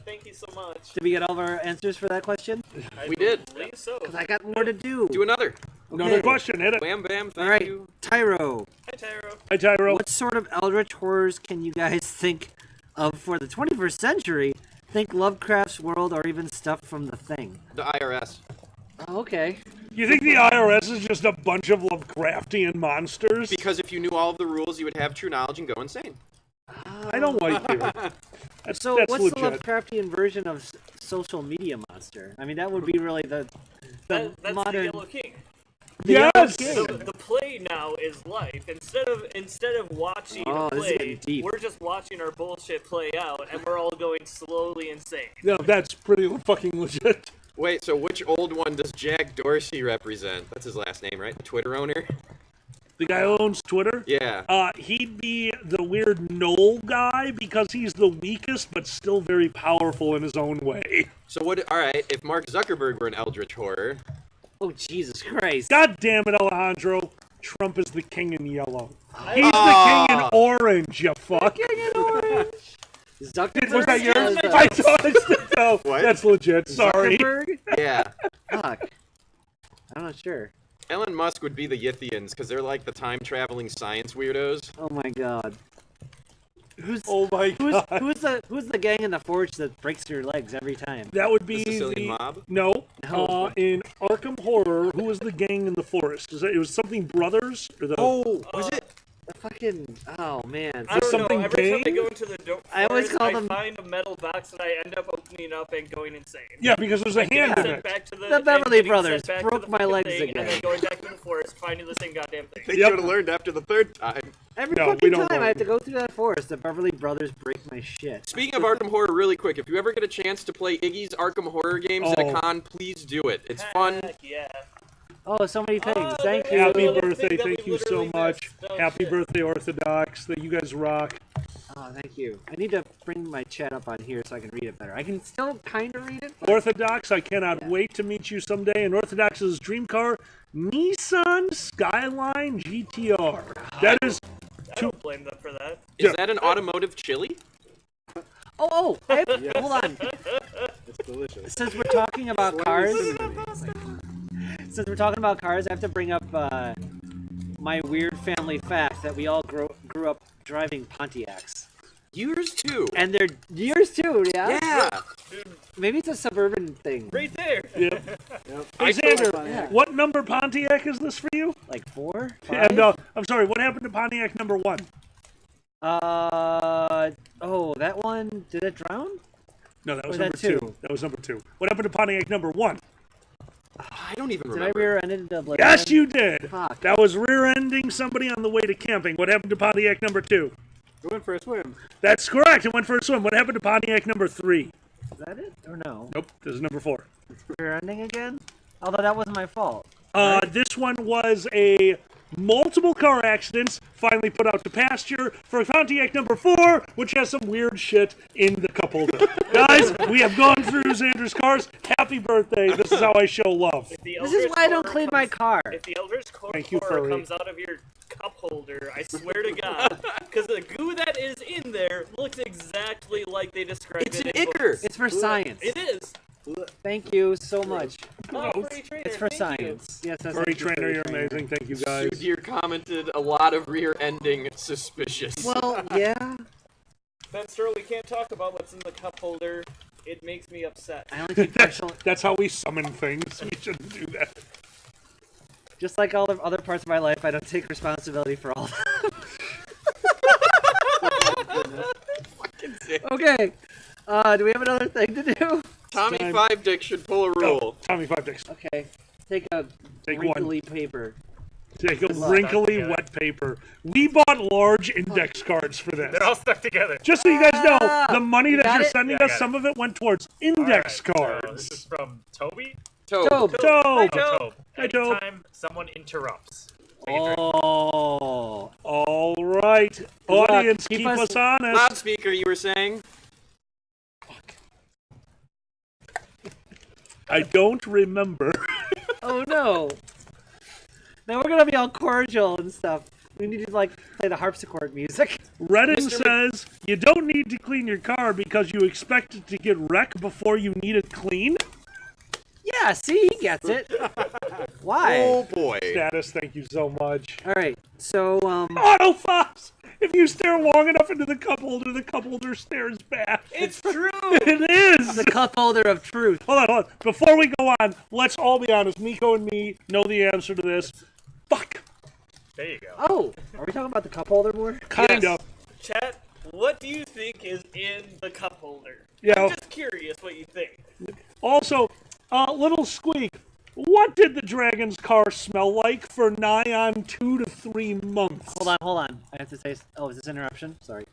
Thank you so much. Did we get all of our answers for that question? We did. believe so. Because I got more to do. Do another. Another question, hit it. Wham bam, thank All right, you. Tyro. Hi, Tyro. Hi, Tyro. What sort of eldritch horrors can you guys think of for the 21st century? Think Lovecraft's world or even stuff from The Thing. The IRS. Oh, okay. You think the IRS is just a bunch of Lovecraftian monsters? Because if you knew all of the rules, you would have true knowledge and go insane. I don't like you. That's What's legit. the Lovecraftian version of social media monster? I mean, that would be really the That's modern... the Yellow King. Yes! The play now is life. Instead of watching a this is getting play, deep. we're just watching our bullshit play out, and we're all going slowly insane. No, that's pretty fucking legit. Wait, so which old one does Jack Dorsey represent? That's his last name, right? The Twitter owner? The guy who owns Twitter? Yeah. He'd be the weird Knoll guy because he's the weakest but still very powerful in his own way. So what, alright, if Mark Zuckerberg were an eldritch horror... Oh, Jesus Christ. God damn it, Alejandro. Trump is the king in yellow. He's the king in orange, you fuck. King in orange. Zuckerberg? Was that yours? I thought it's no, What? That's legit. Sorry. Zuckerberg? Yeah. Fuck. I'm not sure. Elon Musk would be the Yithians, because they're like the time-traveling science weirdos. Oh my god. Who's Oh my god. who's the gang in the forge that breaks your legs every time? That would be The Sicilian Mob? No. No. In Arkham Horror, who was the gang in the forest? It was something brothers? Or the... Oh, was it? The fucking oh man. I don't something know. Every time I gang? go into the forest, I always call them- find a metal box that I end up opening up and going insane. Yeah, because there's a hand in it. Back to The Beverly and getting Brothers sent back broke to the my fucking legs thing, again. And then going back to the forest, finding the same goddamn thing. They should have learned after the third time. Every No, we fucking don't time know. I have to go through that forest, the Beverly Brothers break my shit. Speaking of Arkham Horror, really quick, if you ever get a chance to play Iggy's Arkham Horror games at a con, please do it. It's fun. Heck yeah. Oh, so many things. Thank you. Happy Little birthday. thing that Thank we you so literally much. missed. Oh, Happy shit. birthday, Orthodox. That you guys rock. Oh, thank you. I need to bring my chat up on here so I can read it better. I can still kind of read it. But... Orthodox, I cannot wait to meet you someday. And Orthodox's dream car, Nissan Skyline GTR. That is... I don't blame them for that. Is that an automotive chili? hold on. It's delicious. Since we're talking about cars, Cinnamon. since we're talking about cars, I have to bring up my weird family fact that we all grew up driving Pontiacs. Yours too. And they're yours too, yeah? Yeah. Maybe it's a suburban thing. Right there. Yep. Yep. Hey, Xander, what number Pontiac is this for you? Like 4? 5? And I'm sorry, what happened to Pontiac number 1? Oh, that one, did it drown? No, that was Or number that 2. That was number 2. What happened to Pontiac number 1? I don't even Did remember. I rear-ended the Yes, you did. Fuck. That was rear-ending somebody on the way to camping. What happened to Pontiac number 2? It went for a swim. That's correct. It went for a swim. What happened to Pontiac number 3? Is that it? Or no? Nope. This is number 4. Rear-ending again? Although that wasn't my fault. This one was a multiple car accidents, finally put out to pasture for Pontiac number 4, which has some weird shit in the cup holder. Guys, we have gone through Xander's cars. Happy birthday. This is how I show love. This is why I don't clean my car. If the Elder's Thank you, core Furry. comes out of your cup holder, I swear to God, because the goo that is in there looks exactly like they described It's it an in ichor. books. It's for science. It is. Thank you so much. Oh, Furry Trainer, It's for thank you. science. Yes, that's Furry thank you, Trainer, you're amazing. Thank you, guys. Sudir commented a lot of rear-ending suspicious. Well, yeah. Ben Stroh, we can't talk about what's in the cup holder. It makes me upset. I only take partial. That's how we summon things. We shouldn't do that. Just like all the other parts of my life, I don't take responsibility for all of them. Okay. Do we have another thing to do? Tommy Five Dick should pull a rule. Tommy Five Dicks. Okay. Take a Take wrinkly paper. Take a wrinkly wet paper. We bought large index cards for this. They're all stuck together. Just so you guys know, the money that got you're it? sending Yeah, I us, got some of it went towards index So cards. this is from Toby. Tobe. Tobe. Oh, Tobe. Tobe. Hi, Tobe. Anytime someone interrupts. Take a drink. Oh. All right. luck. Audience, Keep keep us- us honest. Loudspeaker, you were saying? I don't remember. Oh no. Now we're gonna be all cordial and stuff. We need to like play the harpsichord music. Reddin says, you don't need to clean your car because you expect it to get wrecked before you need it clean. Yeah, see, he gets it. Why? Oh boy. Status, thank you so much. All right, so Autofox! If you stare long enough into the cup holder stares back. It's true. It is. the cup holder of truth. Hold on. Before we go on, let's all be honest. Miko and me know the answer to this. Fuck. There you go. Oh, are we talking about the cup holder more? Kind of. Chat, what do you think is in the cup holder? Yeah. I'm just curious what you think. Also, little squeak. What did the dragon's car smell like for nigh on 2 to 3 months? Hold on. I have to say. Oh, is this interruption? Sorry.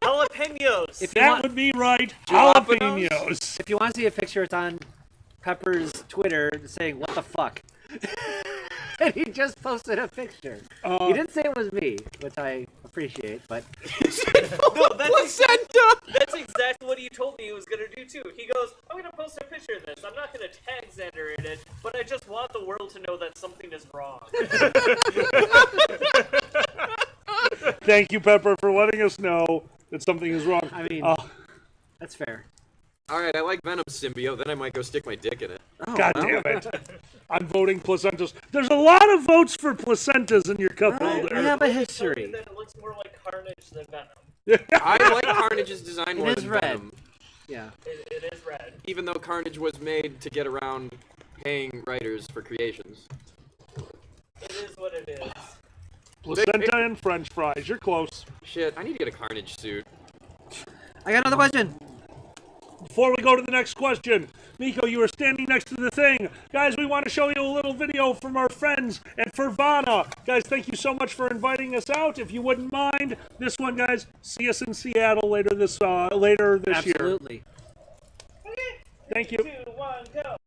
Jalapenos. If you That want, would be right. Jalapenos? Jalapenos. if you want to see a picture, it's on Pepper's Twitter saying "What the fuck," and he just posted a picture. He didn't say it was me, which I appreciate, but No, that's exactly what he told me he was gonna do too. He goes, "I'm gonna post a picture of this. I'm not gonna tag Xander in it, but I just want the world to know that something is wrong." Thank you, Pepper, for letting us know that something is wrong. I mean, that's fair. Alright, I like Venom symbiote, then I might go stick my dick in it. Oh, God well. damn it. I'm voting placentas. There's a lot of votes for placentas in your cup Right, holder. we have a history. Then it looks more like Carnage than Venom. I like Carnage's design more It is than red. Venom. Yeah. It is red. Even though Carnage was made to get around paying writers for creations. It is what it is. Placenta and French fries. You're close. Shit, I need to get a Carnage suit. I got another question. Before we go to the next question, Miko, you are standing next to the thing. Guys, we want to show you a little video from our friends at Fervana. Guys, thank you so much for inviting us out. If you wouldn't mind, this one, guys, see us in Seattle later this year. Absolutely. Thank you. 3, 2, 1, go.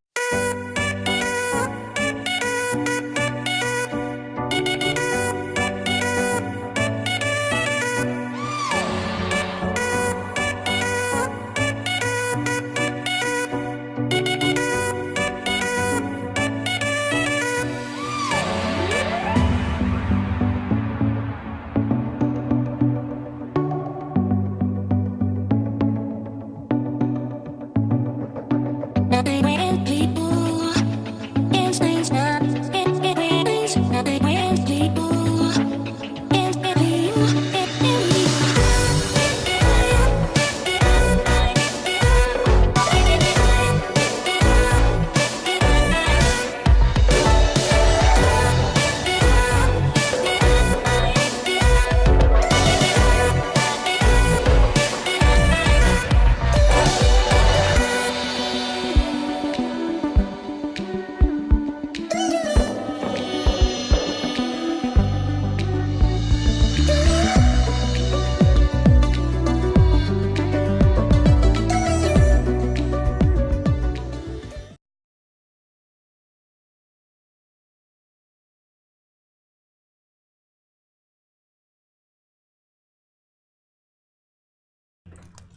People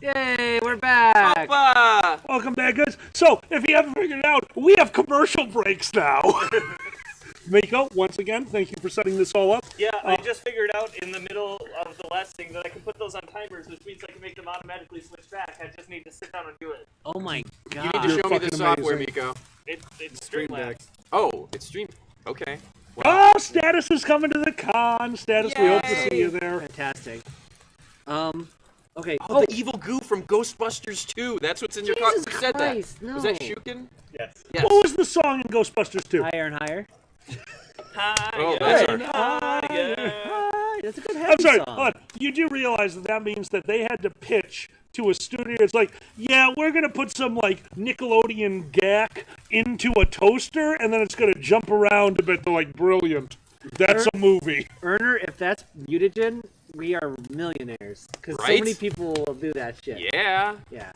Yay, we're back. Papa! Welcome back, guys. So, if you haven't figured it out, we have commercial breaks now. Miko, once again, thank you for setting this all up. Yeah, I just figured out in the middle of the last thing that I can put those on timers, which means I can make them automatically switch back. I just need to sit down and do it. Oh my god. You need to show me the software, amazing. Miko. It's Streamlabs. Oh, it's stream. Okay. Oh, Status is coming to the con. Status, we hope to see you there. Fantastic. Okay. Oh, the evil goo from Ghostbusters 2. That's what's in your car. Jesus Who said Christ, that? no. Was that Shukin? Yes. What was the song in Ghostbusters 2? Higher and higher. Oh, that's Higher. Higher. That's a good happy I'm sorry, song. hold on. You do realize that means that they had to pitch to a studio. It's like, yeah, we're going to put some, like, Nickelodeon gack into a toaster, and then it's going to jump around a bit. They're like, brilliant. That's a movie. Erner, if that's mutagen, we are millionaires. Because so Right? many people will do that shit. Yeah. Yeah,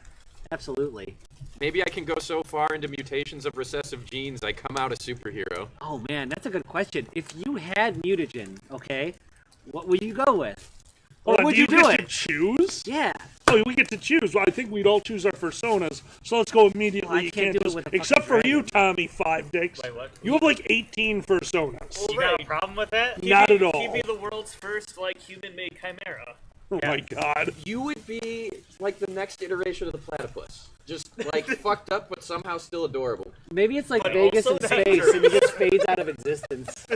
absolutely. Maybe I can go so far into mutations of recessive genes I come out a superhero. Oh man, that's a good question. If you had mutagen, okay, what would you go with? Hold Or on, would do you do get it? to choose? Yeah. Oh, we get to choose. Well, I think we'd all choose our personas. So let's go immediately. Well, I you can't do it just, with a except for fucking you, dragon. Tommy Five Dicks. Wait, what? You have like 18 personas. You got a problem with that? Not at all. He'd be the world's first, like, human-made chimera. Oh my god. You would be like the next iteration of the platypus. Just like fucked up, but somehow still adorable. Maybe it's like But Vegas also in space dangerous. and it just fades out of existence.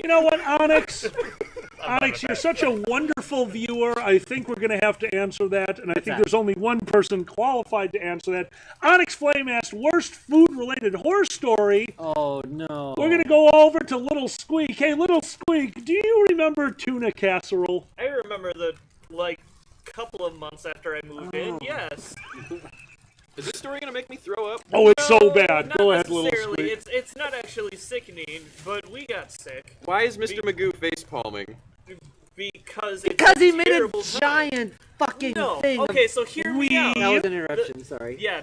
You know what, Onyx? Onyx, you're such a wonderful viewer. I think we're going to have to answer that, and I think that? there's only one person qualified to answer that. Onyx Flame asked, worst food-related horror story. Oh no. We're going to go over to Little Squeak. Hey, Little Squeak, do you remember tuna casserole? I remember the, like, couple of months after I moved in, yes. Is this story gonna make me throw up? Oh, it's so bad. Not Go ahead, Little necessarily. Squeak. It's not actually sickening, but we got sick. Why is Mr. Magoo face palming? Because he made a terrible time. giant fucking No. thing. Okay, so hear me out. That was an interruption, sorry. Yeah,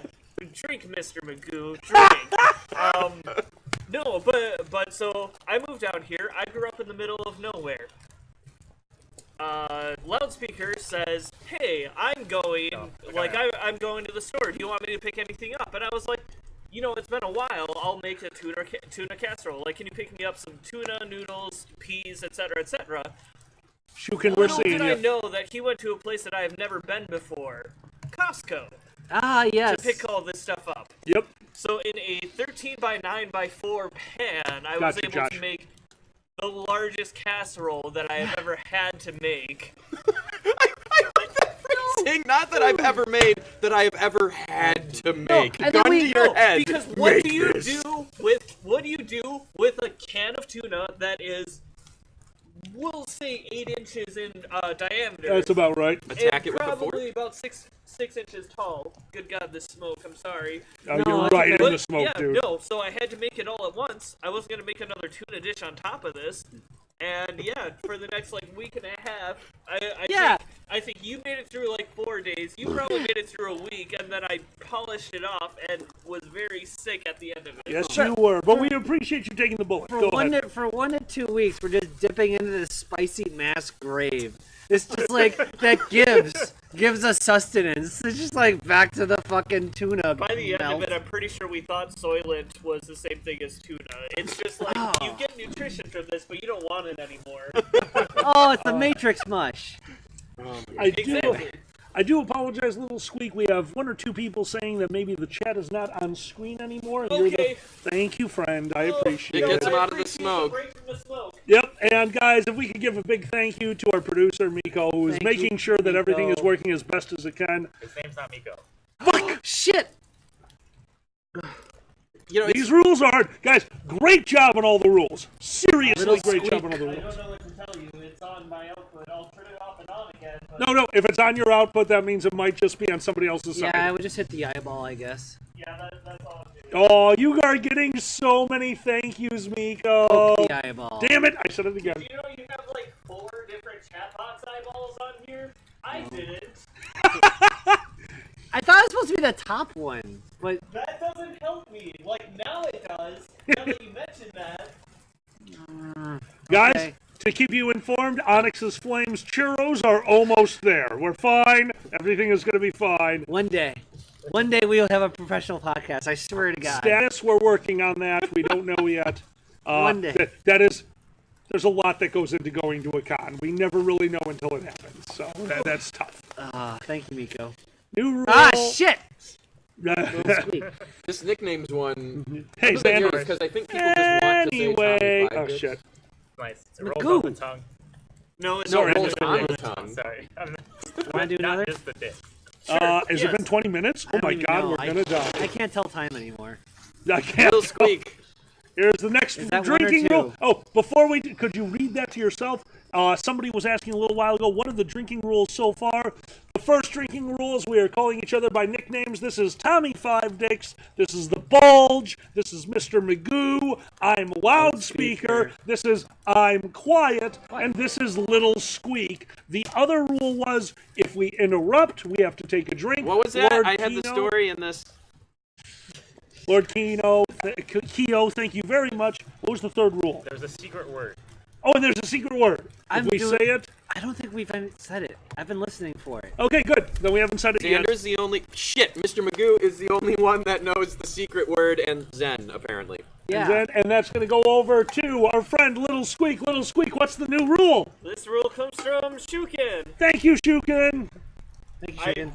drink, Mr. Magoo, drink. No, but so I moved out here. I grew up in the middle of nowhere. Loudspeaker says, "Hey, I'm going. I'm going to the store. Do you want me to pick anything up?" And I was like, "You know, it's been a while. I'll make a tuna casserole. Like, can you pick me up some tuna, noodles, peas, etc., etc." Shukin, we're Little seeing did I you. know that he went to a place that I have never been before, Costco. Ah, yes. To pick all this stuff up. Yep. So in a 13 by 9 by 4 pan, I was Gotcha, able Josh. to make the largest casserole that I have ever had to make. Saying not that I've ever made, that I have ever had to make. and Gun then to your head. Because what Make do you this. do with a can of tuna that is, we'll say, 8 inches in diameter? That's about right. Attack it with a fork? Probably about 6 inches tall. Good God, this smoke! I'm sorry. Oh, you're right in But, the smoke, yeah, dude. No, so I had to make it all at once. I was gonna make another tuna dish on top of this, and yeah, for the next like week and a half, I think you made it through like 4 days. You probably made it through a week, and then I polished it off and was very sick at the end of it. Yes, you were. But we appreciate you taking the bullet. Go ahead. For 1 to 2 weeks, we're just dipping into this spicy mass grave. It's just like that gives us sustenance. It's just like back to the fucking tuna. By the end melt. of it, I'm pretty sure we thought Soylent was the same thing as tuna. It's just like, you get nutrition from this, but you don't want it anymore. Oh, it's the Matrix mush. I do apologize, Little Squeak. We have 1 or 2 people saying that maybe the chat is not on screen anymore. And Okay. Thank you, friend. I appreciate It it. gets them out of the smoke. Yep, and guys, if we could give a big thank you to our producer, Miko, who is Thank making you, sure that everything is Miko. working as best as it can. His name's not Miko. Fuck! Shit! You know, These rules are... Guys, great job on all the rules. Seriously, Little great job Squeak. on all the I rules. don't know what to tell you. It's on my output. I'll turn it off and on again. But No, if it's on your output, that means it might just be on somebody else's Yeah, side. I would just hit the eyeball, I guess. yeah, that's all I'm doing. Oh, you are getting so many thank yous, Miko. Poke the eyeball. Damn it, I said it again. Do you know you have like 4 different chat box eyeballs on here? I didn't. I thought it was supposed to be the top one, but That doesn't help me. Like, now it does. Now that you mention that. Guys, okay. to keep you informed, Onyx's Flames churros are almost there. We're fine. Everything is going to be fine. One day we'll have a professional podcast. I swear to God. Status, we're working on that. We don't know yet. One day. There's a lot that goes into going to a con. We never really know until it happens. So that's tough. Thank you, Miko. New rule. Ah, shit! This nickname's one. Hey, Xander. Because I think people just want to say Tommy Oh, 5 shit. Nice. It rolls off the tongue. No, it's No, not it rolls on the tongue. tongue. Sorry. Want to do another? Just the dick. Has it been 20 minutes? Oh my God, we're gonna die. I can't tell time anymore. I can't. Little squeak. Here's the next Is that drinking 1 or 2? rule. Oh, before we could you read that to yourself? Somebody was asking a little while ago, what are the drinking rules so far? The first drinking rule is we are calling each other by nicknames. This is Tommy Five Dicks. This is the Bulge. This is Mr. Magoo. I'm Loudspeaker. This is I'm Quiet. And this is Little Squeak. The other rule was if we interrupt, we have to take a drink. What was that? Lord I had the Kino- story in this. Lord Keo, thank you very much. What was the third rule? There's a secret word. Oh, and there's a secret word. If we say it? I don't think we've said it. I've been listening for it. Okay, good. Then we haven't said it yet. Xander's the only... Shit, Mr. Magoo is the only one that knows the secret word, and Zen, apparently. Yeah. And that's going to go over to our friend Little Squeak. Little Squeak, what's the new rule? This rule comes from Shukin. Thank you, Shukin. Thank you, Shukin.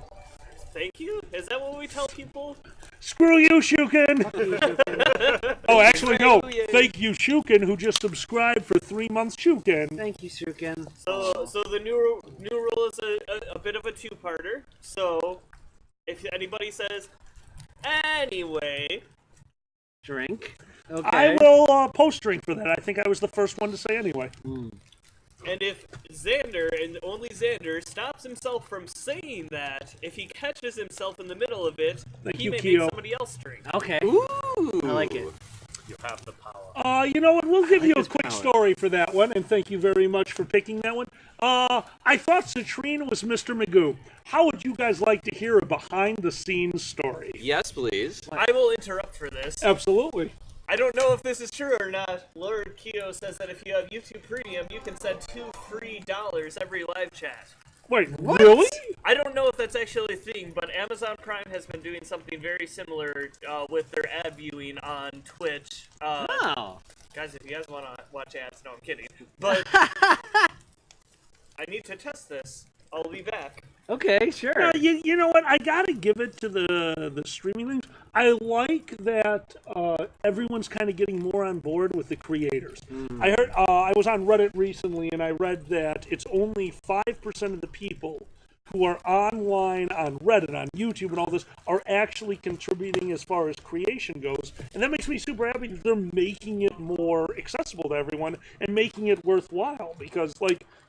Thank you? Is that what we tell people? Screw you, Shukin. Oh, actually, no. Thank you, Shukin, who just subscribed for 3 months. Shukin. Thank you, Shukin. So the new rule is a bit of a two-parter. So if anybody says, anyway... Drink. Okay. I will post-drink for that. I think I was the first one to say anyway. And if Xander, and only Xander, stops himself from saying that, if he catches himself in the middle of it, he may make somebody else drink. Okay. Ooh. I like it. You have the power. You know what? We'll give you a this quick power. story for that one, and thank you very much for picking that one. I thought Citrine was Mr. Magoo. How would you guys like to hear a behind-the-scenes story? Yes, please. I will interrupt for this. Absolutely. I don't know if this is true or not. Lord Keo says that if you have YouTube Premium, you can send $2 free every live chat. Wait, really? I don't know if that's actually a thing, but Amazon Prime has been doing something very similar with their ad viewing on Twitch. Wow. Guys, if you guys want to watch ads, no, I'm kidding. But I need to test this. I'll be back. Okay, sure. You know what? I gotta give it to the streaming things. I like that everyone's kind of getting more on board with the creators. I heard I was on Reddit recently, and I read that it's only 5% of the people who are online on Reddit, on YouTube, and all this are actually contributing as far as creation goes, and that makes me super happy because they're making it more accessible to everyone and making it worthwhile. Because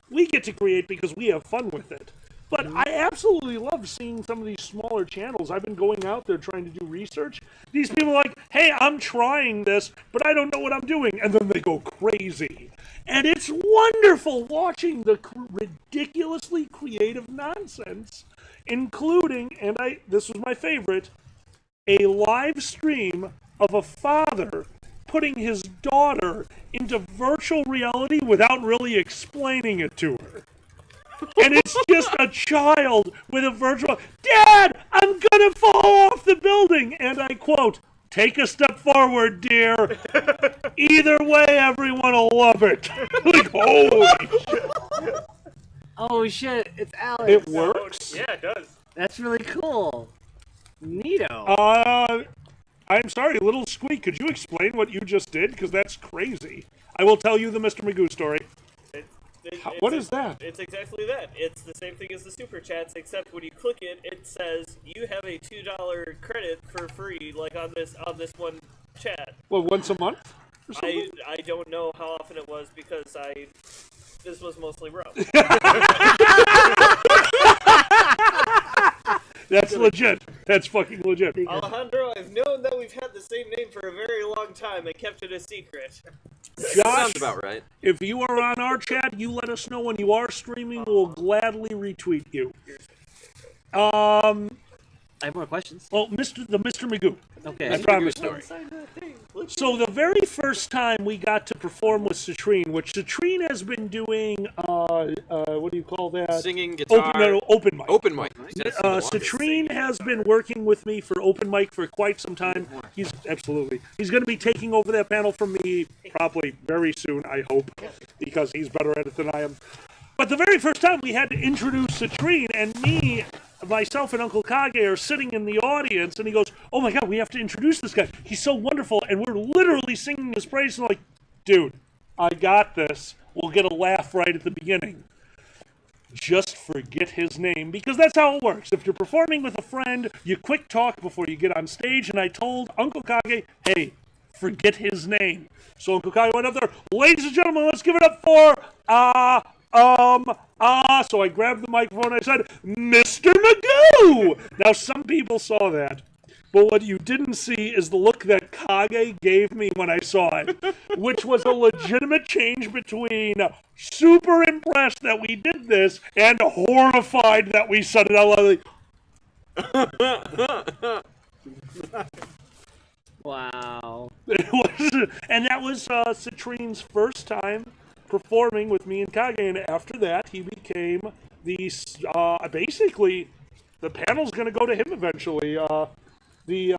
we get to create because we have fun with it. But I absolutely love seeing some of these smaller channels. I've been going out there trying to do research. These people are like, hey, I'm trying this, but I don't know what I'm doing. And then they go crazy. And it's wonderful watching the ridiculously creative nonsense, including, and this was my favorite, a live stream of a father putting his daughter into virtual reality without really explaining it to her. And it's just a child with a virtual, Dad, I'm gonna fall off the building! And I quote, take a step forward, dear. Either way, everyone will love it. Holy shit. Oh shit, it's Alex. It works? Yeah, it does. That's really cool. Neato. I'm sorry, Little Squeak, could you explain what you just did? Because that's crazy. I will tell you the Mr. Magoo story. What is that? It's exactly that. It's the same thing as the super chats, except when you click it, it says you have a $2 credit for free, like on this one chat. Well, once a month? Or something? I don't know how often it was because this was mostly rough. That's legit. That's fucking legit. Alejandro, I've known that we've had the same name for a very long time and kept it a secret. Josh, sounds about right. If you are on our chat, you let us know when you are streaming. We'll gladly retweet you. I have more questions. Well, Mr. Magoo. Okay. I promised. So the very first time we got to perform with Citrine, which Citrine has been doing, what do you call that? Singing, guitar. Open mic. Open mic. Citrine has been working with me for open mic for quite some time. He's going to be taking over that panel from me probably very soon, I hope, because he's better at it than I am. But the very first time we had to introduce Citrine, and myself and Uncle Kage are sitting in the audience, and he goes, "Oh my God, we have to introduce this guy. He's so wonderful." And we're literally singing his praise, and I'm like, "Dude, I got this. We'll get a laugh right at the beginning. Just forget his name," because that's how it works. If you're performing with a friend, you quick talk before you get on stage, and I told Uncle Kage, "Hey, forget his name." So Uncle Kage went up there, "Ladies and gentlemen, let's give it up for, so I grabbed the microphone and I said, "Mr. Magoo!" Now, some people saw that, but what you didn't see is the look that Kage gave me when I saw it, which was a legitimate change between super impressed that we did this and horrified that we said it out loud. Wow. And that was Citrine's first time performing with me and Kage, and after that he became basically the panel's going to go to him eventually, the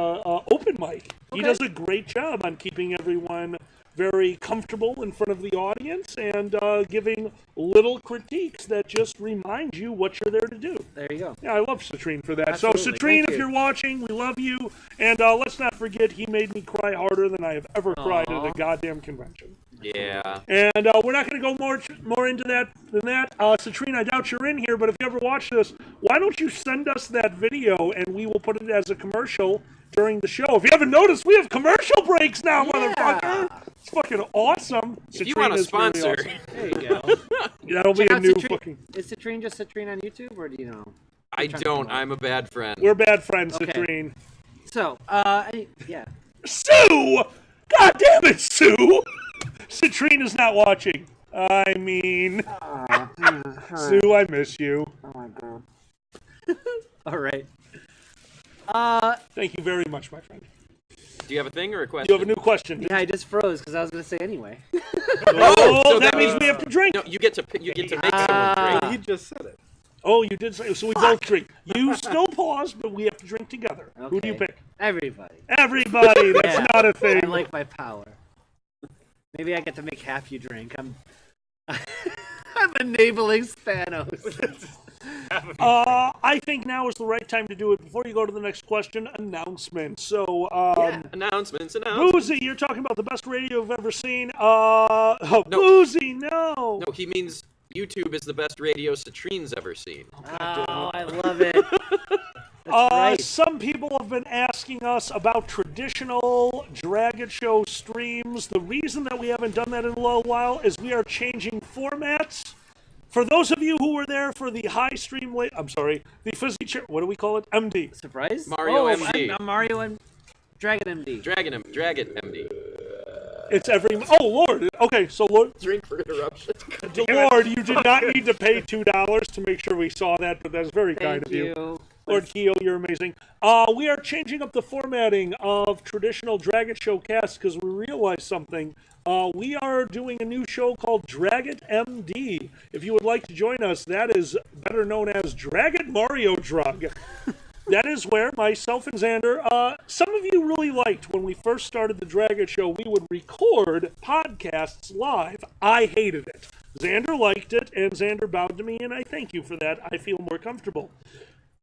open mic. He does a great job on keeping everyone very comfortable in front of the audience and giving little critiques that just remind you what you're there to do. There you go. Yeah, I love Citrine for that. Absolutely. So Citrine, Thank if you. you're watching, we love you. And let's not forget, he made me cry harder than I have ever cried at a goddamn convention. Yeah. And we're not going to go more into that than that. Citrine, I doubt you're in here, but if you ever watch this, why don't you send us that video and we will put it as a commercial during the show. If you haven't noticed, we have commercial breaks now, motherfucker. It's fucking awesome. If you want a sponsor. Really awesome. There you go. That'll be a new fucking... Is Citrine just Citrine on YouTube, or do you know? I don't. I'm a bad friend. We're bad friends, Okay. Citrine. So, yeah. Sue! God damn it, Sue! Citrine is not watching. I mean... Sue, I miss you. Oh my god. All right. Thank you very much, my friend. Do you have a thing or a question? You have a new question. Yeah, I just froze because I was going to say anyway. So that means we have to drink. No, you get to make someone drink. He just said it. Oh, you did say so. We both drink. You still pause, but we have to drink together. Okay. Who do you pick? Everybody. Everybody. That's Yeah. not a thing. I like my power. Maybe I get to make half you drink. I'm enabling Spanos. I think now is the right time to do it. Before you go to the next question, announcement. So, Announcements. Boozy, you're talking about the best radio I've ever seen. Boozy, no. No, he means YouTube is the best radio Citrine's ever seen. Oh, I love it. That's right. Some people have been asking us about traditional Dragon Show streams. The reason that we haven't done that in a little while is we are changing formats. For those of you who were there for the high stream, the Fizzy Chair, what do we call it? MD. Surprise? Mario MD. I'm Mario and Dragon MD. Dragon MD. It's every... Oh, Lord. Okay, so Lord... Drink for interruption. Lord, you did not need to pay $2 to make sure we saw that, but that's very kind of you. Lord Keo, you're amazing. We are changing up the formatting of traditional Dragon Show casts because we realized something. We are doing a new show called Dragon MD. If you would like to join us, that is better known as Dragon Mario Drug. That is where myself and Xander, some of you really liked when we first started the Dragon Show, we would record podcasts live. I hated it. Xander liked it, and Xander bowed to me, and I thank you for that. I feel more comfortable.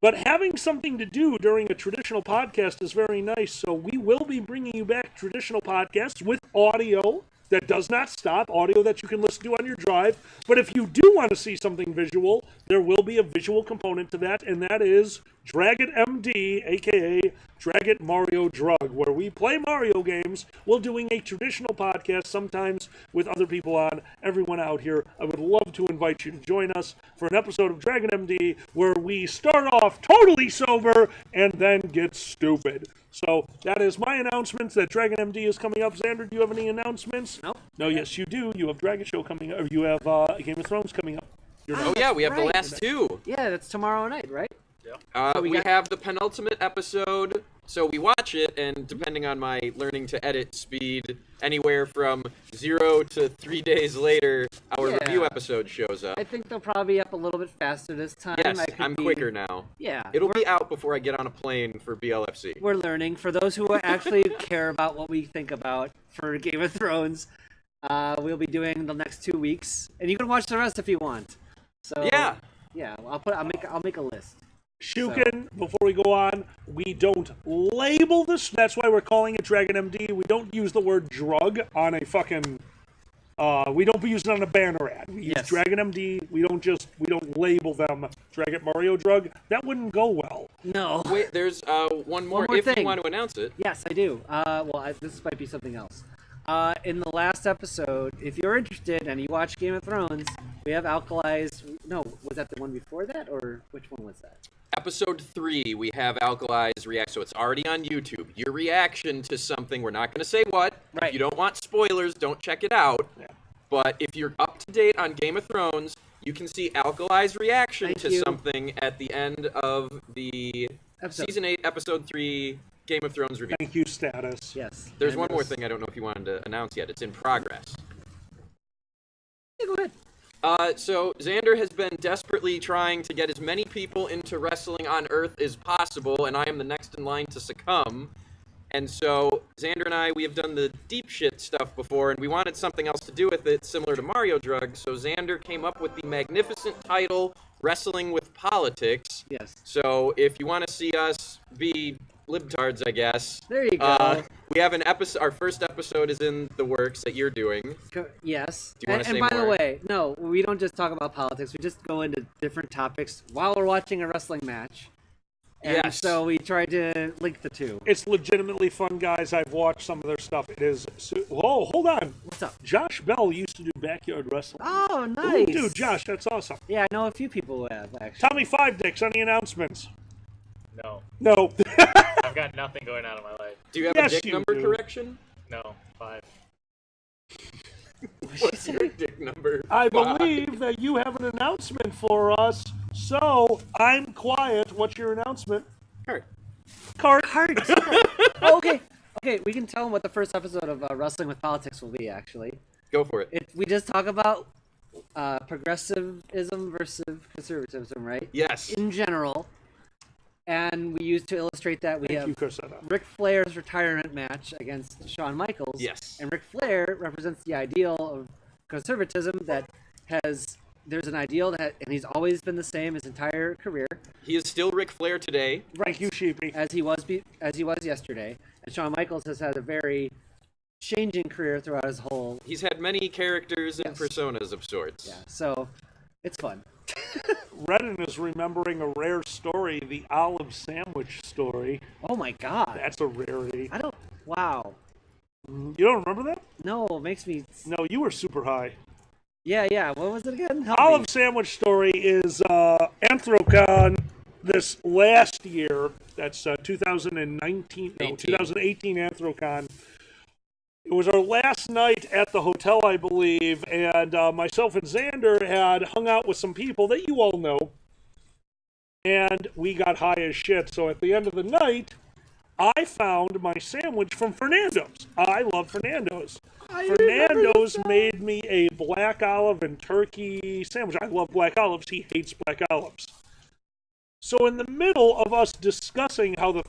But having something to do during a traditional podcast is very nice, so we will be bringing you back traditional podcasts with audio that does not stop, audio that you can listen to on your drive. But if you do want to see something visual, there will be a visual component to that, and that is Dragon MD, aka Dragon Mario Drug, where we play Mario games while doing a traditional podcast, sometimes with other people on, everyone out here. I would love to invite you to join us for an episode of Dragon MD where we start off totally sober and then get stupid. So that is my announcements that Dragon MD is coming up. Xander, do you have any announcements? Nope. No, yes, you do. You have Dragon Show coming up, or you have Game of Thrones coming up. Oh, yeah, we have the last two. Yeah, that's tomorrow night, right? We have the penultimate episode, so we watch it, and depending on my learning to edit speed, anywhere from 0 to 3 days later, our review episode shows up. I think they'll probably be up a little bit faster this time. Yes, I'm quicker now. Yeah. It'll be out before I get on a plane for BLFC. We're learning. For those who actually care about what we think about for Game of Thrones, we'll be doing the next 2 weeks, and you can watch the rest if you want. So yeah, I'll make a list. Shukin, before we go on, we don't label this. That's why we're calling it Dragon MD. We don't use the word drug on a fucking. We don't use it on a banner ad. We use Dragon MD. We don't label them Dragon Mario Drug. That wouldn't go well. No. Wait, there's one more if thing. you want to announce it. Yes, I do. This might be something else. In the last episode, if you're interested and you watch Game of Thrones, we have Alkali's. No, was that the one before that, or which one was that? Episode 3, we have Alkali's react, so it's already on YouTube. Your reaction to something, we're not going to say what. Right. If you don't want spoilers, don't check it out. Yeah. But if you're up to date on Game of Thrones, you can see Alkali's reaction to something at the end of the Season 8, Episode 3 Game of Thrones review. Thank you, Status. Yes. There's one more thing I don't know if you wanted to announce yet. It's in progress. Yeah, go ahead. So Xander has been desperately trying to get as many people into wrestling on Earth as possible, and I am the next in line to succumb. And so Xander and we have done the deep shit stuff before, and we wanted something else to do with it, similar to Mario Drug. So Xander came up with the magnificent title, Wrestling with Politics. Yes. So if you want to see us be libtards, I guess. There you go. We have an episode. Our first episode is in the works that you're doing. Yes. Do you want to say more? And by the more? way, no, we don't just talk about politics. We just go into different topics while we're watching a wrestling match. And so we try to link the two. It's legitimately fun, guys. I've watched some of their stuff. It is. Whoa, hold on. What's up? Josh Bell used to do backyard wrestling. Oh, nice. Ooh, dude, Josh, that's awesome. Yeah, I know a few people who have, actually. Tommy Five Dicks, any announcements? No. No. I've got nothing going on in my life. Do you have a dick number correction? No, 5. What's your dick number? I believe that you have an announcement for us, so I'm quiet. What's your announcement? Cart. Oh, okay. Okay, we can tell them what the first episode of Wrestling with Politics will be, actually. Go for it. We just talk about progressivism versus conservatism, right? Yes. In general. And we used to illustrate that we have Ric Flair's retirement match against Shawn Michaels. Yes. And Ric Flair represents the ideal of conservatism that there's an ideal and he's always been the same his entire career. He is still Ric Flair today. Thank you, Sheepy. As he was yesterday. And Shawn Michaels has had a very changing career throughout his whole. He's had many characters and personas of sorts. Yeah. So it's fun. Redden is remembering a rare story, the olive sandwich story. Oh my god. That's a rarity. Wow. You don't remember that? No, it makes me. No, you were super high. Yeah. What was it again? Help olive me. sandwich story is Anthrocon this last year. That's 2018 Anthrocon. It was our last night at the hotel, I believe, and myself and Xander had hung out with some people that you all know, and we got high as shit. So at the end of the night, I found my sandwich from Fernando's. I love Fernando's. Fernando's made me a black olive and turkey sandwich. I love black olives. He hates black olives. So in the middle of us discussing how the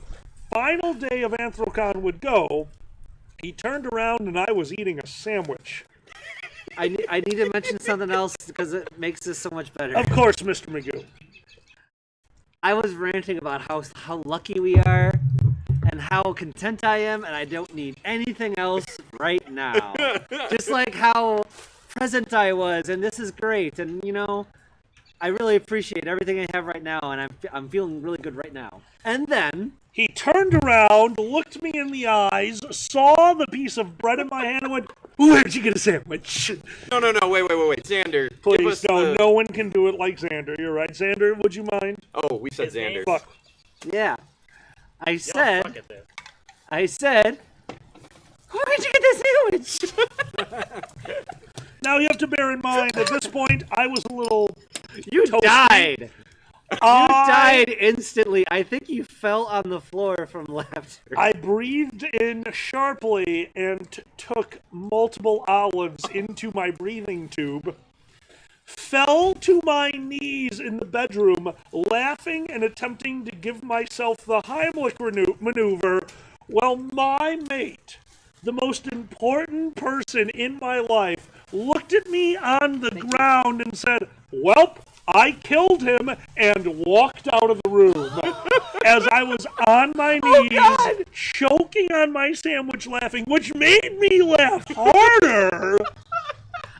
final day of Anthrocon would go, he turned around and I was eating a sandwich. I need to mention something else because it makes this so much better. Of course, Mr. Magoo. I was ranting about how lucky we are and how content I am, and I don't need anything else right now. Just like how present I was, and this is great, and I really appreciate everything I have right now, and I'm feeling really good right now. And then he turned around, looked me in the eyes, saw the piece of bread in my hand, and went, "Where'd you get a sandwich?" No, wait, Xander. Please, no one can do it like Xander. You're right. Xander, would you mind? Oh, we said Xander. Fuck. Yeah. I said, where'd you get this sandwich? Now you have to bear in mind, at this point, I was a little You toasty. died. died instantly. I think you fell on the floor from laughter. I breathed in sharply and took multiple olives into my breathing tube. Fell to my knees in the bedroom, laughing and attempting to give myself the Heimlich maneuver, while my mate, the most important person in my life, looked at me on the ground and said, "Welp, I killed him," and walked out of the room. As I was on my knees, choking on my sandwich laughing, which made me laugh harder.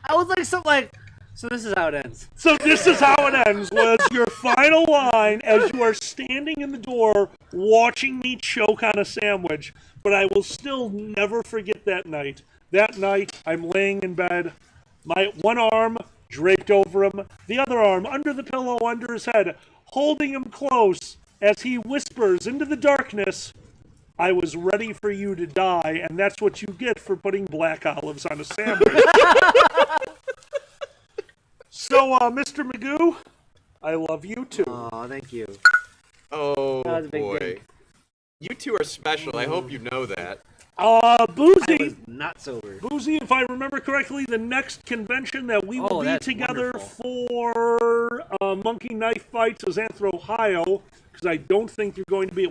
I was like, something like, so this is how it ends. So this is how it ends, was your final line as you are standing in the door watching me choke on a sandwich. But I will still never forget that night. That night, I'm laying in bed, my one arm draped over him, the other arm under the pillow under his head, holding him close as he whispers into the darkness, "I was ready for you to die, and that's what you get for putting black olives on a sandwich." So, Mr. Magoo, I love you too. Oh, thank you. Oh, That was a big boy. thing. You two are special. I hope you know that. Boozy. I was not sober. Boozy, if I remember correctly, the next convention that we will be that's together wonderful. for Monkey Knife Fights is Anthro, Ohio, because I don't think you're going to be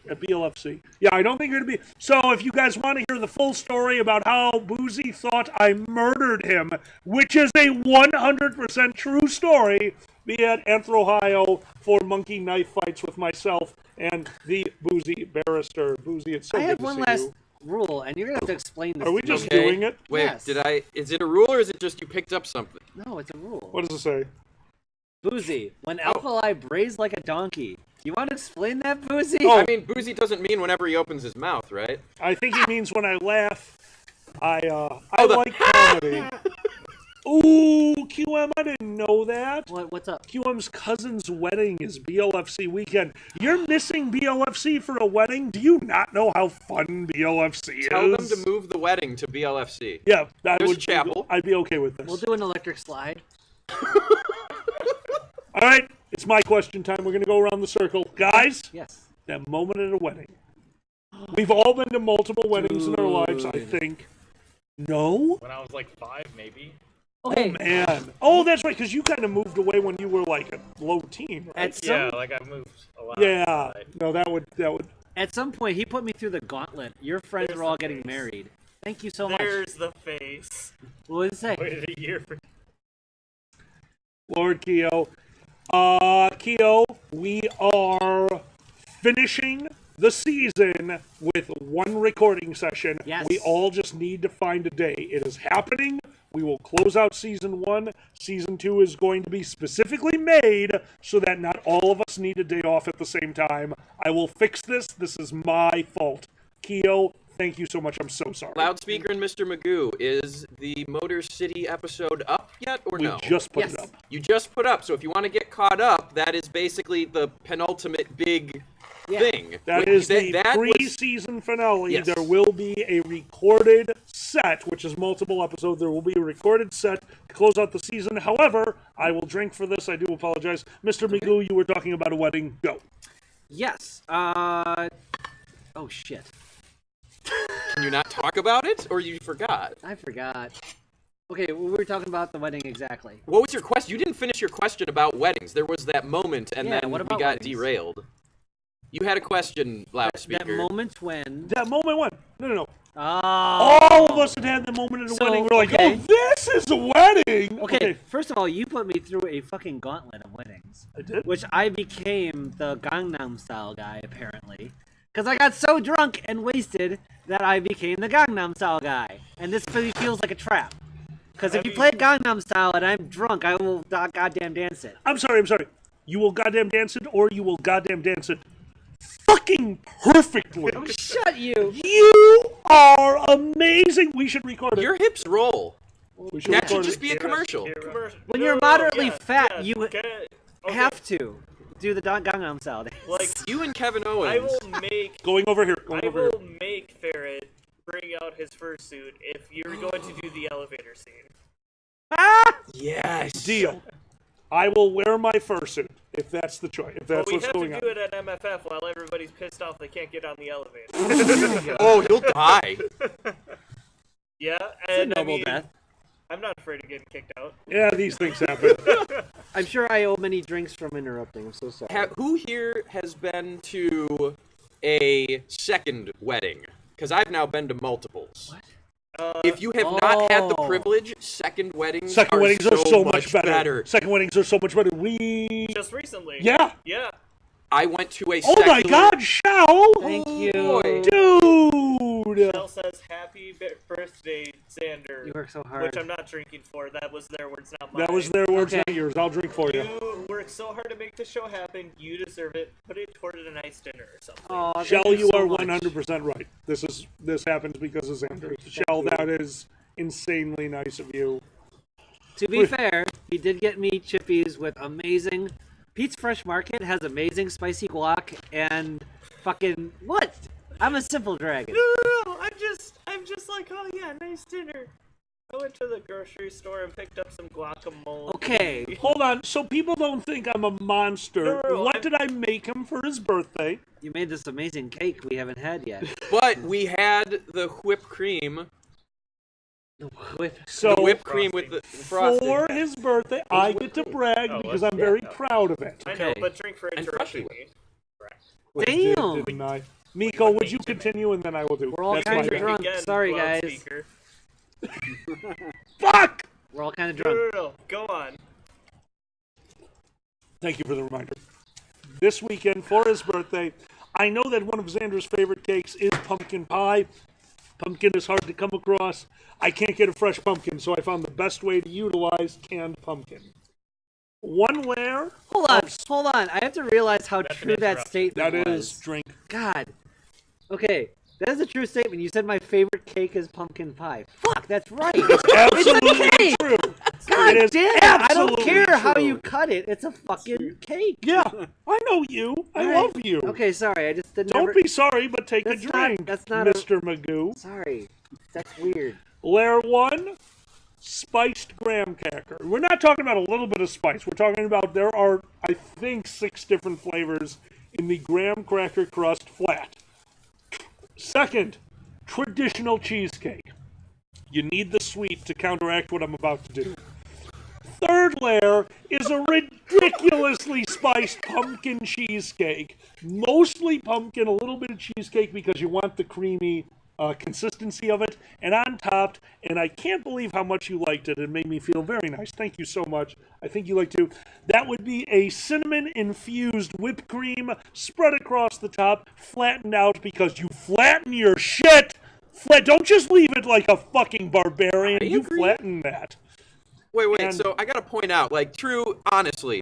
at BLFC. Yeah, I don't think you're going to be. So if you guys want to hear the full story about how Boozy thought I murdered him, which is a 100% true story, be at Anthro, Ohio for Monkey Knife Fights with myself and the Boozy Barrister. Boozy, it's so I good have to one see last you. rule, and you're gonna have to explain this. Are we to just me. doing it? Wait, Yes. is it a rule or is it just you picked up something? No, it's a rule. What does it say? Boozy, when Alkali brays like a donkey. Do you want to explain that, Boozy? I mean, Boozy doesn't mean whenever he opens his mouth, right? I think he means when I laugh, I like comedy. Ooh, QM, I didn't know that. What's up? QM's cousin's wedding is BLFC weekend. You're missing BLFC for a wedding? Do you not know how fun BLFC is? Tell them to move the wedding to BLFC. Yeah, that There's would a chapel. I'd be okay with this. We'll do an electric slide. All right, it's my question time. We're going to go around the circle. Guys, yes. That moment at a wedding. We've all been to multiple weddings in our lives, I think. No? When I was like 5, maybe. Okay. Oh, man. Oh, that's right, because you kind of moved away when you were like a low teen, right? Yeah, like I moved a lot. Yeah. No, that would. At some point, he put me through the gauntlet. Your friends were all getting married. Thank you so much. There's the face. What did it say? Waited a year for. Lord Keo. Keo, we are finishing the season with one recording session. Yes. We all just need to find a day. It is happening. We will close out season 1. Season 2 is going to be specifically made so that not all of us need a day off at the same time. I will fix this. This is my fault. Keo, thank you so much. I'm so sorry. Loudspeaker and Mr. Magoo, is the Motor City episode up yet or no? We just put it up. You just put up, so if you want to get caught up, that is basically the penultimate big thing. That is the pre-season finale. Yes. There will be a recorded set, which is multiple episodes. There will be a recorded set to close out the season. However, I will drink for this. I do apologize. Mr. Magoo, you were talking about a wedding. Go. Yes. Oh, shit. Can you not talk about it, or you forgot? I forgot. Okay, we were talking about the wedding exactly. What was your question? You didn't finish your question about weddings. There was that moment, and Yeah, then what we about got weddings? derailed. You had a question, Loudspeaker. That moment when... That moment when... No. Oh. All of us had had the moment at a wedding. We're like, oh, this is a wedding! Okay, first of all, you put me through a fucking gauntlet of weddings. I did? Which I became the Gangnam Style guy, apparently. Because I got so drunk and wasted that I became the Gangnam Style guy. And this feels like a trap. Because if you play Gangnam Style and I'm drunk, I will goddamn dance it. I'm sorry. You will goddamn dance it, or you will goddamn dance it fucking perfectly. Oh, shut you. You are amazing. We should record it. Your hips roll. We should That should record just it. be a commercial. When you're moderately fat, you have to do the Gangnam Style dance. Like you and Kevin Owens. I will make. Going over here. I will make Ferret bring out his fursuit if you're going to do the elevator scene. Ah! Yes. Deal. I will wear my fursuit if that's the choice. If that's we what's have going to on. do it at MFF while everybody's pissed off they can't get on the elevator. Oh, he'll die. Yeah, It's a and noble death. I'm not afraid of getting kicked out. Yeah, these things happen. I'm sure I owe many drinks from interrupting. I'm so sorry. Who here has been to a second wedding? Because I've now been to multiples. If you have not had the privilege, second weddings are so much better. Second weddings are so much better. We just recently. Yeah. Yeah. I went to a. Oh my God, Shao! Thank you, dude. Shell says, "Happy birthday, Xander." You work so hard. Which I'm not drinking for. That was their words, not mine. That was their words, not yours. I'll drink for you. You worked so hard to make the show happen. You deserve it. Put it toward a nice dinner or something. Oh, Shell, you are 100% right. This happens because of Xander. Shell, that is insanely nice of you. To be fair, he did get me chippies with amazing. Pete's Fresh Market has amazing spicy guac and fucking what? I'm a simple dragon. No. I'm just like, oh yeah, nice dinner. I went to the grocery store and picked up some guacamole. Okay. Hold on. So people don't think I'm a monster. No, what did I make him for his birthday? You made this amazing cake we haven't had yet. But we had the whipped cream. The whipped cream with the frosting. For his birthday, I get to brag because I'm very proud of it. I know, but drink for interrupting me. Damn. Didn't I? Miko, would you continue and then I will do. We're all That's kind my of bad. drunk. Sorry, guys. Fuck! We're all kind of drunk. No. Go on. Thank you for the reminder. This weekend, for his birthday, I know that one of Xander's favorite cakes is pumpkin pie. Pumpkin is hard to come across. I can't get a fresh pumpkin, so I found the best way to utilize canned pumpkin. One layer. Hold on. I have to realize how true that statement was. That is drink. God. Okay, that is a true statement. You said my favorite cake is pumpkin pie. Fuck, that's right. It's absolutely cake. true. God It is damn! I don't absolutely care how true. you cut it. It's a fucking cake. Yeah, I know you. I love you. Okay, sorry. I just didn't. Don't be sorry, but take a drink, that's not Mr. Magoo. Sorry, that's weird. Layer 1, spiced graham cracker. We're not talking about a little bit of spice. We're talking about there are, I think, 6 different flavors in the graham cracker crust flat. Second, traditional cheesecake. You need the sweet to counteract what I'm about to do. Third layer is a ridiculously spiced pumpkin cheesecake. Mostly pumpkin, a little bit of cheesecake because you want the creamy consistency of it. And on top, and I can't believe how much you liked it. It made me feel very nice. Thank you so much. I think you like too. That would be a cinnamon-infused whipped cream spread across the top, flattened out because you flatten your shit. Don't just leave it like a fucking barbarian. You flatten that. Wait, so I gotta point out, honestly,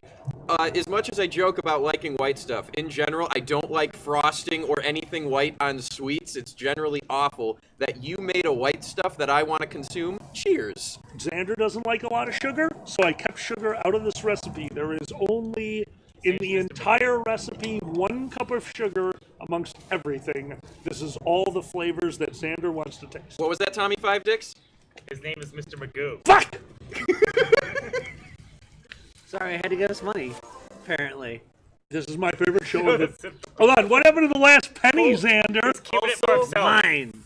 as much as I joke about liking white stuff, in general, I don't like frosting or anything white on sweets. It's generally awful. That you made a white stuff that I want to consume, cheers. Xander doesn't like a lot of sugar, so I kept sugar out of this recipe. There is only, in the entire recipe, 1 cup of sugar amongst everything. This is all the flavors that Xander wants to taste. What was that, Tommy Five Dicks? His name is Mr. Magoo. Fuck! Sorry, I had to give us money. Apparently. This is my favorite show of it. Hold on, what happened to the last penny, Xander? He's keeping it for himself. Mine.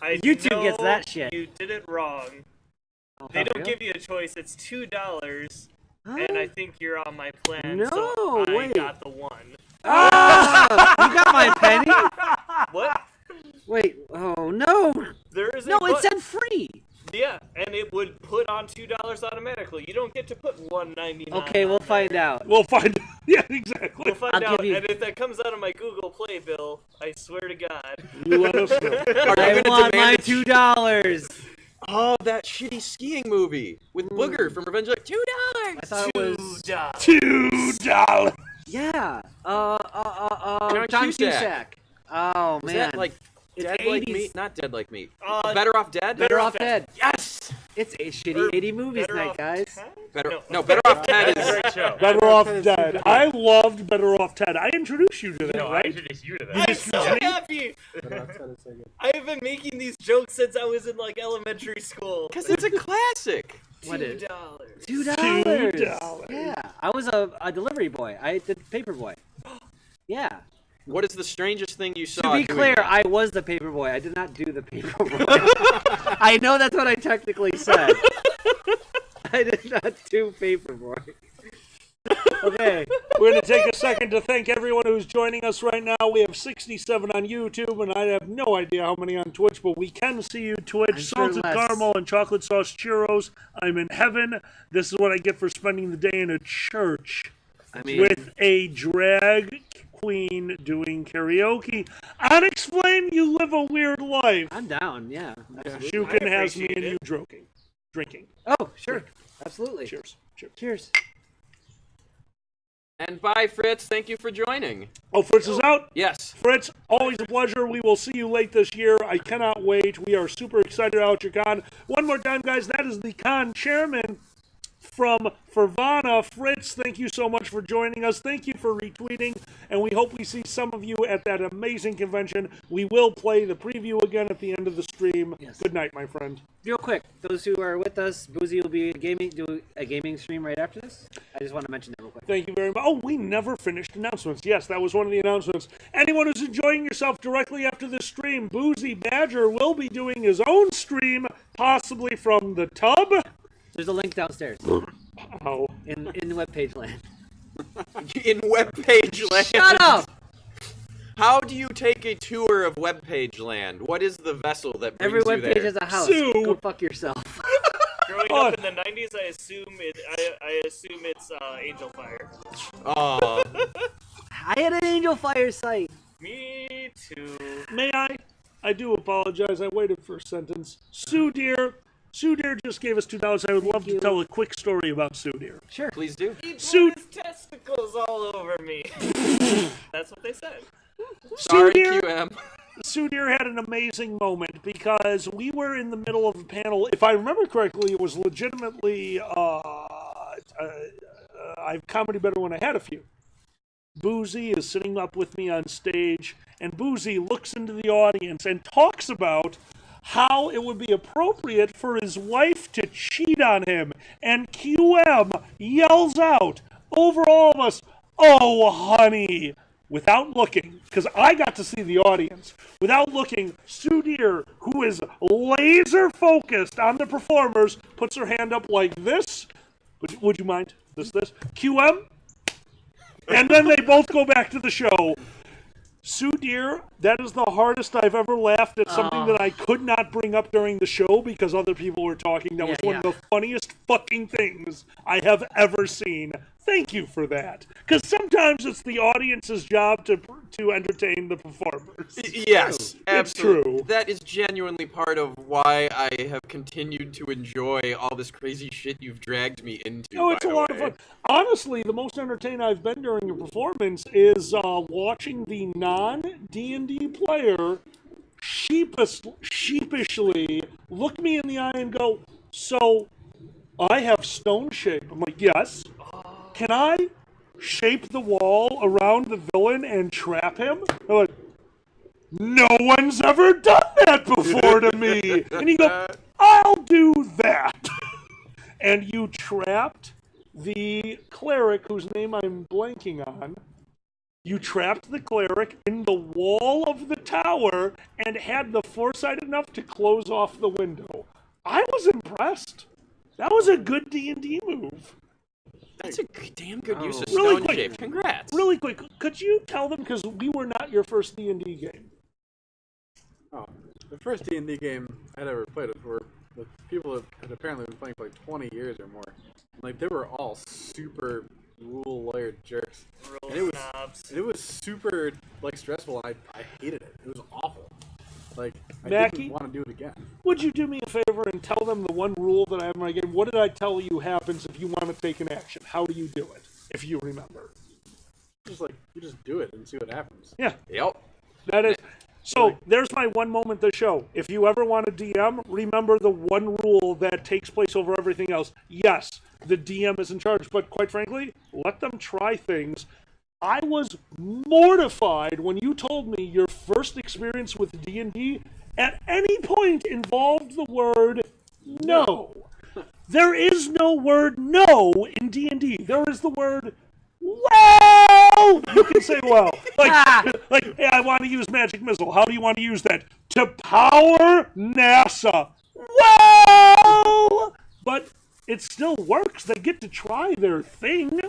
I YouTube know gets that shit. You did it wrong. They don't give you a choice. It's $2, and I think you're on my plan. No, so I wait. got the 1. Ah! You got my penny? What? Wait, oh no. There is No, it said free. Yeah, and it would put on $2 automatically. You don't get to put $1.99. Okay, we'll find out. We'll find out. Yeah, exactly. We'll find I'll out, give you- and if that comes out of my Google Play bill, I swear to God. You let us know. I want my $2. Oh, that shitty skiing movie with Booger from Revenge of $2. I thought it was $2. Yeah. John John Cusack. Cusack. Oh Is man. that like It's Dead Like 80s. Me? Not Dead Like Me. Better Off Dead? Better Off Dead. Yes! It's a shitty 80 movies Better night, Off guys. Better Off Dead is Great show. Better Off Dead. I loved Better Off Ted. I introduced you to that, No, I right? introduced you to I'm that. so happy. I have been making these jokes since I was in elementary school. because it's a classic. What is $2. $2? $2. Yeah, I was a delivery boy. I did paper boy. Yeah. What is the strangest thing you saw? To be doing clear, that? I was the paper boy. I did not do the paper boy. I know that's what I technically said. I did not do paper boy. Okay, we're going to take a second to thank everyone who's joining us right now. We have 67 on YouTube, and I have no idea how many on Twitch, but we can see you, Twitch. Salted caramel and chocolate sauce churros. I'm in heaven. This is what I get for spending the day in a church with a drag queen doing karaoke. Onyx Flame, you live a weird life. I'm down, yeah. Shukin has me and you drinking. Oh, sure. Absolutely. Cheers. Cheers. Cheers. And bye, Fritz. Thank you for joining. Oh, Fritz is out? Yes. Fritz, always a pleasure. We will see you late this year. I cannot wait. We are super excited about your con. One more time, guys, that is the con chairman from Fervana. Fritz, thank you so much for joining us. Thank you for retweeting, and we hope we see some of you at that amazing convention. We will play the preview again at the end of the stream. Yes. Good night, my friend. Real quick, those who are with us, Boozy will be do a gaming stream right after this. I just want to mention that real quick. Thank you very much. Oh, we never finished announcements. Yes, that was one of the announcements. Anyone who's enjoying yourself directly after this stream, Boozy Badger will be doing his own stream, possibly from the tub. There's a link downstairs. Oh. In webpage land. In webpage land. Shut up! How do you take a tour of webpage land? What is the vessel that brings Every you there? webpage has a house. Sue. Go fuck yourself. Growing up in the 90s, I assume it's Angel Fire. Oh. I had an Angel Fire site. Me too. May I? I do apologize. I waited for a sentence. Sue Deer just gave us $2. I would love to tell a quick story about Sue Deer. Sure. Please do. He blew his testicles all over me. That's what they said. Sorry, QM. Sue Deer had an amazing moment because we were in the middle of a panel. If I remember correctly, it was legitimately I've comedy better when I had a few. Boozy is sitting up with me on stage, and Boozy looks into the audience and talks about how it would be appropriate for his wife to cheat on him. And QM yells out over all of us, "Oh, honey," without looking, because I got to see the audience. Without looking, Sue Deer, who is laser focused on the performers, puts her hand up like this. Would you mind? This. QM? And then they both go back to the show. Sue Deer, that is the hardest I've ever laughed at something that I could not bring up during the show because other people were talking. That was one of the funniest fucking things I have ever seen. Thank you for that. Because sometimes it's the audience's job to entertain the performers. Yes, absolutely. It's true. That is genuinely part of why I have continued to enjoy all this crazy shit you've dragged me into. Oh, it's a lot of fun. Honestly, the most entertained I've been during a performance is watching the non-D&D player sheepishly look me in the eye and go, "So, I have stone shape." I'm like, "Yes. Can I shape the wall around the villain and trap him?" They're like, "No one's ever done that before to me." And you go, "I'll do that." And you trapped the cleric, whose name I'm blanking on. You trapped the cleric in the wall of the tower and had the foresight enough to close off the window. I was impressed. That was a good D&D move. That's a damn good use of Really stone quick, shape. Congrats. Really quick, could you tell them, because we were not your first D&D game. Oh, the first D&D game I'd ever played were with people that had apparently been playing for like 20 years or more. Like, they were all super rule-lawyer jerks. And it was super, like, stressful, and I hated it. It was awful. Like, I didn't want to do it again. Would you do me a favor and tell them the one rule that I have in my game? What did I tell you happens if you want to take an action? How do you do it, if you remember? Just like, you just do it and see what happens. Yeah. Yep. That is... So, there's my one moment to show. If you ever want to DM, remember the one rule that takes place over everything else. Yes, the DM is in charge, but quite frankly, let them try things. I was mortified when you told me your first experience with D&D at any point involved the word no. There is no word no in D&D. There is the word well. You can say well. Like, hey, I want to use magic missile. How do you want to use that? To power NASA. Well, but it still works. They get to try their thing.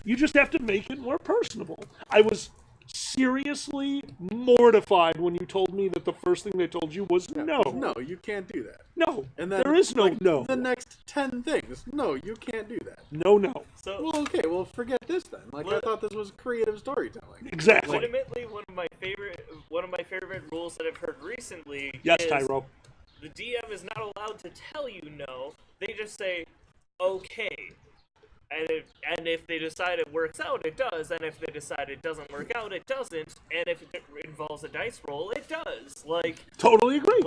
You just have to make it more personable. I was seriously mortified when you told me that the first thing they told you was no. No, you can't do that. No, and then, there is no no. The next 10 things, no, you can't do that. No. So, well, okay, well, forget this then. I thought this was creative storytelling. Exactly. Legitimately, one of my favorite rules that I've heard recently. Yes, is Tyro. The DM is not allowed to tell you no. They just say, okay. And if they decide it works out, it does. And if they decide it doesn't work out, it doesn't. And if it involves a dice roll, it does. Totally agree.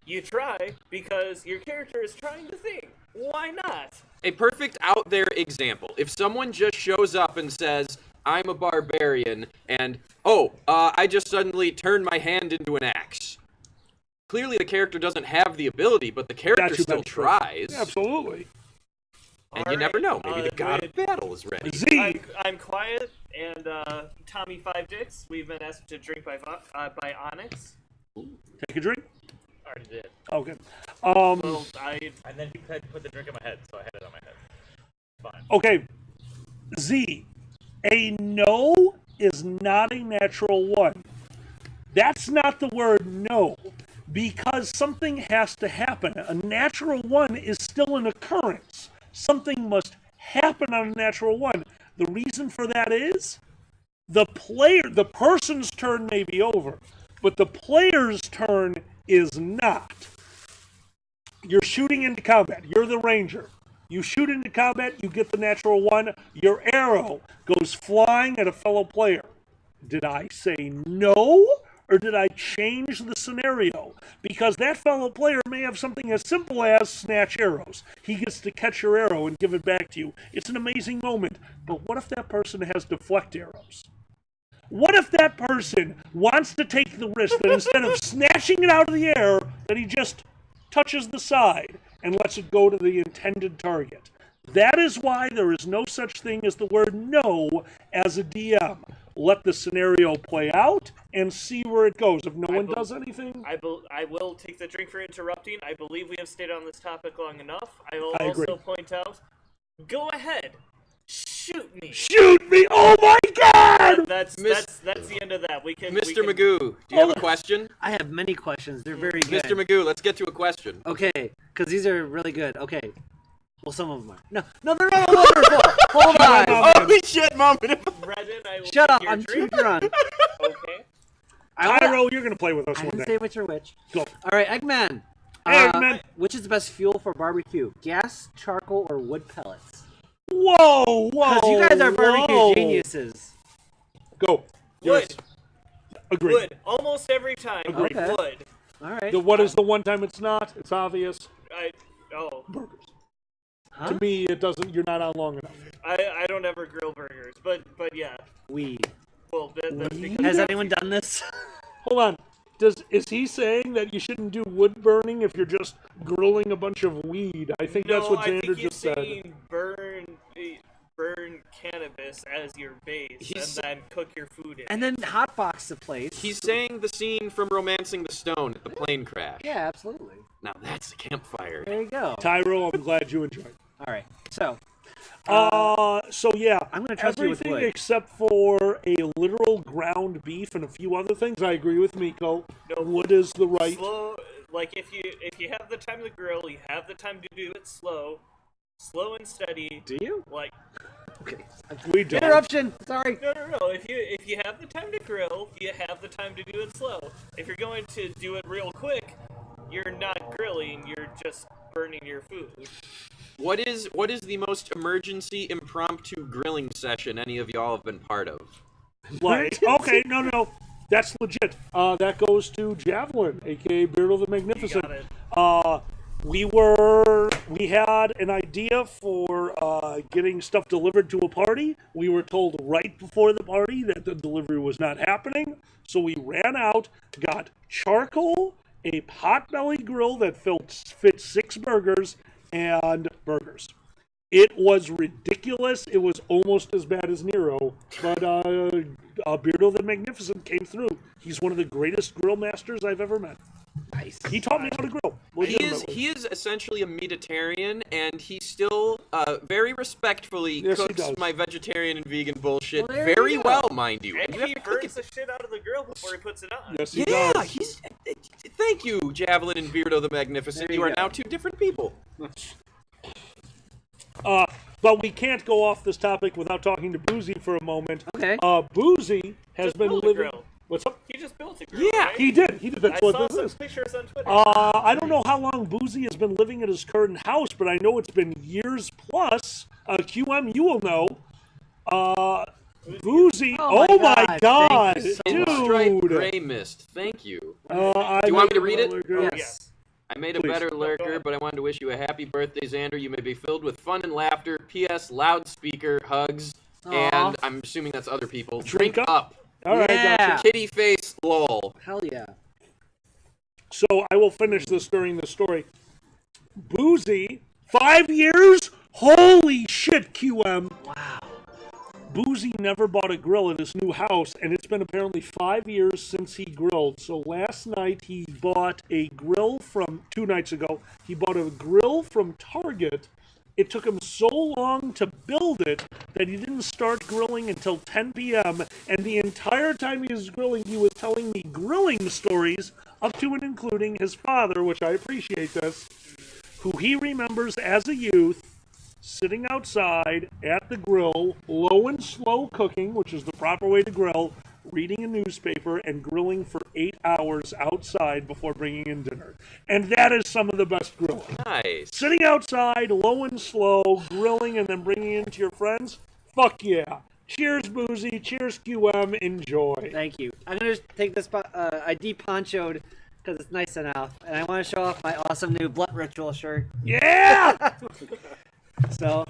You try because your character is trying to think. Why not? A perfect out there example. If someone just shows up and says, I'm a barbarian, and, I just suddenly turned my hand into an axe. Clearly the character doesn't have the ability, but the character still tries. Absolutely. And you never know. Maybe the god of battle is ready. I'm quiet, and Tommy Five Dicks. We've been asked to drink by Onyx. Take a drink. Already did. Okay. And then you had put the drink in my head, so I had it on my head. Fine. Okay. Z. A no is not a natural one. That's not the word no, because something has to happen. A natural one is still an occurrence. Something must happen on a natural one. The reason for that is the person's turn may be over, but the player's turn is not. You're shooting into combat. You're the ranger. You shoot into combat, you get the natural one. Your arrow goes flying at a fellow player. Did I say no? Or did I change the scenario? Because that fellow player may have something as simple as snatch arrows. He gets to catch your arrow and give it back to you. It's an amazing moment. But what if that person has deflect arrows? What if that person wants to take the risk that instead of snatching it out of the air, that he just touches the side and lets it go to the intended target? That is why there is no such thing as the word no as a DM. Let the scenario play out and see where it goes. If no one does anything... I will take the drink for interrupting. I believe we have stayed on this topic long enough. I will agree. also point out, go ahead. Shoot me. Shoot me! Oh my god! That's the end of that. Mr. Magoo, do you have a question? I have many questions. They're very good. Mr. Magoo, let's get to a question. Okay, because these are really good. Okay. Well, some of them are. No, they're not wonderful. Hold on. Holy shit, Mom. Shut up. I'm too drunk. Okay. Tyro, you're going to play with us I one didn't day. say which or which. Go. All right, Eggman. Hey, Eggman. Which is the best fuel for barbecue? Gas, charcoal, or wood pellets? Whoa. Because you guys are barbecue geniuses. Go. Wood. Agreed. Wood. Almost every time. Agreed. Okay. Wood. All right. What is the one time it's not? It's obvious. Burgers. Huh? To me, it doesn't. You're not on long enough. I don't ever grill burgers, but yeah. Weed. Well, that's because Has anyone done this? Hold on. Is he saying that you shouldn't do wood burning if you're just grilling a bunch of weed? I think that's what Xander just said. Saying burn cannabis as your base and then cook your food in. And then hotbox the place. He's saying the scene from Romancing the Stone at the plane crash. Yeah, absolutely. Now that's a campfire. There you go. Tyro, I'm glad you enjoyed. All right. So yeah, I'm going to trust you with everything wood. except for a literal ground beef and a few other things. I agree with Miko. No, wood is the right. Slow, like if you have the time to grill, you have the time to do it slow and steady. Do you? Like. Okay. We don't. Interruption. Sorry. No. If you have the time to grill, you have the time to do it slow. If you're going to do it real quick, you're not grilling. You're just burning your food. What is the most emergency impromptu grilling session any of y'all have been part of? Like, okay, no, that's legit. That goes to Javelin, aka Beardle the Magnificent. You got it. We had an idea for getting stuff delivered to a party. We were told right before the party that the delivery was not happening, so we ran out, got charcoal a potbelly grill that fits 6 burgers and burgers. It was ridiculous. It was almost as bad as Nero, but Beardo the Magnificent came through. He's one of the greatest grill masters I've ever met. Nice. He taught me how to grill. He is essentially a meatitarian, and he still very respectfully cooks my vegetarian and vegan bullshit very well, mind you. And he burns the shit out of the grill before he puts it on. Yes, he does. He's. Thank you, Javelin and Beardo the Magnificent. You are now 2 different people. But we can't go off this topic without talking to Boozy for a moment. Okay. Boozy has been living. What's up? He just built a grill. Yeah, right? he did. That's I what saw this some is. pictures on Twitter. I don't know how long Boozy has been living at his current house, but I know it's been years plus. QM, you will know. Boozy. Oh my God, Pinstripe dude. Gray Mist. Thank you. Do I you want me to read it? Yes. I made a Please. better lurker, but I wanted to wish you a happy birthday, Xander. You may be filled with fun and laughter. P.S. Loudspeaker, hugs, and I'm assuming that's other people. Drink up. All right, gotcha. Kitty face, lol. Hell yeah. So I will finish this during the story. Boozy, 5 years? Holy shit, QM. Wow. Boozy never bought a grill at his new house, and it's been apparently 5 years since he grilled. So last night he bought a grill from, 2 nights ago, he bought a grill from Target. It took him so long to build it that he didn't start grilling until 10 p.m. And the entire time he was grilling, he was telling me grilling stories, up to and including his father, which I appreciate this, who he remembers as a youth, sitting outside at the grill, low and slow cooking, which is the proper way to grill, reading a newspaper, and grilling for 8 hours outside before bringing in dinner. And that is some of the best grilling. Nice. Sitting outside, low and slow, grilling, and then bringing in to your friends, fuck yeah. Cheers, Boozy. Cheers, QM. Enjoy. Thank you. I'm going to take this, I de-ponchoed because it's nice enough, and I want to show off my awesome new Blood Ritual shirt. Yeah! So,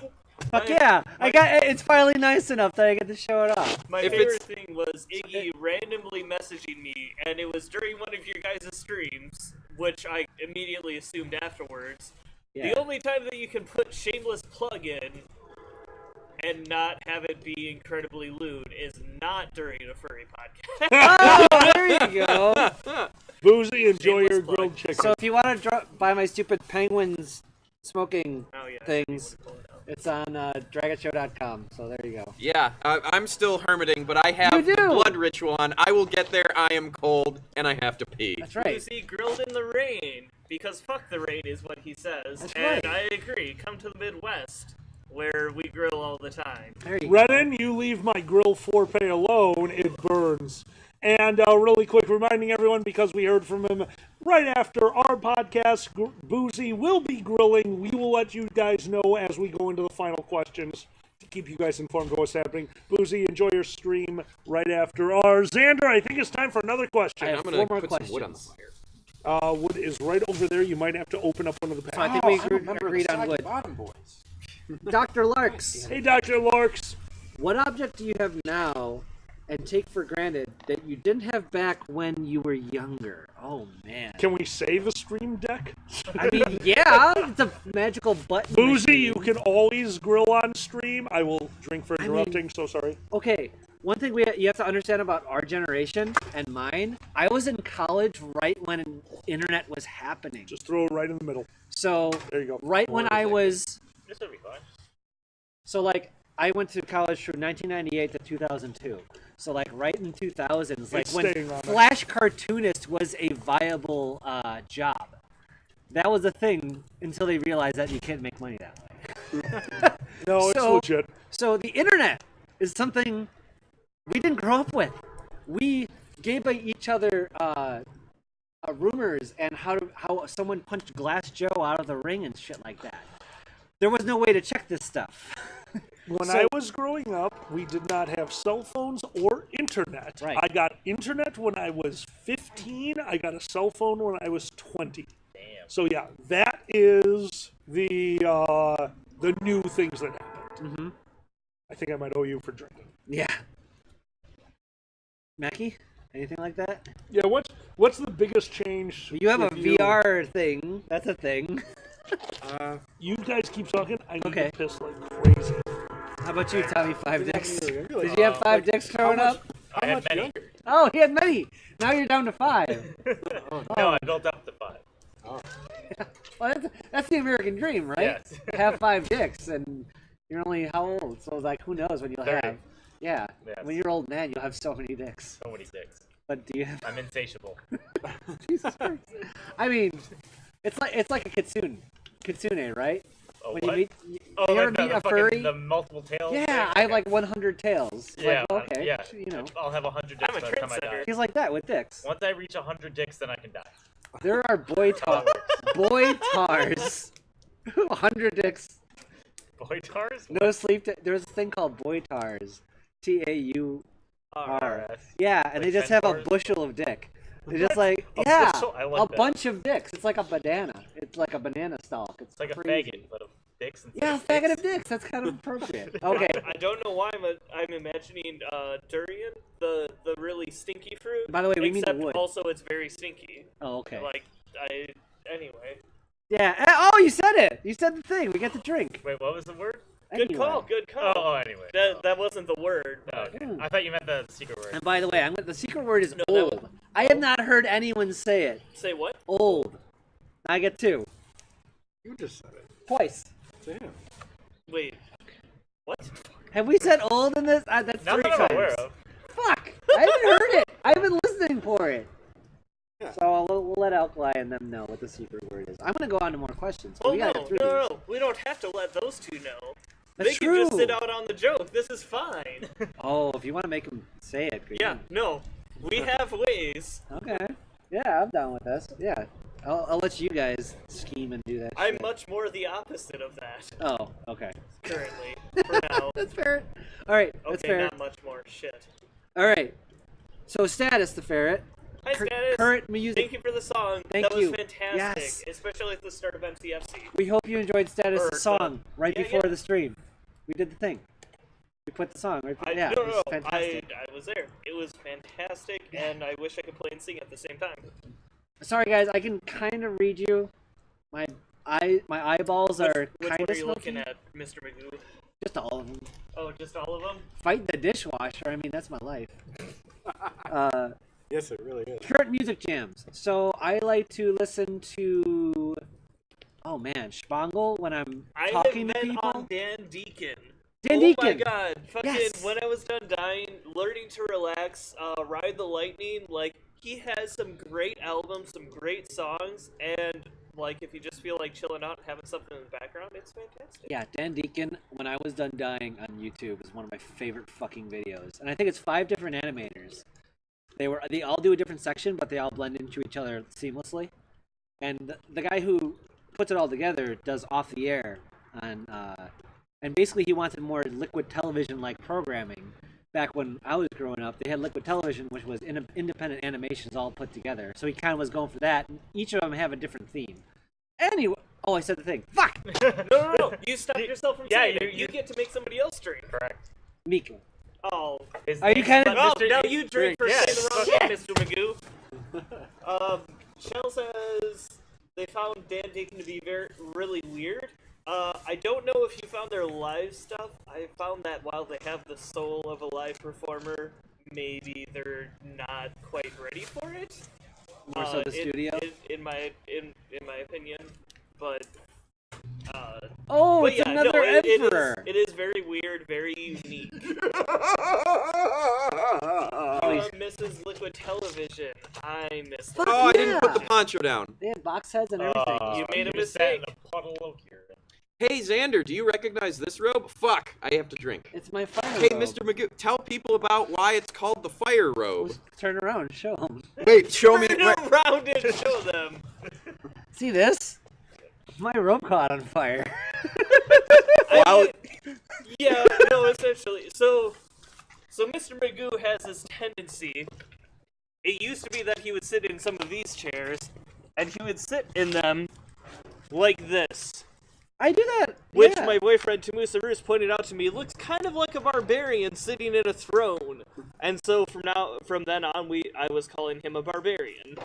fuck yeah! It's finally nice enough that I get to show it off. My favorite thing was Iggy randomly messaging me, and it was during one of your guys' streams, which I immediately assumed afterwards. Yeah. The only time that you can put shameless plug in and not have it be incredibly lewd is not during a furry podcast. Oh, there you go. Boozy, enjoy your grilled chicken. So if you want to buy my stupid penguins smoking things, it's on dragonshow.com. So there you go. Yeah, I'm still hermiting, but I have the Blood Ritual on. I will get there. I am cold, and I have to pee. That's right. Boozy grilled in the rain, because fuck the rain is what he says. That's and right. I agree. Come to the Midwest, where we grill all the time. Redden, you leave my grill forepay alone, it burns. And really quick, reminding everyone, because we heard from him right after our podcast, Boozy will be grilling. We will let you guys know as we go into the final questions to keep you guys informed of what's happening. Boozy, enjoy your stream right after ours. Xander, I think it's time for another question. I'm going to put some wood on the fire. Wood is right over there. You might have to open up one of the So I packs. think we agreed on wood. Bottom boys. Dr. Larks. Hey, Dr. Larks. What object do you have now and take for granted that you didn't have back when you were younger? Oh, man. Can we say the stream deck? I mean, yeah, it's a magical button. Boozy, machine. you can always grill on stream. I will drink for interrupting, so sorry. Okay, one thing you have to understand about our generation and mine, I was in college right when internet was happening. Just throw it right in the middle. So, there you go. Right when I was... This will be fine. So, like, I went to college from 1998 to 2002. So, like, right in 2000s, like, when Flash Cartoonist was a viable job. That was a thing until they realized that you can't make money that way. No, it's legit. So, the internet is something we didn't grow up with. We gave each other rumors and how someone punched Glass Joe out of the ring and shit like that. There was no way to check this stuff. When I was growing up, we did not have cell phones or internet. Right. I got internet when I was 15. I got a cell phone when I was 20. Damn. So yeah, that is the new things that happened. Mm-hmm. I think I might owe you for drinking. Yeah. Mackie? Anything like that? Yeah. What's the biggest change? You have a with you? VR thing. That's a thing. You guys keep talking. I need Okay. to piss like crazy. How about you, Tommy? 5 dicks. Really, Did you have 5 dicks growing up? I had many. Oh, he had many. Now you're down to 5. No, I built up to 5. Oh. Well, that's the American dream, right? Yes. Have 5 dicks, and you're only how old? So like, who knows when you'll 30. have? Yeah. Yes. When you're old man, you'll have so many dicks. So many dicks. But do you have? I'm insatiable. Jesus Christ. I mean, it's like a kitsune, right? Oh, when what? you Oh, ever like meet the a fucking- furry? the multiple tails Yeah, thing? I have like 100 tails. Yeah, Like, okay. yeah. You know. I'll have 100 dicks I'm a by the time I trendsetter. die. He's like that with dicks. Once I reach 100 dicks, then I can die. There are boy tars. 100 dicks. Boy tars? No sleep. There's a thing called boy tars. TAUR. Yeah, and they Like just have a centaurs? bushel of dick. They're just What? like, A yeah, bushel? I like a that. bunch of dicks. It's like a banana. It's like a banana stalk. It's like a crazy. faggot, but of dicks and Yeah, a faggot of dicks. That's kind of appropriate. Okay. I don't know why I'm imagining durian, the really stinky fruit. By the way, we mean the except wood. also it's very stinky. Oh, okay. Like anyway. Yeah. Oh, you said it. You said the thing. We get the drink. Wait, what was the word? Good call. Good call. Oh, anyway. That wasn't the word. Oh, okay. I thought you meant the secret word. And by the way, the secret word is No, that old. I have not heard anyone say it. Say what? Old. I get 2. You just said it. Twice. To him. Wait. What? Have we said old in this? That's Not 3 that I'm times. aware of. Fuck! I haven't heard it. I've been listening for it. So we'll let Alkali and them know what the secret word is. I'm gonna go on to more questions. Oh we no, gotta get through no, these. no! We don't have to let those two know. That's they can just true. sit out on the joke. This is fine. Oh, if you want to make them say it, good. Yeah. No. We have ways. Okay. Yeah, I'm down with this. Yeah. I'll let you guys scheme and do that. I'm shit. much more the opposite of that. Oh, okay. Currently, for now. That's fair. All right, that's Okay, fair. not much more. Shit. All right. So status, the ferret. Hi, Status. Current music. Thank you for the song. Thank that you. was fantastic, Yes. especially at the start of MCFC. We hope you enjoyed status Or the- song right yeah, before yeah. the stream. We did the thing. We put the song right. Yeah, no, it was no, fantastic. I was there. It was fantastic, and I wish I could play and sing at the same time. Sorry guys, I can kind of read you. My eyeballs are Which kind one of are you smoky. looking at, Mr. Magoo? Just all of them. Oh, just all of them? Fight the dishwasher. I mean, that's my life. Yes, it really is. Current music jams. So I like to listen to. Oh man, Spangle when I'm talking I to have been people. on Dan Deacon. Dan Oh my Deacon. god, fucking Yes. when I was done dying, learning to relax, Ride the Lightning, like, he has some great albums, some great songs, and, like, if you just feel like chilling out and having something in the background, it's fantastic. Yeah, Dan Deacon, when I was done dying on YouTube, is one of my favorite fucking videos. And I think it's 5 different animators. They all do a different section, but they all blend into each other seamlessly. And the guy who puts it all together does off the air on and basically he wanted more liquid television like programming. Back when I was growing up, they had liquid television, which was independent animations all put together. So he kind of was going for that. And each of them have a different theme. Anyway, oh, I said the thing. Fuck. No. You stop yourself from Yeah, saying you- it. You get to make somebody else drink. Correct. Mika. Oh. Are you kind of? Oh, now you drink for Yeah. saying the wrong thing, Mr. Magoo. Shell says they found Dan Deacon to be really weird. I don't know if you found their live stuff. I found that while they have the soul of a live performer, maybe they're not quite ready for it. More so the studio? In my opinion, but. Oh, but it's yeah, another no, emperor. It is very weird, very unique. Mrs. Liquid Television. I miss that. Oh, I didn't put the poncho down. They had box heads and everything. You made a just sat in mistake. a puddle of urine. Hey, Xander, do you recognize this robe? Fuck, I have to drink. It's my fire Hey, robe. Mr. Magoo, tell people about why it's called the fire robe. Turn around and show them. Wait, show me. Turn around and show them. See this? My robe caught on fire. Wow. Yeah, no, essentially. So Mr. Magoo has this tendency. It used to be that he would sit in some of these chairs, and he would sit in them like this. I do that. Which yeah. my boyfriend Tamusa Roos pointed out to me looks kind of like a barbarian sitting in a throne. And so from then on, I was calling him a barbarian.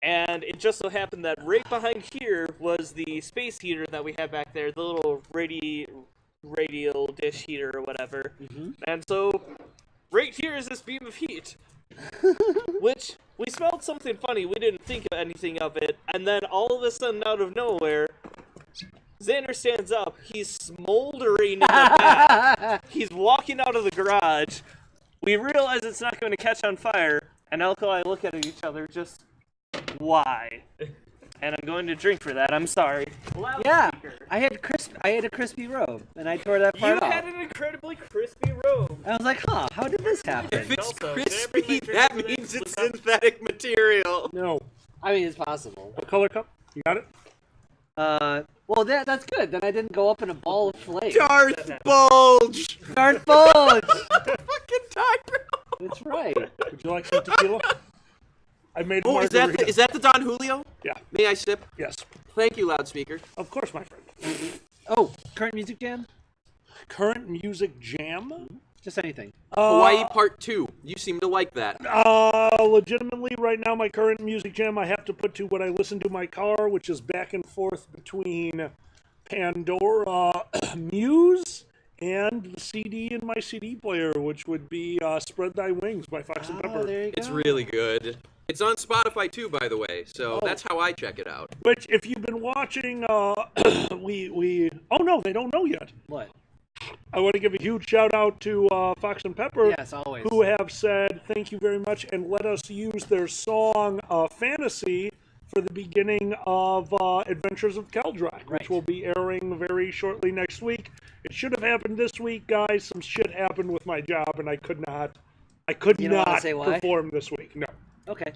And it just so happened that right behind here was the space heater that we have back there, the little radial dish heater or whatever. And so right here is this beam of heat. Which, we smelled something funny, we didn't think of anything of it, and then all of a sudden, out of nowhere, Xander stands up, he's smoldering in the back, he's walking out of the garage, we realize it's not going to catch on fire, and Alkali and I look at each other, just, why? And I'm going to drink for that, I'm sorry. Yeah, I had a crispy robe, and I tore that part You off. had an incredibly crispy robe. I was like, huh, how did this happen? If it's crispy, that means it's synthetic material. No. I mean, it's possible. What color cup? You got it? Well, that's good. Then I didn't go up in a ball of flame. Darth Bulge! Darth Bulge! Fucking tiger! That's right. Would you like some tequila? I made Oh, is that the Don Julio? Yeah. May I sip? Yes. Thank you, loudspeaker. Of course, my friend. Oh, current music jam? Current music jam? Just anything. Hawaii Part 2. You seem to like that. Legitimately, right now, my current music jam I have to put to what I listen to in my car, which is back and forth between Pandora, Muse, and the CD in my CD player, which would be Spread Thy Wings by Fox and Pepper. There you It's go. really good. It's on Spotify too, by the way, so that's how I check it out. Which, if you've been watching, oh no, they don't know yet. What? I want to give a huge shout out to Fox and Pepper, Yes, always. who have said thank you very much and let us use their song Fantasy for the beginning of Adventures of Keldrak, which will be airing very shortly next week. It should have happened this week, guys. Some shit happened with my job, and I could not You don't wanna say why? perform this week. No. Okay.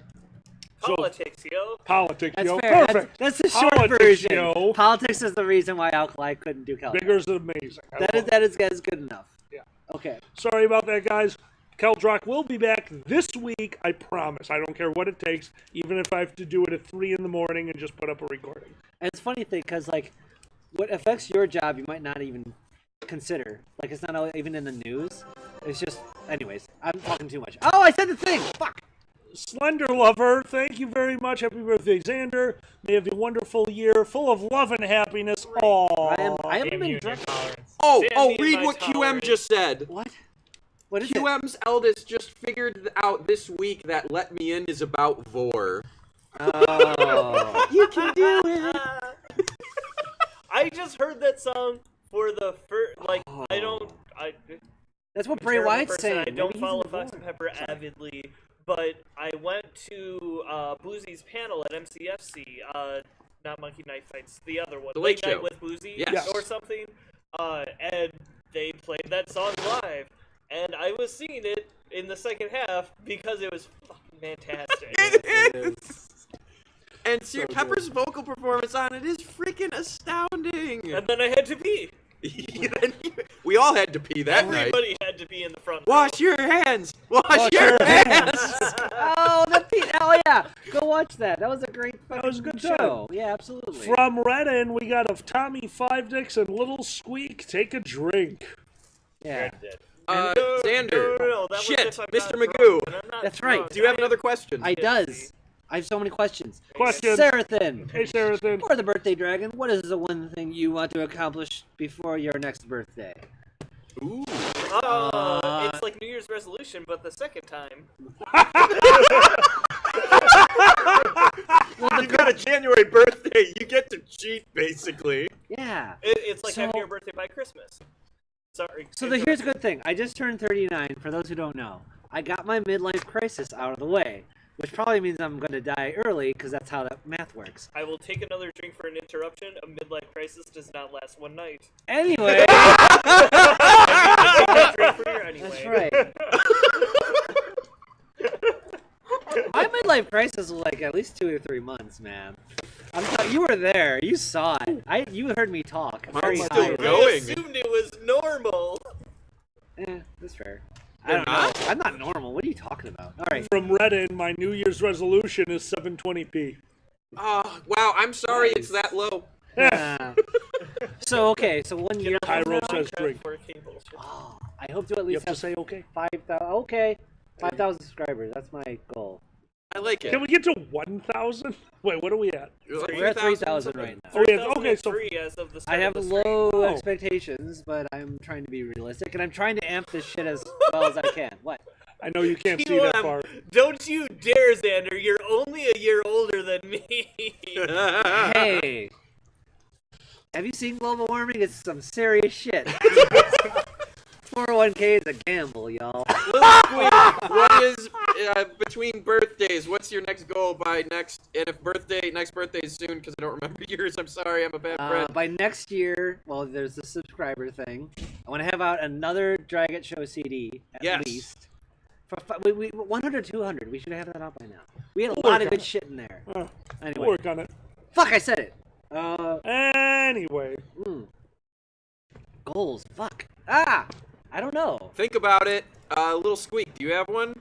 Politics, yo. Politics, That's yo. fair. Perfect. That's the short Politics, version. yo. Politics is the reason why Alkali couldn't do Keldrak. Bigger's amazing. That is good enough. Yeah. Okay. Sorry about that, guys. Keldrak will be back this week, I promise. I don't care what it takes, even if I have to do it at 3 in the morning and just put up a recording. And it's a funny thing, because, like, what affects your job you might not even consider. Like, it's not even in the news. It's just... Anyways, I'm talking too much. Oh, I said the thing! Fuck! Slender Lover, thank you very much. Happy birthday, Xander. May have a wonderful year full of love and happiness. Aww. I haven't been drunk. Read what QM just said. What? What is QM's eldest just figured out this week that Let Me In is about Vor. Oh. You can do it. I just heard that song for the first, That's what I'm a Bray terrible Wyatt's person. saying. I Maybe don't he's follow in the Fox and Pepper avidly, but I went to Boozy's panel at MCFC, not Monkey Knife Fights, the other one, The Late Night Show. with Boozy Yes. or something, and they played that song live, and I was singing it in the second half because it was fucking fantastic. It is. And Sir Pepper's vocal performance on it is freaking astounding. And then I had to pee. We all had to pee that night. Everybody had to be in the front. Wash your hands! Wash your hands! Oh, hell yeah! Go watch that. That was a great fucking That was a good show. Yeah, absolutely. From Reddin, we got of Tommy Five Dicks and Little Squeak. Take a drink. Yeah. Xander. No, that was Shit, if I'm Mr. not Magoo. drunk, and I'm not That's right. drunk. Do you have another question? I does. I have so many questions. Questions. Serathon. Hey, Serathon. For the birthday dragon, what is the one thing you want to accomplish before your next birthday? Ooh. It's like New Year's resolution, but the second time. Well, you got a January birthday. You get to cheat, basically. Yeah. It's like So- having your birthday by Christmas. Sorry. So here's a good thing. I just turned 39, for those who don't know. I got my midlife crisis out of the way, which probably means I'm going to die early, because that's how that math works. I will take another drink for an interruption. A midlife crisis does not last one night. Anyway. That's right. My midlife crisis was like at least 2 or 3 months, man. You were there. You saw it. You heard me talk. Very still highly. going. I assumed it was normal. That's fair. I don't know. I'm not normal. What are you talking about? All right. From Reddin, my New Year's resolution is 720p. Oh, wow. I'm sorry it's that low. So okay, so 1 year. Tyro from now, says drink. Oh, I hope to at least have to say okay. 5,000. Okay, 5,000 subscribers. That's my goal. I like it. Can we get to 1,000? Wait, what are we at? We're at 3,000 right now. Oh, yeah, okay, so as of the I start have of the low stream. expectations, but I'm trying to be realistic, and I'm trying to amp this shit as well as I can. What? I know you can't see that far. Don't you dare, Xander. You're only a year older than me. Hey. Have you seen global warming? It's some serious shit. 401k is a gamble, y'all. Little Squeak, what is between birthdays? What's your next goal by next? And if next birthday is soon, because I don't remember yours. I'm sorry, I'm a bad friend. By next year, well, there's the subscriber thing. I want to have out another Drag It Show CD at least. For 100, 200. We should have that out by now. We had a lot of good shit in there. Anyway, We'll work on it. fuck, I said it. Anyway. Goals. Fuck. I don't know. Think about it. Little Squeak, do you have one?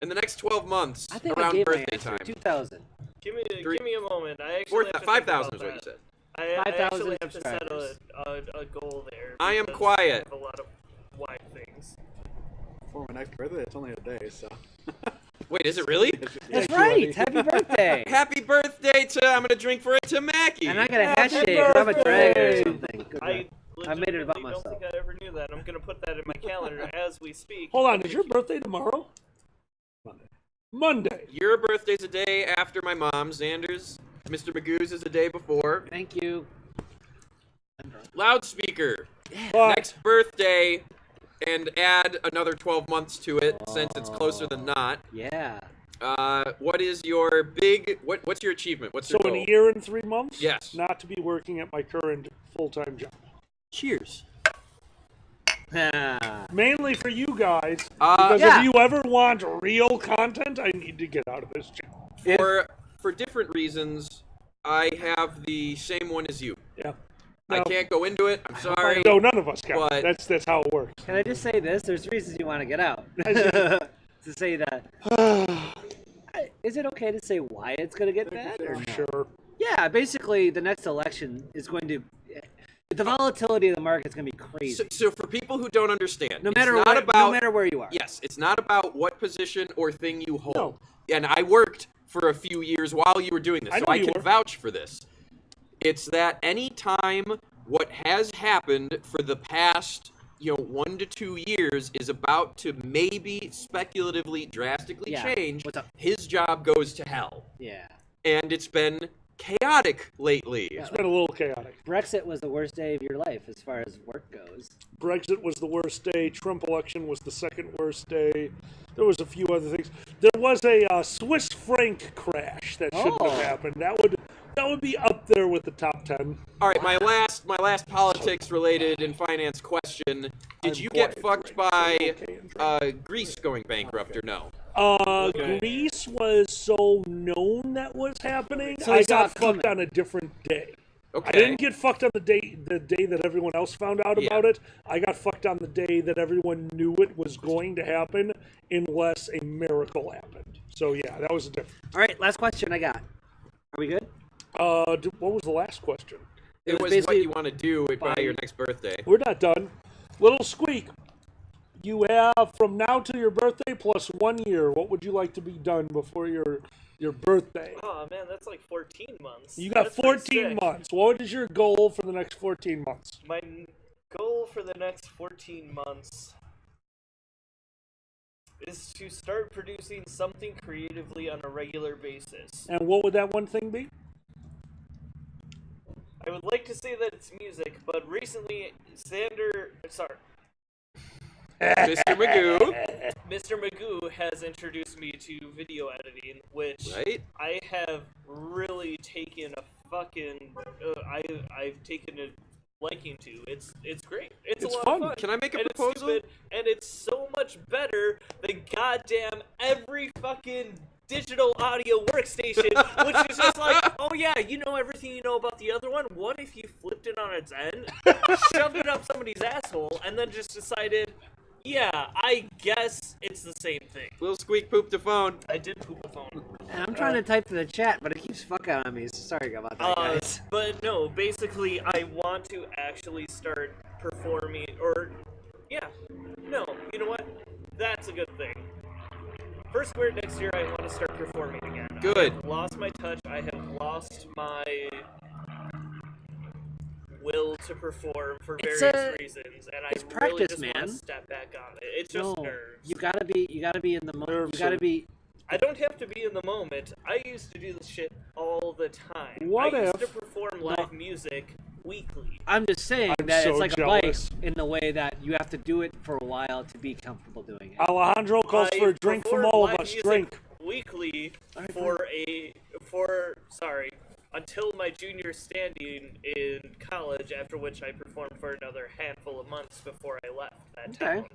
In the next 12 months, I think I around gave my birthday answer. time. 2,000. Give me a moment. I actually have to 5,000 is think what you about said. I 5,000 actually have to set subscribers. a goal there. I am because quiet. I have a lot of wide things. For my next birthday, it's only a day, so. Wait, is it really? That's right. Happy birthday. Happy birthday to, I'm going to drink for it, to Mackie. And I got a hashtag because I'm a dragon or something. Good I I made it about legitimately myself. don't think I ever knew that. I'm gonna put that in my calendar as we speak. Hold on, is your birthday tomorrow? Monday. Your birthday's a day after my mom's. Xander's, Mr. Magoo's is a day before. Thank you. Loudspeaker. Next birthday, and add another 12 months to it since it's closer than not. Yeah. What is your big? What's your achievement? What's your So goal? in a year and 3 months? Yes. Not to be working at my current full-time job. Cheers. Mainly for you guys, because if you ever want real content, I need to get out of this job. For different reasons, I have the same one as you. Yeah. I can't go into it. I'm sorry. No, none of us can. But That's how it works. Can I just say this? There's reasons you want to get out. To say that. Is it okay to say why it's going to get bad? Or no? Sure. Yeah, basically, the next election is going to. The volatility of the market is going to be crazy. So for people who don't understand, no matter no matter where you are. Yes, it's not about what position or thing you hold. No. And I worked for a few years while you were doing this, so I can vouch for this. It's that any time what has happened for the past 1 to 2 years is about to maybe speculatively drastically change, his job goes to hell. Yeah. And it's been chaotic lately. It's been a little chaotic. Brexit was the worst day of your life as far as work goes. Brexit was the worst day. Trump election was the second worst day. There was a few other things. There was a Swiss franc crash that shouldn't have happened. That would be up there with the top 10. All right, my last politics related and finance question. Did you get fucked by Greece going bankrupt or no? Greece was so known that was happening. So I got fucked on a different day. Okay. I didn't get fucked on the day that everyone else found out about it. I got fucked on the day that everyone knew it was going to happen, unless a miracle happened. So yeah, that was a different. All right, last question I got. Are we good? What was the last question? It was what you want to do by your next birthday. We're not done. Little Squeak, you have from now to your birthday plus 1 year. What would you like to be done before your birthday? Oh man, that's like 14 months. You got That's pretty 14 sick. months. What is your goal for the next 14 months? My goal for the next 14 months is to start producing something creatively on a regular basis. And what would that one thing be? I would like to say that it's music, but recently, Mr. Magoo has introduced me to video editing, which I have really taken a fucking I've taken a liking to. It's great. It's a lot of fun. Can I make a and proposal? It's stupid, and it's so much better than goddamn every fucking digital audio workstation, which is just like, oh yeah, you know everything you know about the other one. What if you flipped it on its end, shoved it up somebody's asshole, and then just decided, Yeah, I guess it's the same thing. Little Squeak pooped the phone. I did poop the phone. And I'm trying to type to the chat, but it keeps fucking on me. So sorry about that, guys. But no, basically, I want to actually start performing, or, yeah, no, you know what? That's a good thing. First square next year, I want to start performing again. Good. I have lost my touch. I have lost my will to perform for various reasons, and I really just want to step back on it. It's just nerves. You gotta be in the moment. You gotta be. I don't have to be in the moment. I used to do this shit all the time. What I used if- to perform live music weekly. I'm just saying I'm that so it's like jealous. a bike in the way that you have to do it for a while to be comfortable doing it. Alejandro calls I for a drink from performed all of live us. music Drink. weekly until my junior standing in college, after which I performed for another handful of months before I left that town.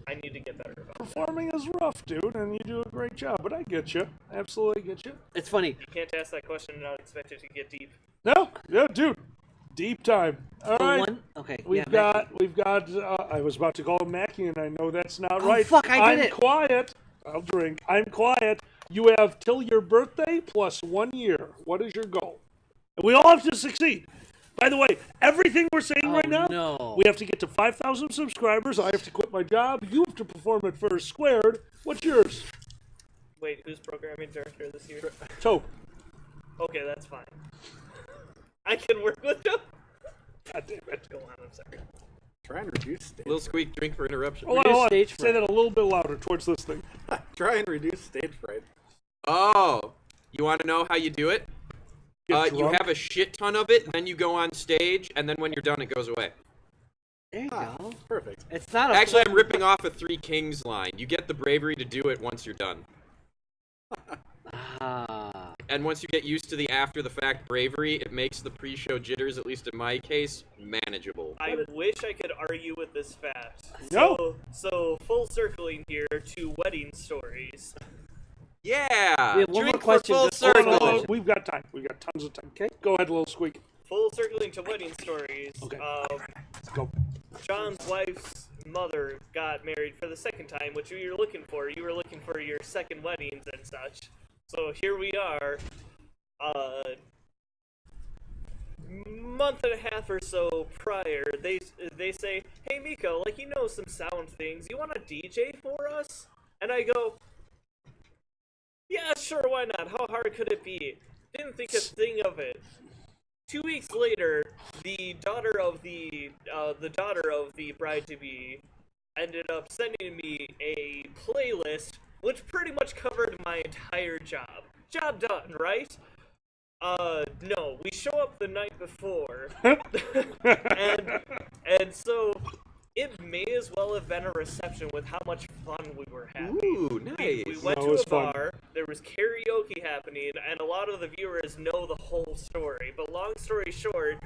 I need to get better about Performing is rough, dude, and you do a great job, but I get you. Absolutely get you. It's funny. You can't ask that question and not expect it to get deep. No, yeah, dude. Deep time. All right. Okay. We've got. I was about to call him Mackie, and I know that's not Oh, right. fuck, I did I'm it. quiet. I'll drink. I'm quiet. You have till your birthday plus 1 year. What is your goal? And we all have to succeed. By the way, everything we're saying right now, we have to get to 5,000 subscribers. I have to quit my job. You have to perform at First Squared. What's yours? Wait, who's programming director this year? Tope. Okay, that's fine. I can work with them. God damn it. Go on, I'm sorry. Try and reduce stage. Little Squeak, drink for interruption. Hold on. Say that a little bit louder towards this thing. Try and reduce stage fright. Oh, you want to know how you do it? Get You drunk? have a shit ton of it, and then you go on stage, and then when you're done, it goes away. There you go. Perfect. It's not a Actually, I'm ripping off a Three Kings line. You get the bravery to do it once you're done. And once you get used to the after-the-fact bravery, it makes the pre-show jitters, at least in my case, manageable. I wish I could argue with this fact. No. So full circling here to wedding stories. Yeah! We have one Drink more question, for full just one more circle! question. We've got time. We've got tons of time. Okay, go ahead, Little Squeak. Full circling to wedding stories. Okay. Let's go. John's wife's mother got married for the second time, which you were looking for. You were looking for your second weddings and such. So here we are, month and a half or so prior. They say, "Hey Miko, like you know some sound things. You want to DJ for us?" And I go, "Yeah, sure, why not? How hard could it be?" Didn't think a thing of it. 2 weeks later, the daughter of the bride-to-be ended up sending me a playlist which pretty much covered my entire job. Job done, right? No, we show up the night before, and so it may as well have been a reception with how much fun we were having. Ooh, nice. We went to a bar, there was karaoke happening, and a lot of the viewers know the whole story. But long story short,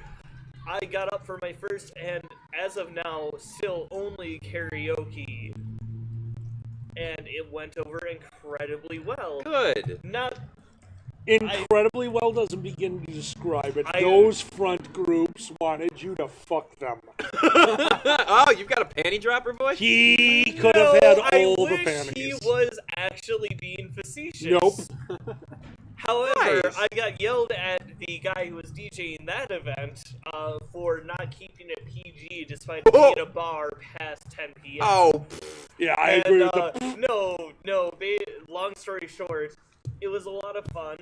I got up for my first, and as of now, still only karaoke. And it went over incredibly well. Good. Not Incredibly well doesn't begin to describe it. Those front groups wanted you to fuck them. Oh, you've got a panty dropper voice? He could have had all I the wish panties. he was actually being facetious. Nope. However, Nice. I got yelled at the guy who was DJing that event for not keeping it PG despite it being a bar past 10 p.m. Oh, yeah, I agree with that. Long story short, it was a lot of fun,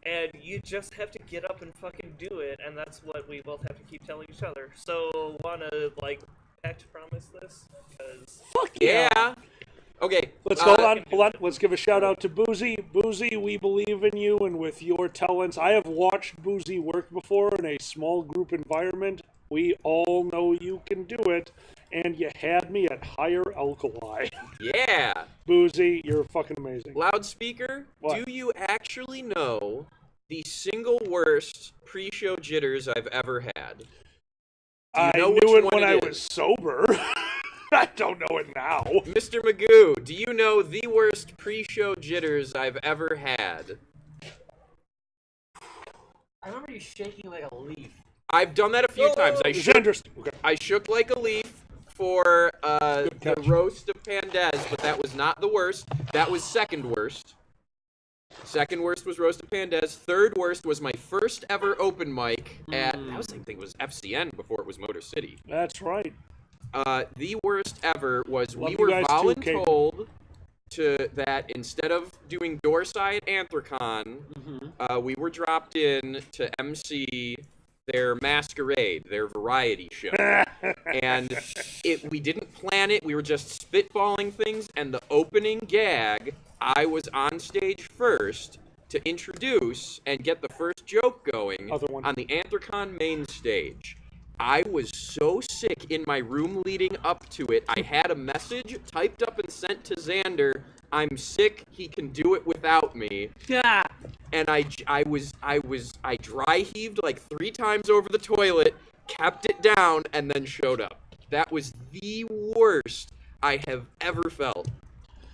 and you just have to get up and fucking do it, and that's what we both have to keep telling each other. So, wanna, pact promise this? 'Cause Fuck yeah. Okay. Let's hold on. Let's give a shout out to Boozy. Boozy, we believe in you and with your talents. I have watched Boozy work before in a small group environment. We all know you can do it, and you had me at higher alkali. Yeah. Boozy, you're fucking amazing. Loudspeaker, What? do you actually know the single worst pre-show jitters I've ever had? Do you I know which knew it one when I is? was sober. I don't know it now. Mr. Magoo, do you know the worst pre-show jitters I've ever had? I remember you shaking like a leaf. I've done that a few times. Xander, okay. I shook like a leaf for the roast of Pandez, but that was not the worst. That was second worst. Second worst was roast of Pandez. Third worst was my first ever open mic at, I think it was FCN before it was Motor City. That's right. The worst ever was Love we you were guys too, Kate. voluntold that instead of doing Doorside Anthrocon, we were dropped in to MC their masquerade, their variety show. And we didn't plan it, we were just spitballing things, and the opening gag, I was on stage first to introduce and get the first joke going on the Anthrocon main stage. I was so sick in my room leading up to it. I had a message typed up and sent to Xander. I'm sick. He can do it without me. Yeah. And I dry heaved like 3 times over the toilet, kept it down, and then showed up. That was the worst I have ever felt.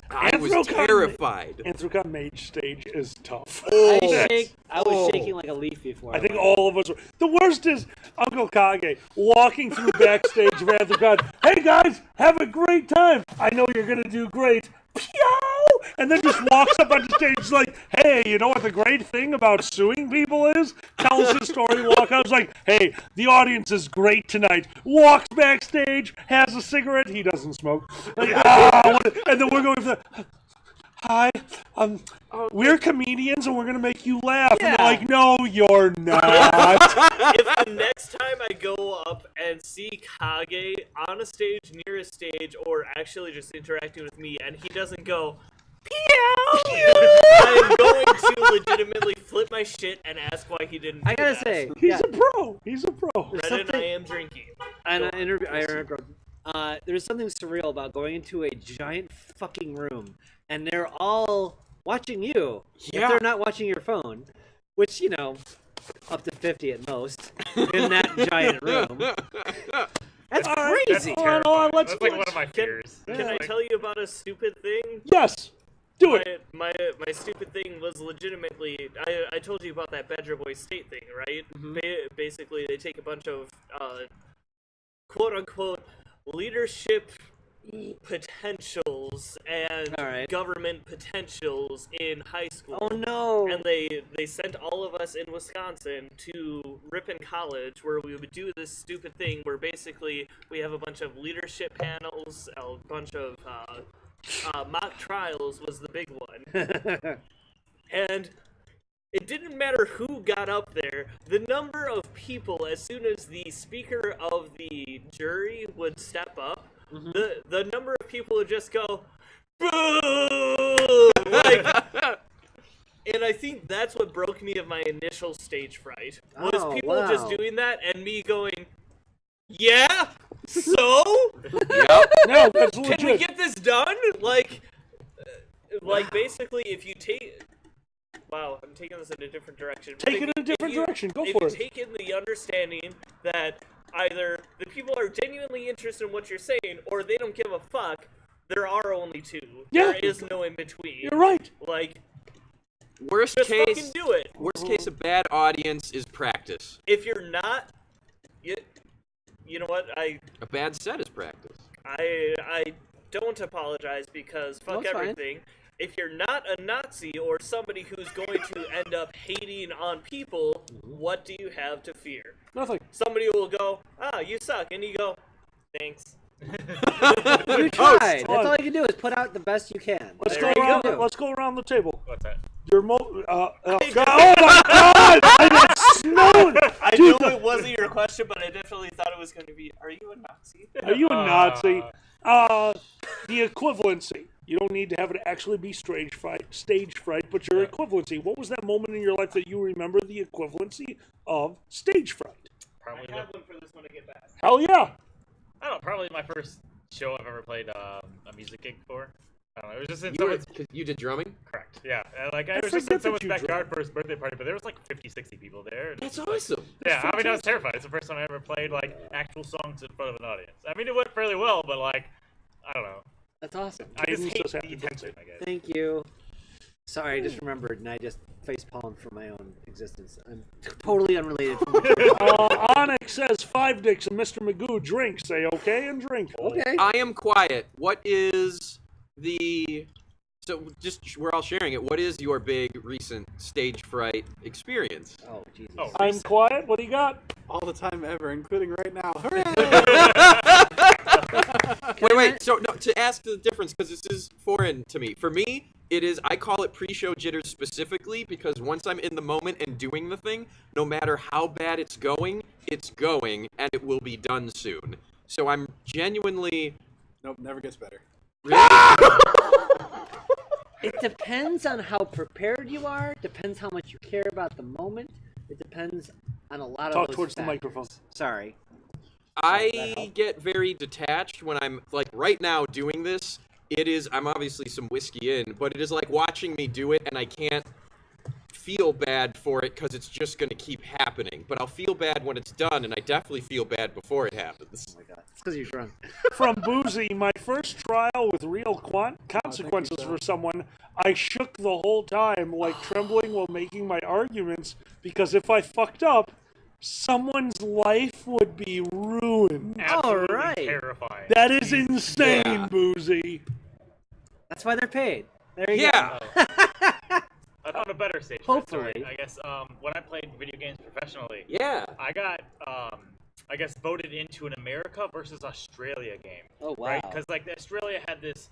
I was terrified. Anthrocon Mage stage is tough. I was shaking like a leaf before. I think all of us were. The worst is Uncle Kage walking through backstage of Anthrocon. Hey guys, have a great time. I know you're gonna do great. Pew! And then just walks up on the stage like, hey, you know what the great thing about suing people is? Tells his story, walk out, like, hey, the audience is great tonight. Walks backstage, has a cigarette, he doesn't smoke. Like, and then we're going to hi, we're comedians and we're gonna make you laugh. Yeah. And they're like, no, you're not. If the next time I go up and see Kage on a stage, near a stage, or actually just interacting with me, and he doesn't go, pew, I'm going to legitimately flip my shit and ask why he didn't. I gotta say, he's a pro. He's a pro. Reddit, I am drinking. And I remember, there's something surreal about going into a giant fucking room and they're all watching you. Yeah. If they're not watching your phone, which, you know, up to 50 at most in that giant room. That's crazy. Let's That's like one of my fears. Can I tell you about a stupid thing? Yes. Do it. My stupid thing was legitimately, I told you about that Badger Boy State thing, right? Basically, they take a bunch of quote-unquote leadership potentials and government potentials in high school. Oh no! And they sent all of us in Wisconsin to Ripon College, where we would do this stupid thing where basically we have a bunch of leadership panels, a bunch of mock trials was the big one. And it didn't matter who got up there, the number of people, as soon as the speaker of the jury would step up, the number of people would just go, boo! Like, and I think that's what broke me of my initial stage fright, was people just doing that and me going, yeah? So? Yep. No, that's legit. Can we get this done? Like basically, if you take... Wow, I'm taking this in a different direction. Take it in a different direction. Go for it. If you take in the understanding that either the people are genuinely interested in what you're saying, or they don't give a fuck, there are only two. Yeah. There is no in between. You're right. Like, worst just case, fucking do it. Worst case, a bad audience is practice. If you're not, you know what? A bad set is practice. I don't apologize because fuck everything. If you're not a Nazi or somebody who's going to end up hating on people, what do you have to fear? Nothing. Somebody will go, you suck, and you go, thanks. You tried. That's all you can do is put out the best you can. Let's go around the table. What's that? Your oh my god! I got snowed! I know it wasn't your question, but I definitely thought it was going to be, are you a Nazi? Are you a Nazi? The equivalency. You don't need to have it actually be stage fright, but your equivalency. What was that moment in your life that you remember the equivalency of stage fright? Probably I have one for this one to get back. Hell yeah! I don't know, probably my first show I've ever played a music gig for. I don't know, it was just in You did drumming? Correct, yeah. I was just in someone's backyard for his birthday party, but there was like 50, 60 people there. And that's awesome. Yeah, I mean, I was terrified. It's the first time I ever played like actual songs in front of an audience. I mean, it went fairly well, but like, I don't know. That's awesome. I just hate the attention, I guess. Thank you. Sorry, I just remembered, and I just facepalm for my own existence. I'm totally unrelated. Onyx says 5 dicks and Mr. Magoo drink. Say okay and drink. Okay. I am quiet. What is the... So, just, we're all sharing it. What is your big, recent stage fright experience? Oh, Jesus. I'm quiet. What do you got? All the time ever, including right now. Hooray! Wait. So, no, to ask the difference, because this is foreign to me. For me, it is, I call it pre-show jitters specifically, because once I'm in the moment and doing the thing, no matter how bad it's going, and it will be done soon. So I'm genuinely... Nope, never gets better. Really? It depends on how prepared you are. Depends how much you care about the moment. It depends on a lot of Talk those towards the factors. microphone. Sorry. I get very detached when I'm, like, right now doing this. It is, I'm obviously some whiskey in, but it is like watching me do it, and I can't feel bad for it because it's just going to keep happening. But I'll feel bad when it's done, and I definitely feel bad before it happens. Oh my god. It's because you're drunk. From Boozy, my first trial with real consequences for someone, I shook the whole time, like trembling while making my arguments, because if I fucked up, someone's life would be ruined. Absolutely All right. terrifying. That is insane, Yeah. Boozy. That's why they're paid. There you Yeah. go. I found a better stage. Hopefully. Story. I guess when I played video games professionally, Yeah. I got I guess voted into an America versus Australia game. Oh wow. Right? Because like Australia had this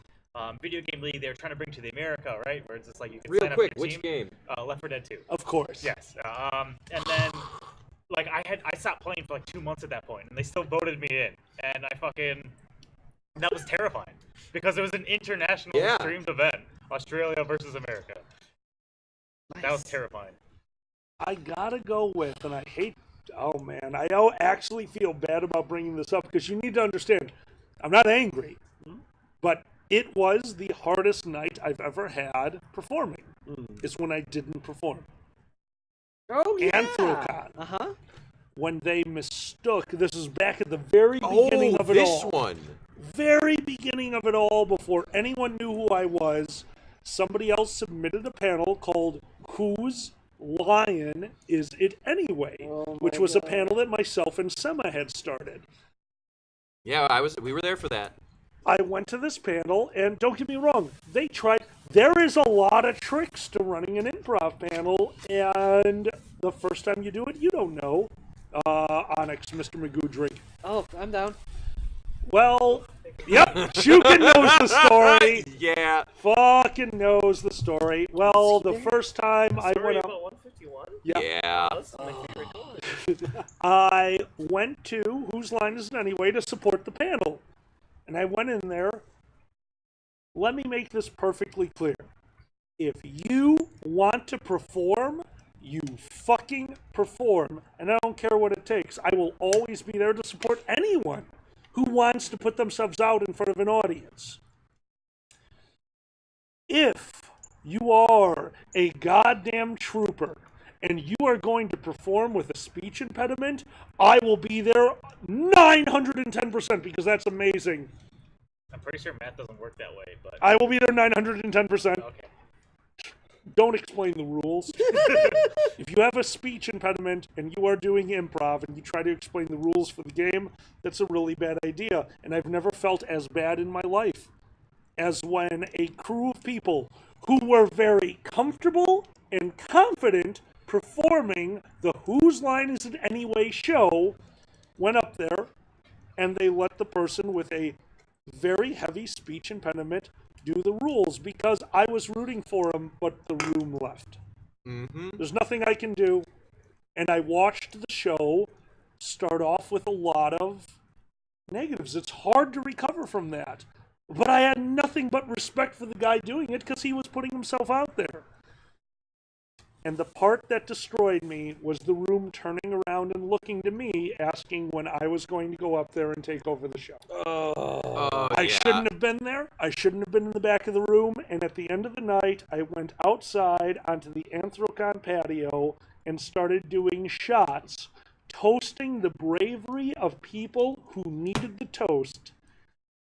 video game league they were trying to bring to the America, right? Where it's just like you can Real sign quick, up your which team. game? Left 4 Dead 2. Of course. Yes. And then like I stopped playing for like 2 months at that point, and they still voted me in, and that was terrifying because it was an international streamed event, Australia versus America. Nice. That was terrifying. I gotta go with, and I hate, oh man, I actually feel bad about bringing this up because you need to understand, I'm not angry, but it was the hardest night I've ever had performing. Is when I didn't perform. Oh yeah. Anthrocon. Uh-huh. When they mistook, this is back at the very beginning of it all. this one. Very beginning of it all, before anyone knew who I was, somebody else submitted a panel called Whose Lion Is It Anyway? Which was a panel that myself and Sema had started. Yeah, we were there for that. I went to this panel, and don't get me wrong, they tried. There is a lot of tricks to running an improv panel, and the first time you do it, you don't know. Onyx, Mr. Magoo, drink. Oh, I'm down. Well, yep, Shukin knows the story. Yeah. Fucking knows the story. Well, the first time I went out... 151? Yeah. That's my favorite one. I went to Whose Line Is It Anyway to support the panel. And I went in there. Let me make this perfectly clear. If you want to perform, you fucking perform. And I don't care what it takes. I will always be there to support anyone who wants to put themselves out in front of an audience. If you are a goddamn trooper and you are going to perform with a speech impediment, I will be there 910% because that's amazing. I'm pretty sure math doesn't work that way, but I will be there 910%. okay. Don't explain the rules. If you have a speech impediment and you are doing improv and you try to explain the rules for the game, that's a really bad idea. And I've never felt as bad in my life as when a crew of people who were very comfortable and confident performing the Whose Line Is It Anyway show went up there and they let the person with a very heavy speech impediment do the rules because I was rooting for him, but the room left. Mm-hmm. There's nothing I can do. And I watched the show start off with a lot of negatives. It's hard to recover from that. But I had nothing but respect for the guy doing it because he was putting himself out there. And the part that destroyed me was the room turning around and looking to me, asking when I was going to go up there and take over the show. I shouldn't have been there. I shouldn't have been in the back of the room. And at the end of the night, I went outside onto the Anthrocon patio and started doing shots, toasting the bravery of people who needed the toast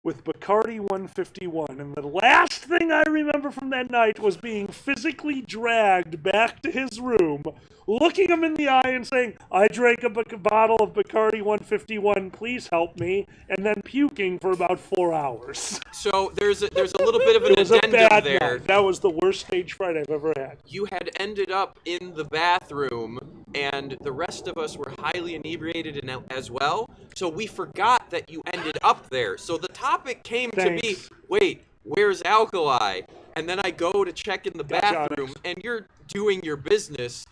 with Bacardi 151. And the last thing I remember from that night was being physically dragged back to his room, looking him in the eye and saying, I drank a bottle of Bacardi 151, please help me, and then puking for about 4 hours. So there's a little bit of an It was a addendum bad there. night. That was the worst stage fright I've ever had. You had ended up in the bathroom, and the rest of us were highly inebriated as well, so we forgot that you ended up there. So the topic came to be, wait, where's Alkali? And then I go to check in the bathroom, and you're doing your business,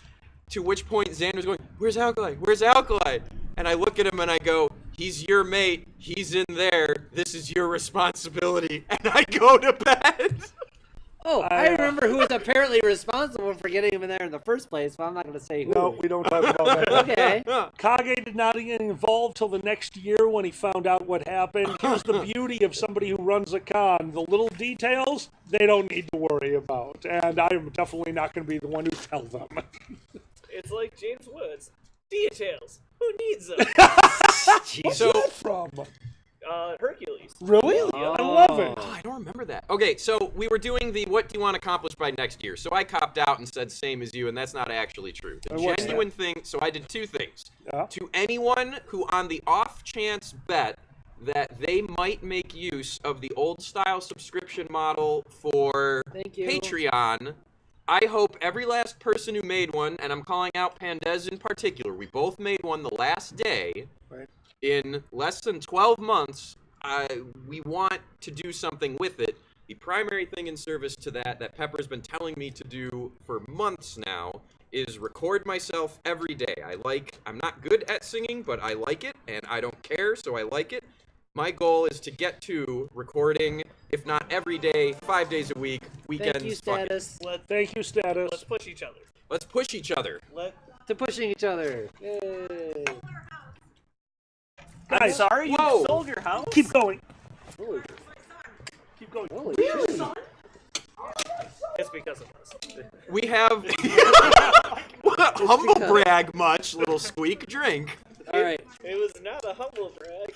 to which point Xander's going, where's Alkali? Where's Alkali? And I look at him and I go, he's your mate, he's in there, this is your responsibility, and I go to bed. Oh, I remember who was apparently responsible for getting him in there in the first place, but I'm not going to say who. No, we don't talk about that. Okay. Kage did not get involved till the next year when he found out what happened. Here's the beauty of somebody who runs a con. The little details, they don't need to worry about. And I am definitely not going to be the one who tells them. It's like James Woods. Details. Who needs them? What's that from? Hercules. Really? I love it. Oh, I don't remember that. Okay, so we were doing the what do you want to accomplish by next year? So I copped out and said same as you, and that's not actually true. The genuine thing, so I did two things. To anyone who on the off chance bet that they might make use of the old style subscription model for Patreon, I hope every last person who made one, and I'm calling out Pandez in particular, we both made one the last day. Right. In less than 12 months, we want to do something with it. The primary thing in service to that Pepper's been telling me to do for months now is record myself every day. I'm not good at singing, but I like it, and I don't care, so I like it. My goal is to get to recording, if not every day, 5 days a week, weekends. Thank you, Status. Thank you, Status. Let's push each other. Let's push each other. To pushing each other. Yay. I'm Guys, sorry you sold your house? Keep going. Holy. Keep going. Holy shit. It's because of us. We have humble brag much, little squeak drink. All right. It was not a humble brag.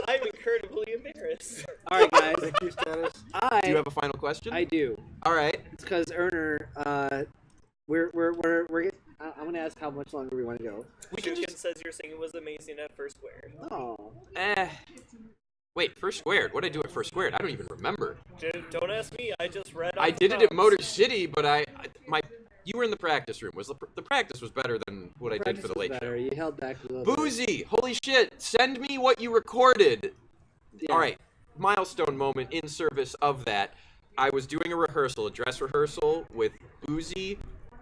I'm incredibly embarrassed. All right, guys. Thank you, Status. Do you have a final question? I do. All right. It's because Erner, we're I'm gonna ask how much longer we want to go. Shukin says your singing was amazing at First Squared. Oh. Wait, First Squared? What did I do at First Squared? I don't even remember. Don't ask me. I just read. I did it at Motor City, but you were in the practice room. The practice was better than what I did for the late show. You held back a little Boozy! Holy shit! Send me what you recorded. Yeah. All right, milestone moment in service of that. I was doing a dress rehearsal with Boozy,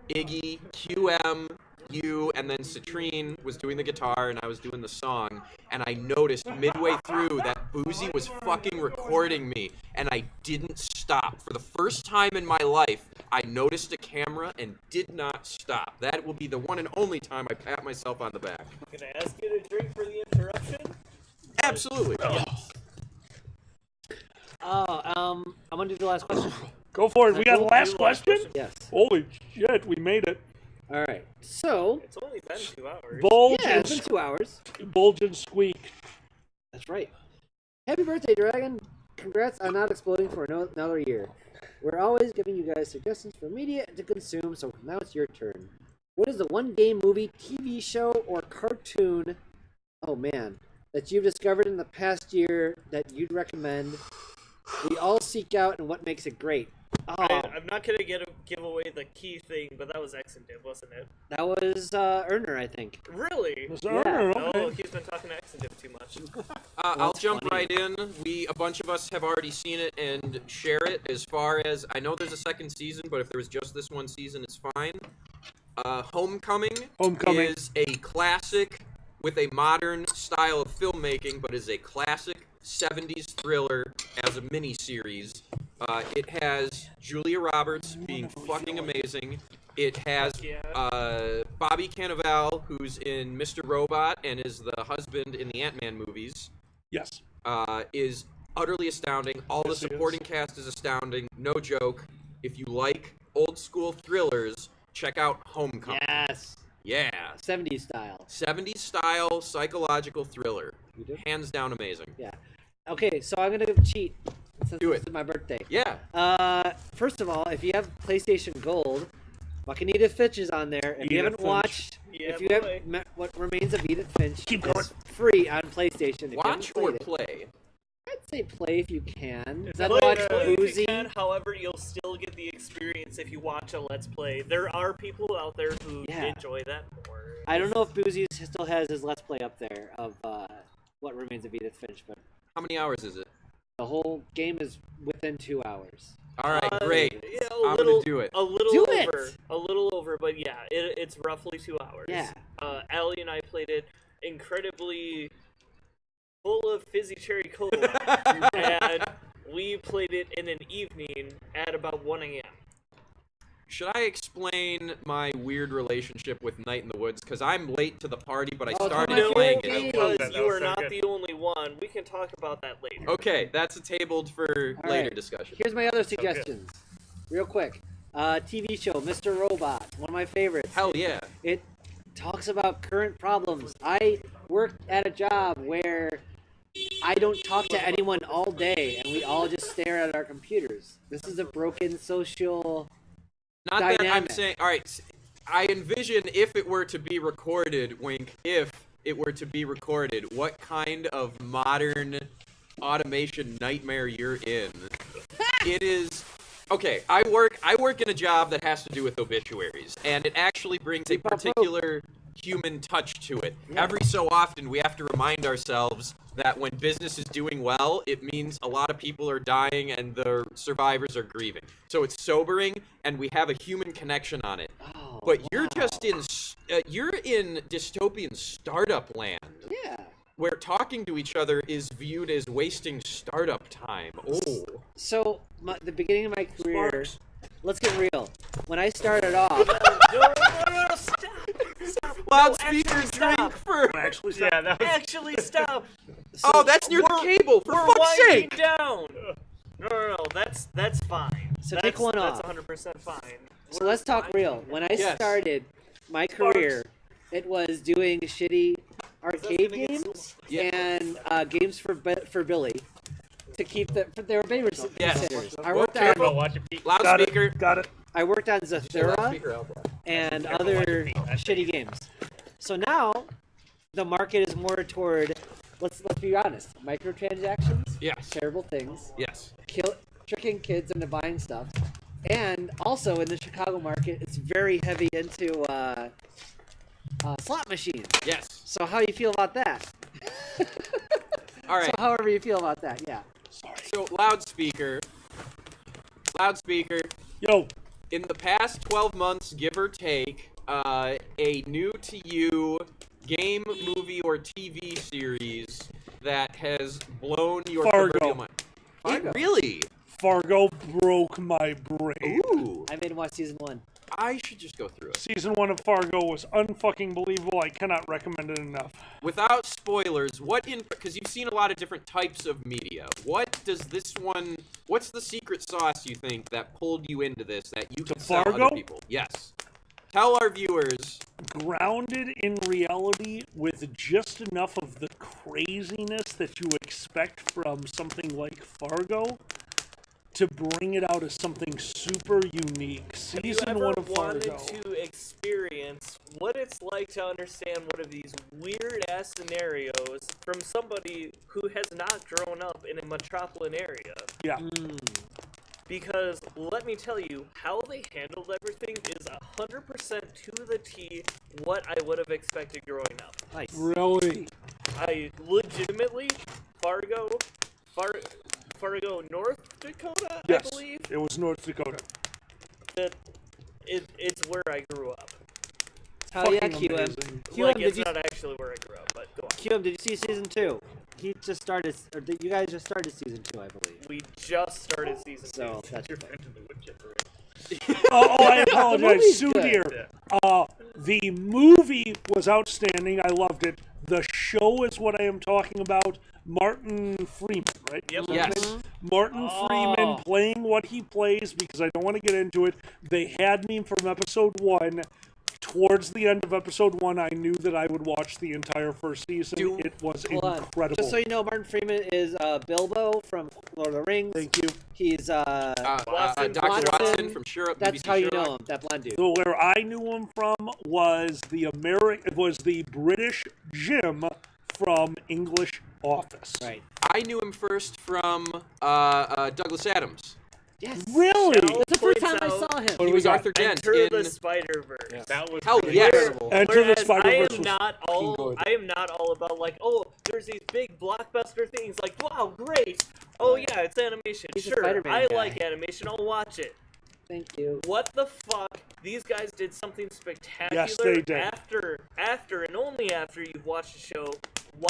Iggy, QM, you, and then Citrine was doing the guitar, and I was doing the song, and I noticed midway through that Boozy was fucking recording me, and I didn't stop. For the first time in my life, I noticed a camera and did not stop. That will be the one and only time I pat myself on the back. Can I ask you to drink for the interruption? Absolutely. Yes. I'm gonna do the last question. Go for it. We got the last question? Yes. Holy shit, we made it. All right. So. It's only been 2 hours. It's been 2 hours. Bulge and squeak. That's right. Happy birthday, Dragon. Congrats on not exploding for another year. We're always giving you guys suggestions for media to consume, so now it's your turn. What is the one game, movie, TV show, or cartoon, oh man, that you've discovered in the past year that you'd recommend? We all seek out and what makes it great. Oh. I'm not gonna give away the key thing, but that was Exendiv, wasn't it? That was Erner, I think. Really? Was Erner? No, Okay. he's been talking to Exendiv too much. I'll jump right in. A bunch of us have already seen it and share it. As far as I know, there's a second season, but if there was just this one season, it's fine. Homecoming is a classic with a modern style of filmmaking, but is a classic 70s thriller as a miniseries. It has Julia Roberts being fucking amazing. It has Bobby Cannavale, who's in Mr. Robot and is the husband in the Ant-Man movies. Yes. Is utterly astounding. All the supporting cast is astounding. No joke. If you like old school thrillers, check out Homecoming. Yes. Yeah. 70s style. 70s style psychological thriller. Hands down amazing. Yeah. Okay, so I'm gonna cheat since this is my birthday. Yeah. First of all, if you have PlayStation Gold, fucking Edith Finch is on there. If you haven't watched, if you have What Remains of Edith Finch, it's free on PlayStation. If Watch you or haven't played play? I'd say play if you can. Then Play watch if you Boozy. can, however, you'll still get the experience if you watch a Let's Play. There are people out there who enjoy that more. I don't know if Boozy still has his Let's Play up there of What Remains of Edith Finch, but How many hours is it? the whole game is within 2 hours. All right, great. Yeah, I'm gonna do it. A little Do over. it! A little over, but yeah, it's roughly 2 hours. Yeah. Allie and I played it incredibly full of fizzy cherry cola, and we played it in an evening at about 1 a.m. Should I explain my weird relationship with Night in the Woods? Because I'm late to the party, but I started playing it. Because you are not the only one. We can talk about that later. Okay, that's tabled for All later right. discussion. Here's my other suggestions, real quick. TV show, Mr. Robot, one of my favorites. Hell yeah. It talks about current problems. I worked at a job where I don't talk to anyone all day, and we all just stare at our computers. This is a broken social Not dynamic. that I'm saying. All right, I envision if it were to be recorded, wink, if it were to be recorded, what kind of modern automation nightmare you're in. It is. Okay, I work in a job that has to do with obituaries, and it actually brings a particular human touch to it. Every so often, we have to remind ourselves that when business is doing well, it means a lot of people are dying and the survivors are grieving. So it's sobering, and we have a human connection on it. But you're just in you're in dystopian startup land. Yeah. Where talking to each other is viewed as wasting startup time. Oh. So, the beginning of my career, let's get real. When I started off... Loudspeaker drink for... Actually, stop. Yeah, that was... Actually, stop. Oh, that's near the cable, for we're fuck's winding sake! down. No, that's fine. So that's, take one that's off. 100% fine. So let's talk real. When I started my career, it was doing shitty arcade games and games for Billy to keep they were babysitters. I worked on Loudspeaker. Got it. I worked on Zathura and other shitty games. So now the market is more toward let's be honest, microtransactions. Yes. Terrible things. Yes. Tricking kids into buying stuff. And also in the Chicago market, it's very heavy into slot machines. Yes. So how do you feel about that? All right. So however you feel about that, yeah. So loudspeaker. Yo. In the past 12 months, give or take, a new to you game, movie, or TV series that has blown your proverbial mind. It really? Fargo broke my brain. Ooh. I made him watch season 1. I should just go through it. Season 1 of Fargo was unfucking believable. I cannot recommend it enough. Without spoilers, because you've seen a lot of different types of media, what's the secret sauce you think that pulled you into this that you can sell Fargo? other people? Yes. Tell our viewers. Grounded in reality with just enough of the craziness that you expect from something like Fargo to bring it out as something super unique. Season 1 of Fargo. Have you ever wanted to experience what it's like to understand one of these weird-ass scenarios from somebody who has not grown up in a metropolitan area? Yeah. Because, let me tell you, how they handled everything is 100% to the T what I would have expected growing up. Nice. Really? I legitimately, Fargo, North Dakota, Yes, I believe. it was North Dakota. It's where I grew up. Hell yeah, Fucking QM. amazing. Like, QM, it's not actually where I grew up, but go on. QM, did you see season 2? He just started, or you guys just started season 2, I believe. We just started season 2. So that's I apologize. movie's Sue good. here. The movie was outstanding. I loved it. The show is what I am talking about. Martin Freeman, right? Yep. Yes. Martin Freeman playing what he plays, because I don't want to get into it. They had me from episode 1 towards the end of episode 1, I knew that I would watch the entire first season. It was incredible. Just so you know, Martin Freeman is Bilbo from Lord of the Rings. Thank you. He's Dr. Watson from Sherlock. That's BBC how you Sherlock. know him, that blonde dude. So where I knew him from was the British Jim from English Office. Right. I knew him first from Douglas Adams. Yes. Really? That's the first time I saw him. He was Arthur Dent Enter in the Spider-Verse. Yeah. That was Hell really yes. terrible. Enter the Whereas Spider-Verse I am was not all. I am not all about like, oh, there's these big blockbuster things. Like, wow, great. Oh yeah, it's animation. He's a Sure, Spider-Man I guy. like animation. I'll watch it. Thank you. What the fuck? These guys did something spectacular. Yes, they did. After and only after you've watched the show,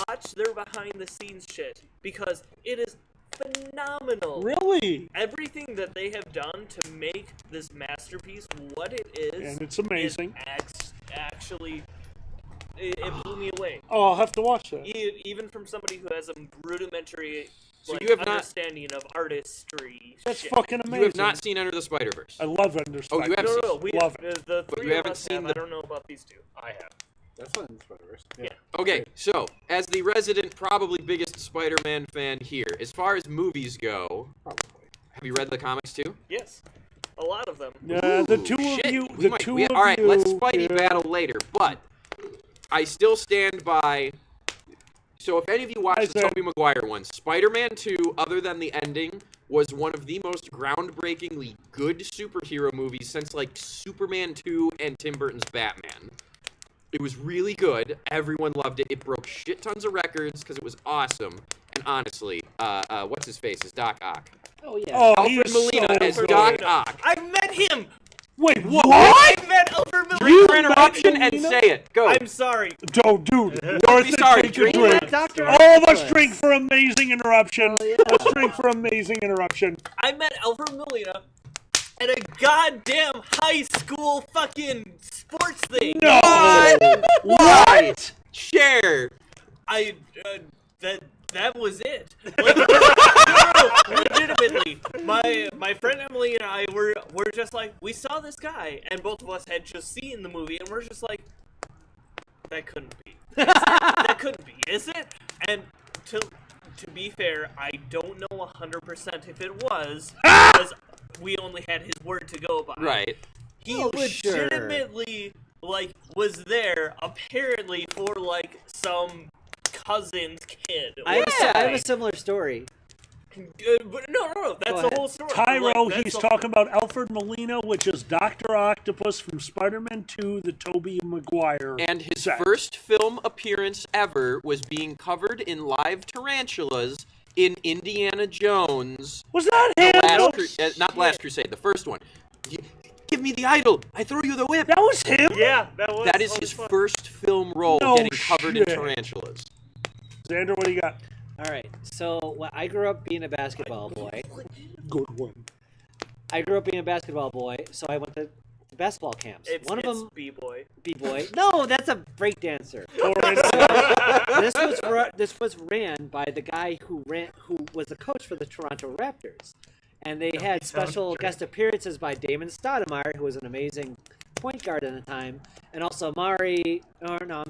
watch their behind-the-scenes shit because it is phenomenal. Really? Everything that they have done to make this masterpiece what it is, And it's amazing. Actually, it blew me away. Oh, I'll have to watch that. Even from somebody who has a rudimentary So like, you have not- understanding of artistry. That's shit. fucking amazing. You have not seen Enter the Spider-Verse. I love Ender Oh, you have No, seen no, we Love the But three you of haven't us seen have. the- I don't know about these two. I have. That's not in Spider-Verse. Yeah. Okay, so as the resident, probably biggest Spider-Man fan here, as far as movies go, have you read the comics too? Yes, a lot of them. The Ooh, two shit. of you. We The might- two we- of all right, you. let's Spidey yeah. battle later. But I still stand by. So if any of you watched the said- Tobey Maguire one, Spider-Man 2, other than the ending, was one of the most groundbreakingly good superhero movies since like Superman 2 and Tim Burton's Batman. It was really good. Everyone loved it. It broke shit tons of records because it was awesome. And honestly, what's his face is Doc Ock. Oh yeah. Oh, Alfred he's Molina so as good. Doc Ock. I met him. Wait, what? I met Alfred Molina. Drink your interruption and say it. Go. I'm sorry. Dude, Don't worth be it. sorry. Take a Drink drink. it. Dr. All of us Octopus. drink for amazing interruption. Oh, yeah. Let's drink for amazing interruption. I met Alfred Molina at a goddamn high school fucking sports thing. No. What? Share. That was it. Like, no, legitimately, my friend Emily and I were just like, we saw this guy, and both of us had just seen the movie, and we're just like, that couldn't be. That couldn't be, is it? And to be fair, I don't know 100% if it was, because we only had his word to go by. Right. He Oh, sure. legitimately like was there apparently for like some cousin's kid. I have a similar story. But no, that's Go the ahead. whole story. Tyro, Like, he's that's the- talking about Alfred Molina, which is Dr. Octopus from Spider-Man 2, the Tobey Maguire And his set. first film appearance ever was being covered in live tarantulas in Indiana Jones. Was that The him? not Last Crusade, the first one. Give me the idol. I throw you the whip. That was him? Yeah, that was. That is his first film role, No getting covered in shit. tarantulas. Xander, what do you got? All right. So I grew up being a basketball boy. Good one. I grew up being a basketball boy, so I went to basketball camps. One of them, B-boy. B-boy. No, that's a break dancer. This was ran by the guy who was the coach for the Toronto Raptors, and they had special guest appearances by Damon Stoudemire, who was an amazing point guard at the time, and also Mari. Or no,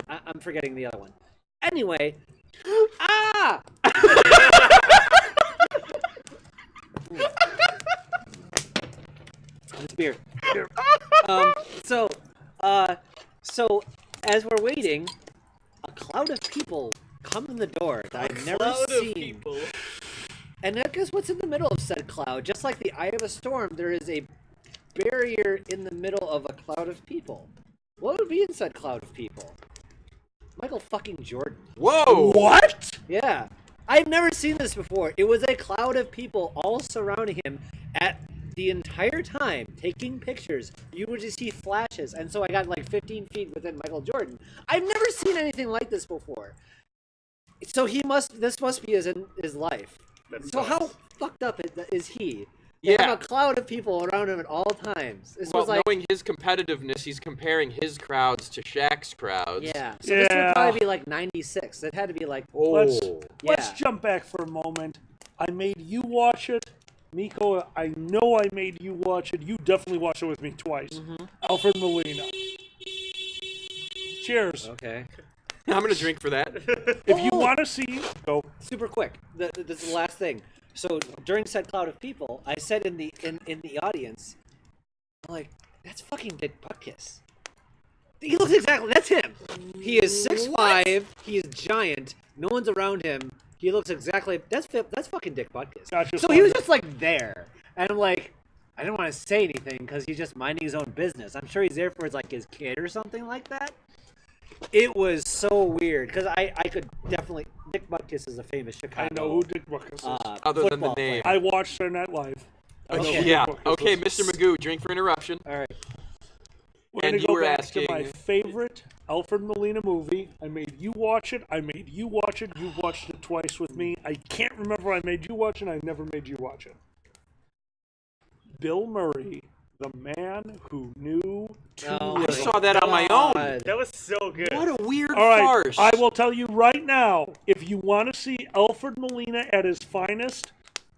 I'm forgetting the other one. Anyway, It's beer. So as we're waiting, a cloud of people come in the door that I've never Cloud of seen. people. And guess what's in the middle of said cloud? Just like the eye of a storm, there is a barrier in the middle of a cloud of people. What would be in said cloud of people? Michael fucking Jordan. Whoa! What? Yeah. I've never seen this before. It was a cloud of people all surrounding him at the entire time, taking pictures. You would just see flashes, and so I got like 15 feet within Michael Jordan. I've never seen anything like this before. So this must be his life. So how fucked up is he? They Yeah. have a cloud of people around him at all times. This Well, was like, knowing his competitiveness, he's comparing his crowds to Shaq's crowds. yeah. So this would probably be like 96. It had to be like, Let's yeah. jump back for a moment. I made you watch it. Miko, I know I made you watch it. You definitely watched it with me twice. Alfred Molina. Cheers. Okay. I'm gonna drink for that. If you want to see, go. Super quick. This is the last thing. So during said cloud of people, I said in the audience, I'm like, that's fucking Dick Butkus. He looks exactly. That's him. He is 6'5". He is giant. No one's around him. He looks exactly. That's fucking Dick Butkus. Gotcha, So he was just like there, and I'm like, I didn't want to say anything because he's just minding his own business. I'm sure he's there for his kid or something like that. It was so weird because I could definitely. Dick Butkus is a famous Chicago. I know who Dick Butkus is. Other than the name. I watched Saturday Night Live. Okay. Yeah. Okay, Mr. Magoo, drink for interruption. All right. We're And gonna you go were back asking. to my favorite Alfred Molina movie. I made you watch it. I made you watch it. You've watched it twice with me. I can't remember I made you watch it. I never made you watch it. Bill Murray, the man who knew too little. I saw that on my own. That was so good. What a weird All right, farce. I will tell you right now, if you want to see Alfred Molina at his finest,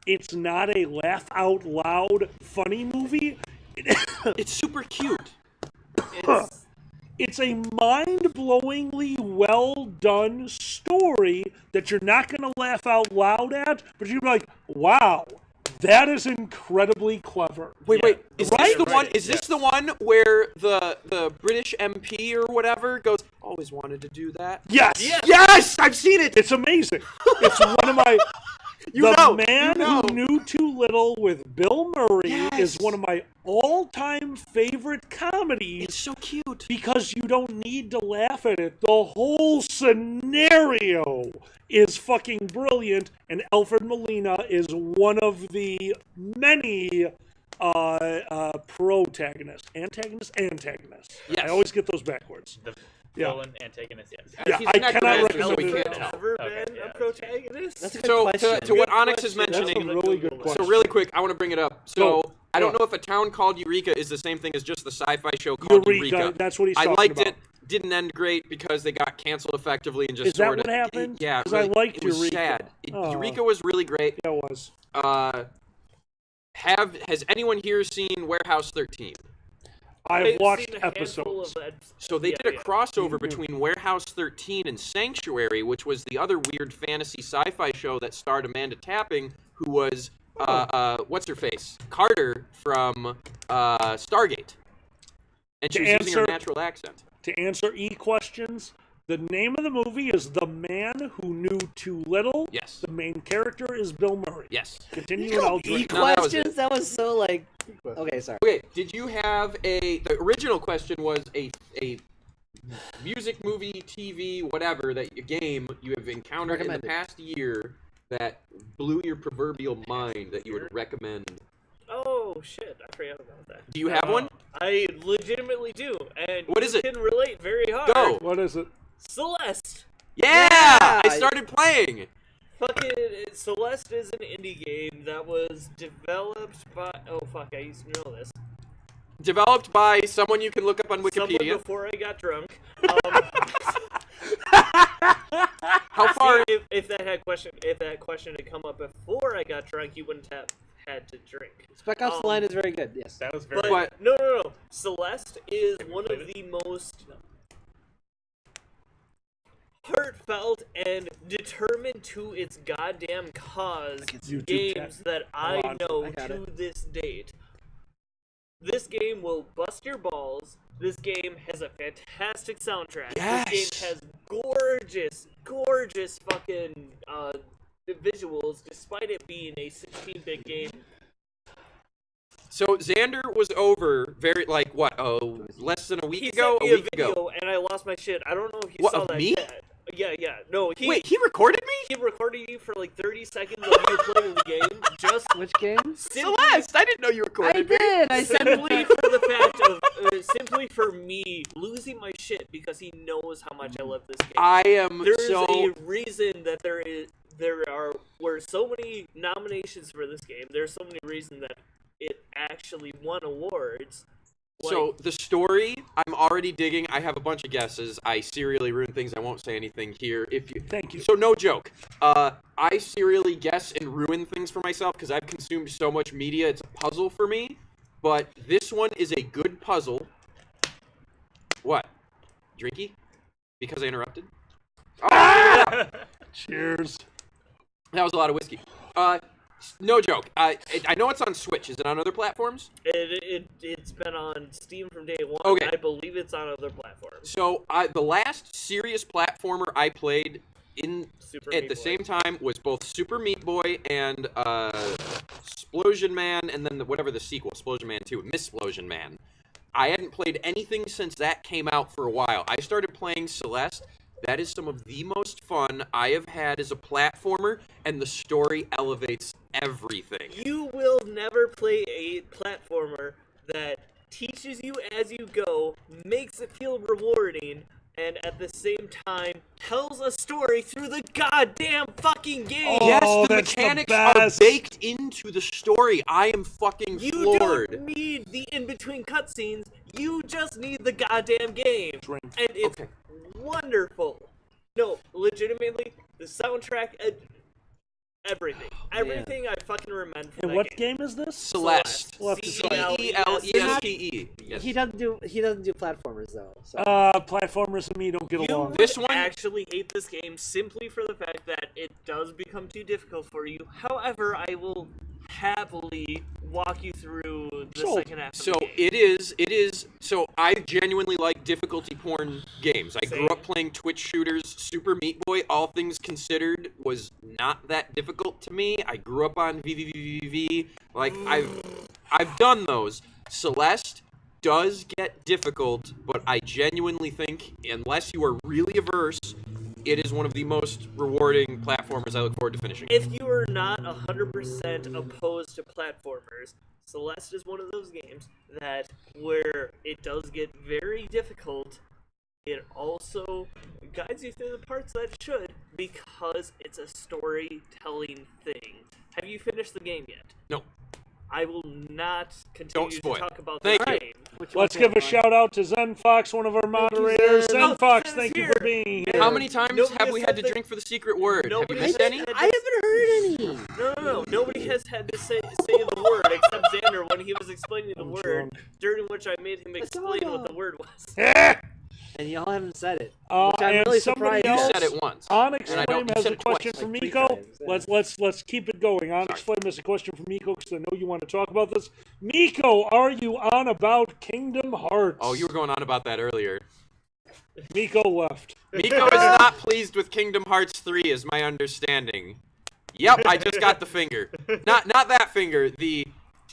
it's not a laugh out loud funny movie. It's super cute. It's a mind-blowingly well-done story that you're not going to laugh out loud at, but you're like, wow, that is incredibly clever. Wait. Is this the one? Is this the one where the British MP or whatever goes? Always wanted to do that. Yes. Yes, I've seen it. It's amazing. It's one of my. Man Who Knew Too Little with Bill Murray is one of my all-time favorite comedies. It's so cute. Because you don't need to laugh at it. The whole scenario is fucking brilliant, and Alfred Molina is one of the many protagonists. Antagonists? Yes. I always get those backwards. Villain, antagonist, yes. Yeah, I cannot recommend it. Ever been a protagonist? That's a good So question. to what Onyx is mentioning, That's a really good question. so really quick, I want to bring it up. So Go. I don't know if A Town Called Eureka is the same thing as just the sci-fi show called Eureka. That's what he's I talking liked about. it. Didn't end great because they got canceled effectively and just Is that sort of. what happened? Yeah, 'Cause I liked it was Eureka. sad. Oh. Eureka was really great. Yeah, it was. Has anyone here seen Warehouse 13? I've watched seen a handful episodes. of So they Yeah, did a yeah. crossover between Warehouse 13 and Sanctuary, which was the other weird fantasy sci-fi show that starred Amanda Tapping, who was what's her face? Carter from Stargate. And she was using her natural accent. To answer questions, the name of the movie is The Man Who Knew Too Little. Yes. The main character is Bill Murray. Yes. Continue and I'll drink. Questions? That was so like. Okay, sorry. Okay, did you have the original question was a music, movie, TV, whatever, that a game you have encountered in the past year that blew your proverbial mind that you would recommend? Oh shit, I forgot about that. Do you have one? I legitimately do, and What is you it? can relate very hard. Go. What is it? Celeste. Yeah! I started playing. Fucking Celeste is an indie game that was developed by. Oh fuck, I used to know this. Developed by someone you can look up on Someone Wikipedia. before I got drunk. How far? See, if that question had come up before I got drunk, you wouldn't have had to drink. Spec Ops: The Line is very good. Yes. That was very. But no. Celeste is one of the most heartfelt and determined to its goddamn cause games that I know to this date. This game will bust your balls. This game has a fantastic soundtrack. Yes. This game has gorgeous fucking visuals, despite it being a 16-bit game. So Xander was over less than a week ago? He sent me a video, and I lost my shit. I don't know if you saw of that me? yet. Yeah. No, Wait, he recorded me? He recorded you for like 30 seconds while you were playing the game. Just which game? Celeste. I didn't know you recorded me. I simply for the fact of simply for me losing my shit because he knows how much I love this game. I am There's a reason that there were so many nominations for this game. There's so many reasons that it actually won awards. So the story, I'm already digging. I have a bunch of guesses. I serially ruin things. I won't say anything here. Thank you. So no joke. I serially guess and ruin things for myself because I've consumed so much media. It's a puzzle for me. But this one is a good puzzle. What? Drinky? Because I interrupted? Cheers. That was a lot of whiskey. No joke. I know it's on Switch. Is it on other platforms? It's been on Steam from day one. Okay. I believe it's on other platforms. So the last serious platformer I played at the same time was both Super Meat Boy and Splosion Man, and then whatever the sequel, Splosion Man 2, Missplosion Man. I hadn't played anything since that came out for a while. I started playing Celeste. That is some of the most fun I have had as a platformer, and the story elevates everything. You will never play a platformer that teaches you as you go, makes it feel rewarding, and at the same time tells a story through the goddamn fucking game. Yes, the mechanics are baked into the story. I am fucking floored. You don't need the in-between cutscenes. You just need the goddamn game. And it's wonderful. No, legitimately, the soundtrack, everything. Everything I fucking remember from And that what game. game is this? Celeste. C-E-L-E-S-T-E. Yes. He doesn't do platformers though. So. Platformers and me don't get along. This one actually hate this game simply for the fact that it does become too difficult for you. However, I will happily walk you through the second half of the game. It is. So I genuinely like difficulty porn games. I grew up playing Twitch shooters. Super Meat Boy, all things considered, was not that difficult to me. I grew up on VVVVV. Like I've done those. Celeste does get difficult, but I genuinely think, unless you are really averse, it is one of the most rewarding platformers I look forward to finishing. If you are not 100% opposed to platformers, Celeste is one of those games that where it does get very difficult, it also guides you through the parts that it should because it's a storytelling thing. Have you finished the game yet? No. I will not continue to talk about the game. Let's give a shout out to Zen Fox, one of our moderators. Zen Fox, thank you for being here. How many times have we had to drink for the secret word? Have you missed any? I haven't heard any. No. Nobody has had to say the word except Xander when he was explaining the word, during which I made him explain what the word was. And y'all haven't said it. Which I'm really surprised. You said it once. Onyx Flame has a question for Miko. Let's keep it going. Onyx Flame has a question for Miko because I know you want to talk about this. Miko, are you on about Kingdom Hearts? Oh, you were going on about that earlier. Miko left. Miko is not pleased with Kingdom Hearts 3, is my understanding. Yep, I just got the finger. Not that finger.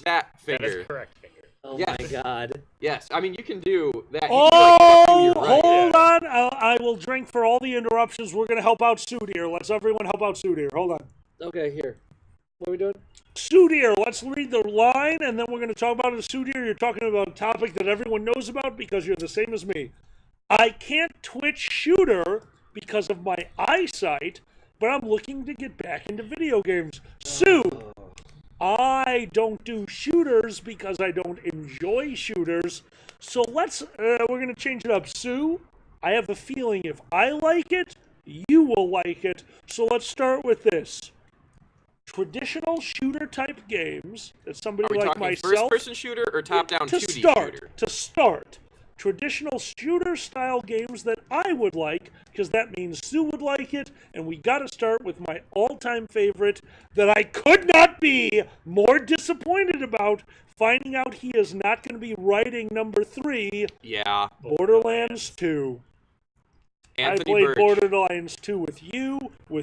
That finger. That is correct finger. Oh my god. Yes, I mean, you can do that. Hold on. I will drink for all the interruptions. We're going to help out Sudhir. Let's everyone help out Sudhir. Hold on. Okay, here. What are we doing? Sudhir, let's read the line, and then we're going to talk about it. Sudhir, you're talking about a topic that everyone knows about because you're the same as me. I can't Twitch shooter because of my eyesight, but I'm looking to get back into video games. Sue! I don't do shooters because I don't enjoy shooters. So we're going to change it up. Sue, I have a feeling if I like it, you will like it. So let's start with this. Traditional shooter type games that somebody like myself... First-person shooter or top-down 2D shooter? To start. Traditional shooter style games that I would like, because that means Sue would like it, and we gotta start with my all-time favorite that I could not be more disappointed about, finding out he is not going to be writing number 3. Yeah. Borderlands 2. I played Borderlands 2 with you. We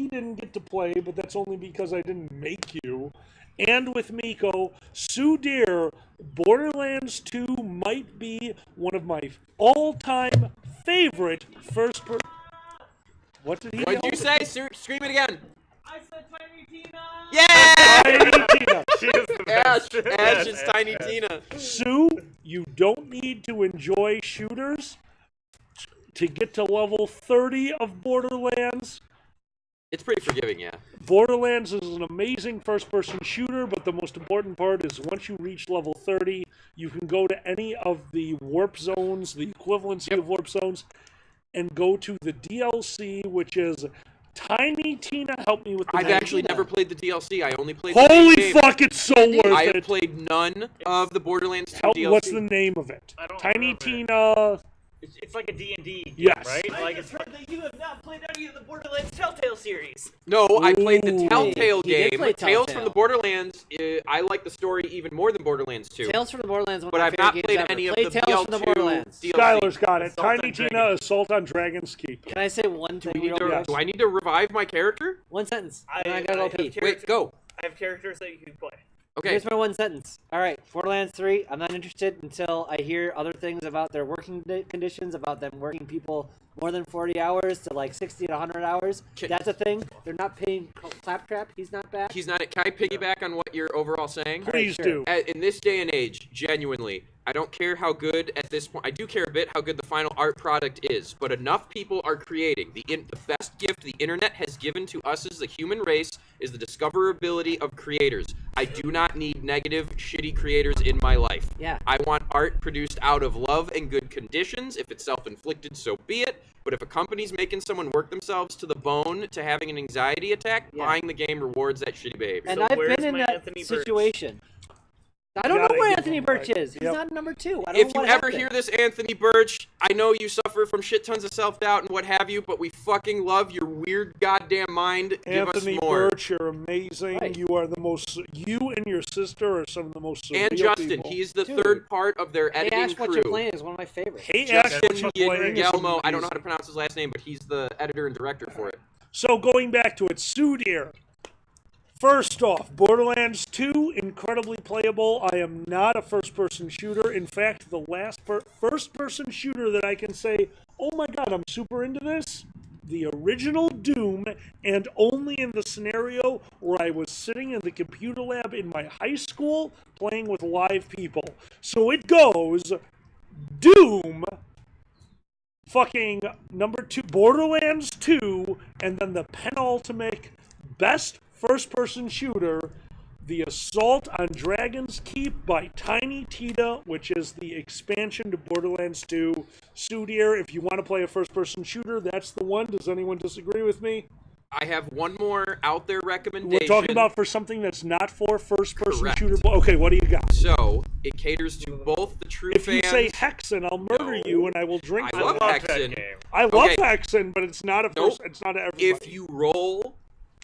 didn't get to play, but that's only because I didn't make you. And with Miko, Sudhir, Borderlands 2 might be one of my all-time favorite first-person... What did he What'd you say? Scream it again. I said Tiny Tina! Yeah! Tiny Tina! She is the best. Ash is Tiny Tina. Sue, you don't need to enjoy shooters to get to level 30 of Borderlands. It's pretty forgiving, yeah. Borderlands is an amazing first-person shooter, but the most important part is once you reach level 30, you can go to any of the warp zones, the equivalency of warp zones, and go to the DLC, which is Tiny Tina. Help me with the I've name. actually never played the DLC. I only played the Holy game. fuck, it's so worth I it. have played none of the Borderlands 2 DLC. What's the name of it? Tiny Tina... It's like a D&D game, Yes. right? I Like just heard that you have not played any of the Borderlands Telltale series. No, I played the Telltale he did game. play Tales Telltale. from the Borderlands. I like the story even more than Borderlands 2. Tales from the Borderlands. One But of my I've not favorite played games any ever. of Play the Tales from the BL2 Borderlands. DLC. Skylar's got it. Assault Tiny on Tina, Dragon. Assault on Dragon's Keep. Can I say one thing? Do I need to revive my character? One sentence. I And I gotta go have pee. Wait, go. I have characters that you can play. Okay. Here's my one sentence. All right, Borderlands 3. I'm not interested until I hear other things about their working conditions, about them working people more than 40 hours to like 60 to 100 hours. That's a thing. They're not paying Claptrap. He's not back. He's not. Can I piggyback on what you're overall saying? Please do. In this day and age, genuinely, I don't care how good at this point. I do care a bit how good the final art product is, but enough people are creating. The best gift the internet has given to us as the human race is the discoverability of creators. I do not need negative, shitty creators in my life. Yeah. I want art produced out of love and good conditions. If it's self-inflicted, so be it. But if a company's making someone work themselves to the bone to having an anxiety attack, buying the game rewards that shitty behavior. And I've been in that situation. I don't know where Anthony Birch is. He's not number 2. I don't If know you what ever happened. hear this, Anthony Birch, I know you suffer from shit tons of self-doubt and what have you, but we fucking love your weird goddamn mind. Give Anthony us more. Birch, you're amazing. Right. You are the most. You and your sister are some of the most surreal And Justin, people. he's the Dude. third part of their Hey editing Ash, crew. What You're Playing is one of my favorites. Hey Ash, What Justin You're Playing is Guillermo, I don't know how to amazing. pronounce his last name, but he's the editor and director for it. So going back to it, Sudir. First off, Borderlands 2, incredibly playable. I am not a first-person shooter. In fact, the last first-person shooter that I can say, oh my god, I'm super into this, the original Doom, and only in the scenario where I was sitting in the computer lab in my high school playing with live people. So it goes, Doom, fucking number 2, Borderlands 2, and then the penultimate best first-person shooter, The Assault on Dragon's Keep by Tiny Tina, which is the expansion to Borderlands 2. Sudir, if you want to play a first-person shooter, that's the one. Does anyone disagree with me? I have one more out there recommendation. We're talking about for something that's not for first-person Correct. shooter. Okay, what do you got? So, it caters to both the true If fans. you say Hexen, I'll murder you and I will drink. I love Hexen. I love Okay. Hexen, but it's not a first. Nope. It's not a everybody. If you roll,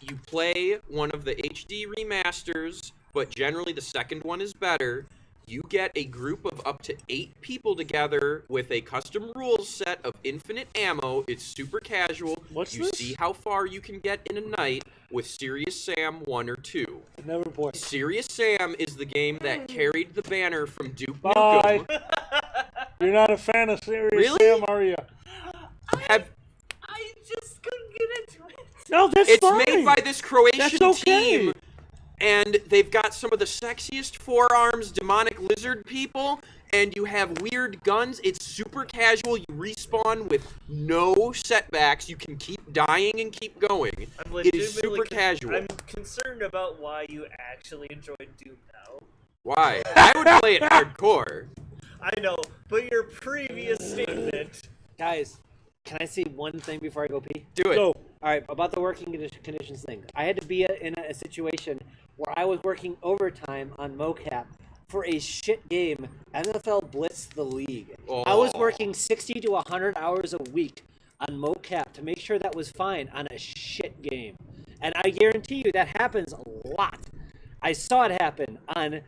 you play one of the HD remasters, but generally the second one is better. You get a group of up to 8 people together with a custom rules set of infinite ammo. It's super casual. What's you this? see how far you can get in a night with Serious Sam 1 or 2. Never played. Serious Sam is the game that carried the banner from Duke Bye. Nukem. You're not a fan of Serious Really? Sam, are you? Have, I just couldn't get into it. No, that's it's fine. made by this Croatian That's okay. team, and they've got some of the sexiest forearms demonic lizard people, and you have weird guns. It's super casual. You respawn with no setbacks. You can keep dying and keep going. I'm It is legitimately super casual. I'm concerned about why you actually enjoyed Doom now. Why? I would play it hardcore. I know, but your previous statement. Guys, can I say one thing before I go pee? Do it. Go. All right, about the working conditions thing. I had to be in a situation where I was working overtime on mocap for a shit game, NFL Blitz the League. I was working 60 to 100 hours a week on mocap to make sure that was fine on a shit game. And I guarantee you that happens a lot. I saw it happen on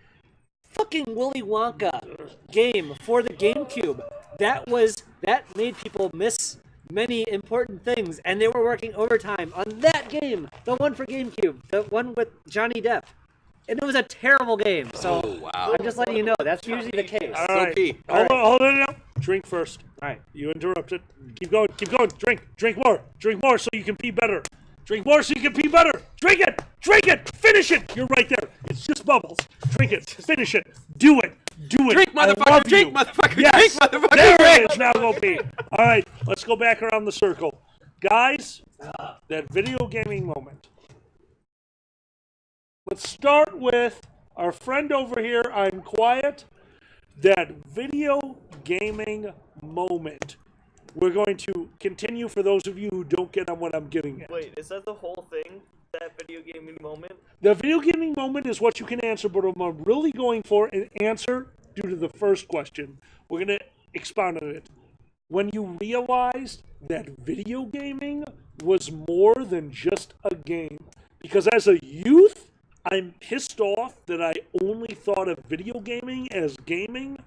fucking Willy Wonka game for the GameCube. That made people miss many important things, and they were working overtime on that game, the one for GameCube, the one with Johnny Depp. And it was a terrible game, so wow. I'm just letting you know, that's usually the case. All right. Sophie. Hold on. Drink first. All right. You interrupted. Keep going. Drink more so you can pee better. Drink more so you can pee better. Drink it. Finish it. You're right there. It's just bubbles. Drink it. Finish it. Do it. Drink, I motherfucker. love Drink, you. motherfucker. Yes. Drink, motherfucker. There Drink. it is. Now go pee. All right. Let's go back around the circle. Guys, that video gaming moment. Let's start with our friend over here. I'm quiet. That video gaming moment. We're going to continue for those of you who don't get on what I'm getting at. Wait, is that the whole thing? That video gaming moment? The video gaming moment is what you can answer, but what I'm really going for an answer due to the first question. We're going to expound on it. when you realized that video gaming was more than just a game. Because as a youth, I'm pissed off that I only thought of video gaming as gaming.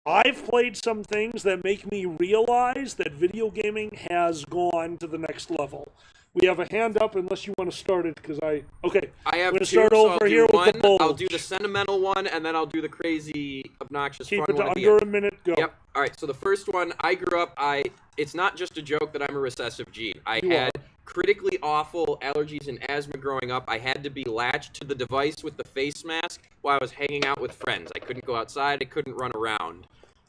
I've played some things that make me realize that video gaming has gone to the next level. We have a hand up unless you want to start it, because I have I'm going to two, start so over I'll do here one. with the bulge. I'll do the sentimental one, and then I'll do the crazy, obnoxious Keep fun it to one at the under end. a minute, go. Yep. All right, so the first one, I grew up, it's not just a joke that I'm a recessive gene. I had critically awful allergies and asthma growing up. I had to be latched to the device with the face mask while I was hanging out with friends. I couldn't go outside. I couldn't run around.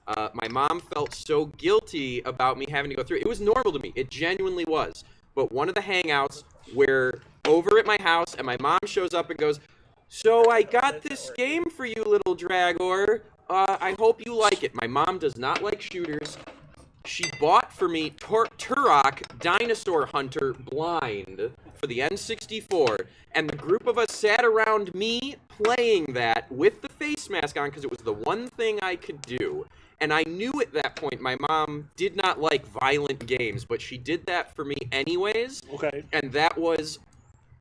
My mom felt so guilty about me having to go through it. It was normal to me. It genuinely was. But one of the hangouts, we're over at my house, and my mom shows up and goes, "So I got this game for you, little Dragor. I hope you like it." My mom does not like shooters. She bought for me Turok Dinosaur Hunter Blind for the N64, and the group of us sat around me playing that with the face mask on because it was the one thing I could do. And I knew at that point my mom did not like violent games, but she did that for me anyways. Okay. And that was,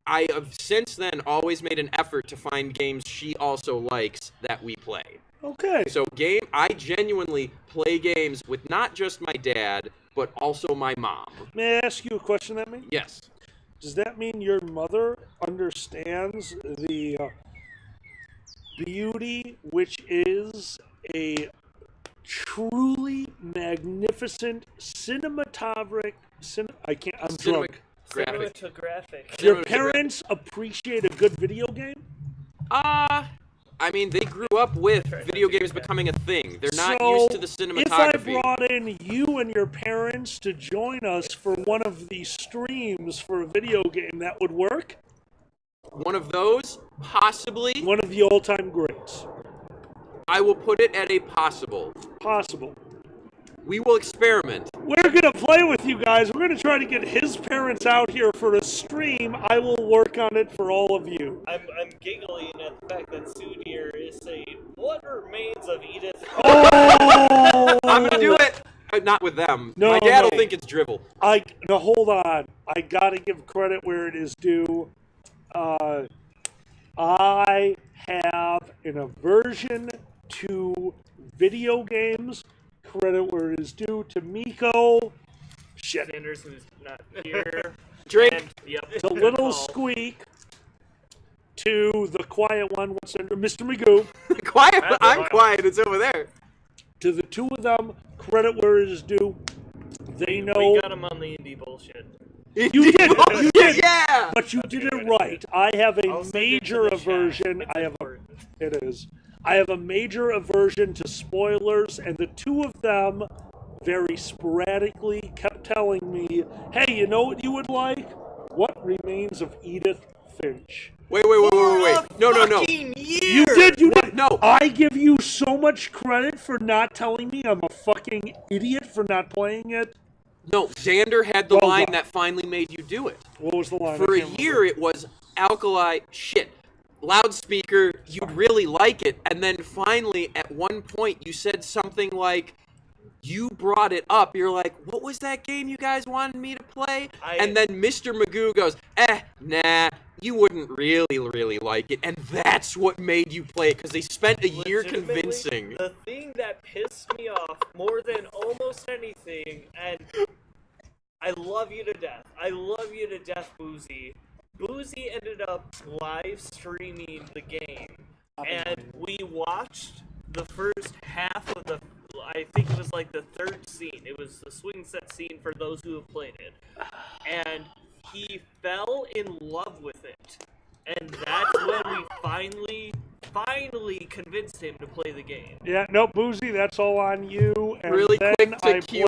I have since then always made an effort to find games she also likes that we play. Okay. So I genuinely play games with not just my dad, but also my mom. May I ask you a question, that mean? Yes. Does that mean your mother understands the beauty, which is a truly magnificent cinematographic... I'm drunk. Cinematographic. Your parents appreciate a good video game? I mean, they grew up with video games becoming a thing. They're not So, used to the cinematography. if I brought in you and your parents to join us for one of these streams for a video game, that would work? One of those? Possibly. One of the all-time greats. I will put it at a possible. Possible. We will experiment. We're going to play with you guys. We're going to try to get his parents out here for a stream. I will work on it for all of you. I'm giggling at the fact that Sunir is saying, "What remains of Edith?" Oh! I'm going to do it. Not with them. No, my dad will no. think it's drivel. No, hold on. I got to give credit where it is due. I have an aversion to video games. Credit where it is due to Miko. Shit. Sanders, who's not here. Drake. And, yep. The little squeak. To the quiet one. What's under Mr. Magoo. Quiet? I'm quiet. It's over there. To the two of them, credit where it is due. They know. We got him on the indie bullshit. You did. You did. Yeah. But you did it right. I have a major aversion. It is. I have a major aversion to spoilers, and the two of them very sporadically kept telling me, "Hey, you know what you would like? What Remains of Edith Finch." Wait. No. You did. No. I give you so much credit for not telling me I'm a fucking idiot for not playing it. No, Xander had the line that finally made you do it. What was the line? For a year, it was Alkali shit. Loudspeaker, you'd really like it, and then finally, at one point, you said something like, you brought it up, you're like, what was that game you guys wanted me to play? And then Mr. Magoo goes, nah, you wouldn't really like it, and that's what made you play it, because they spent a year convincing. The thing that pissed me off more than almost anything, and I love you to death, Boozy. Boozy ended up live streaming the game, and we watched the first half of I think it was like the third scene. It was the swing set scene for those who have played it. And he fell in love with it. And that's when we finally convinced him to play the game. Yeah, no, Boozy, that's all on you. And Really then quick to I cue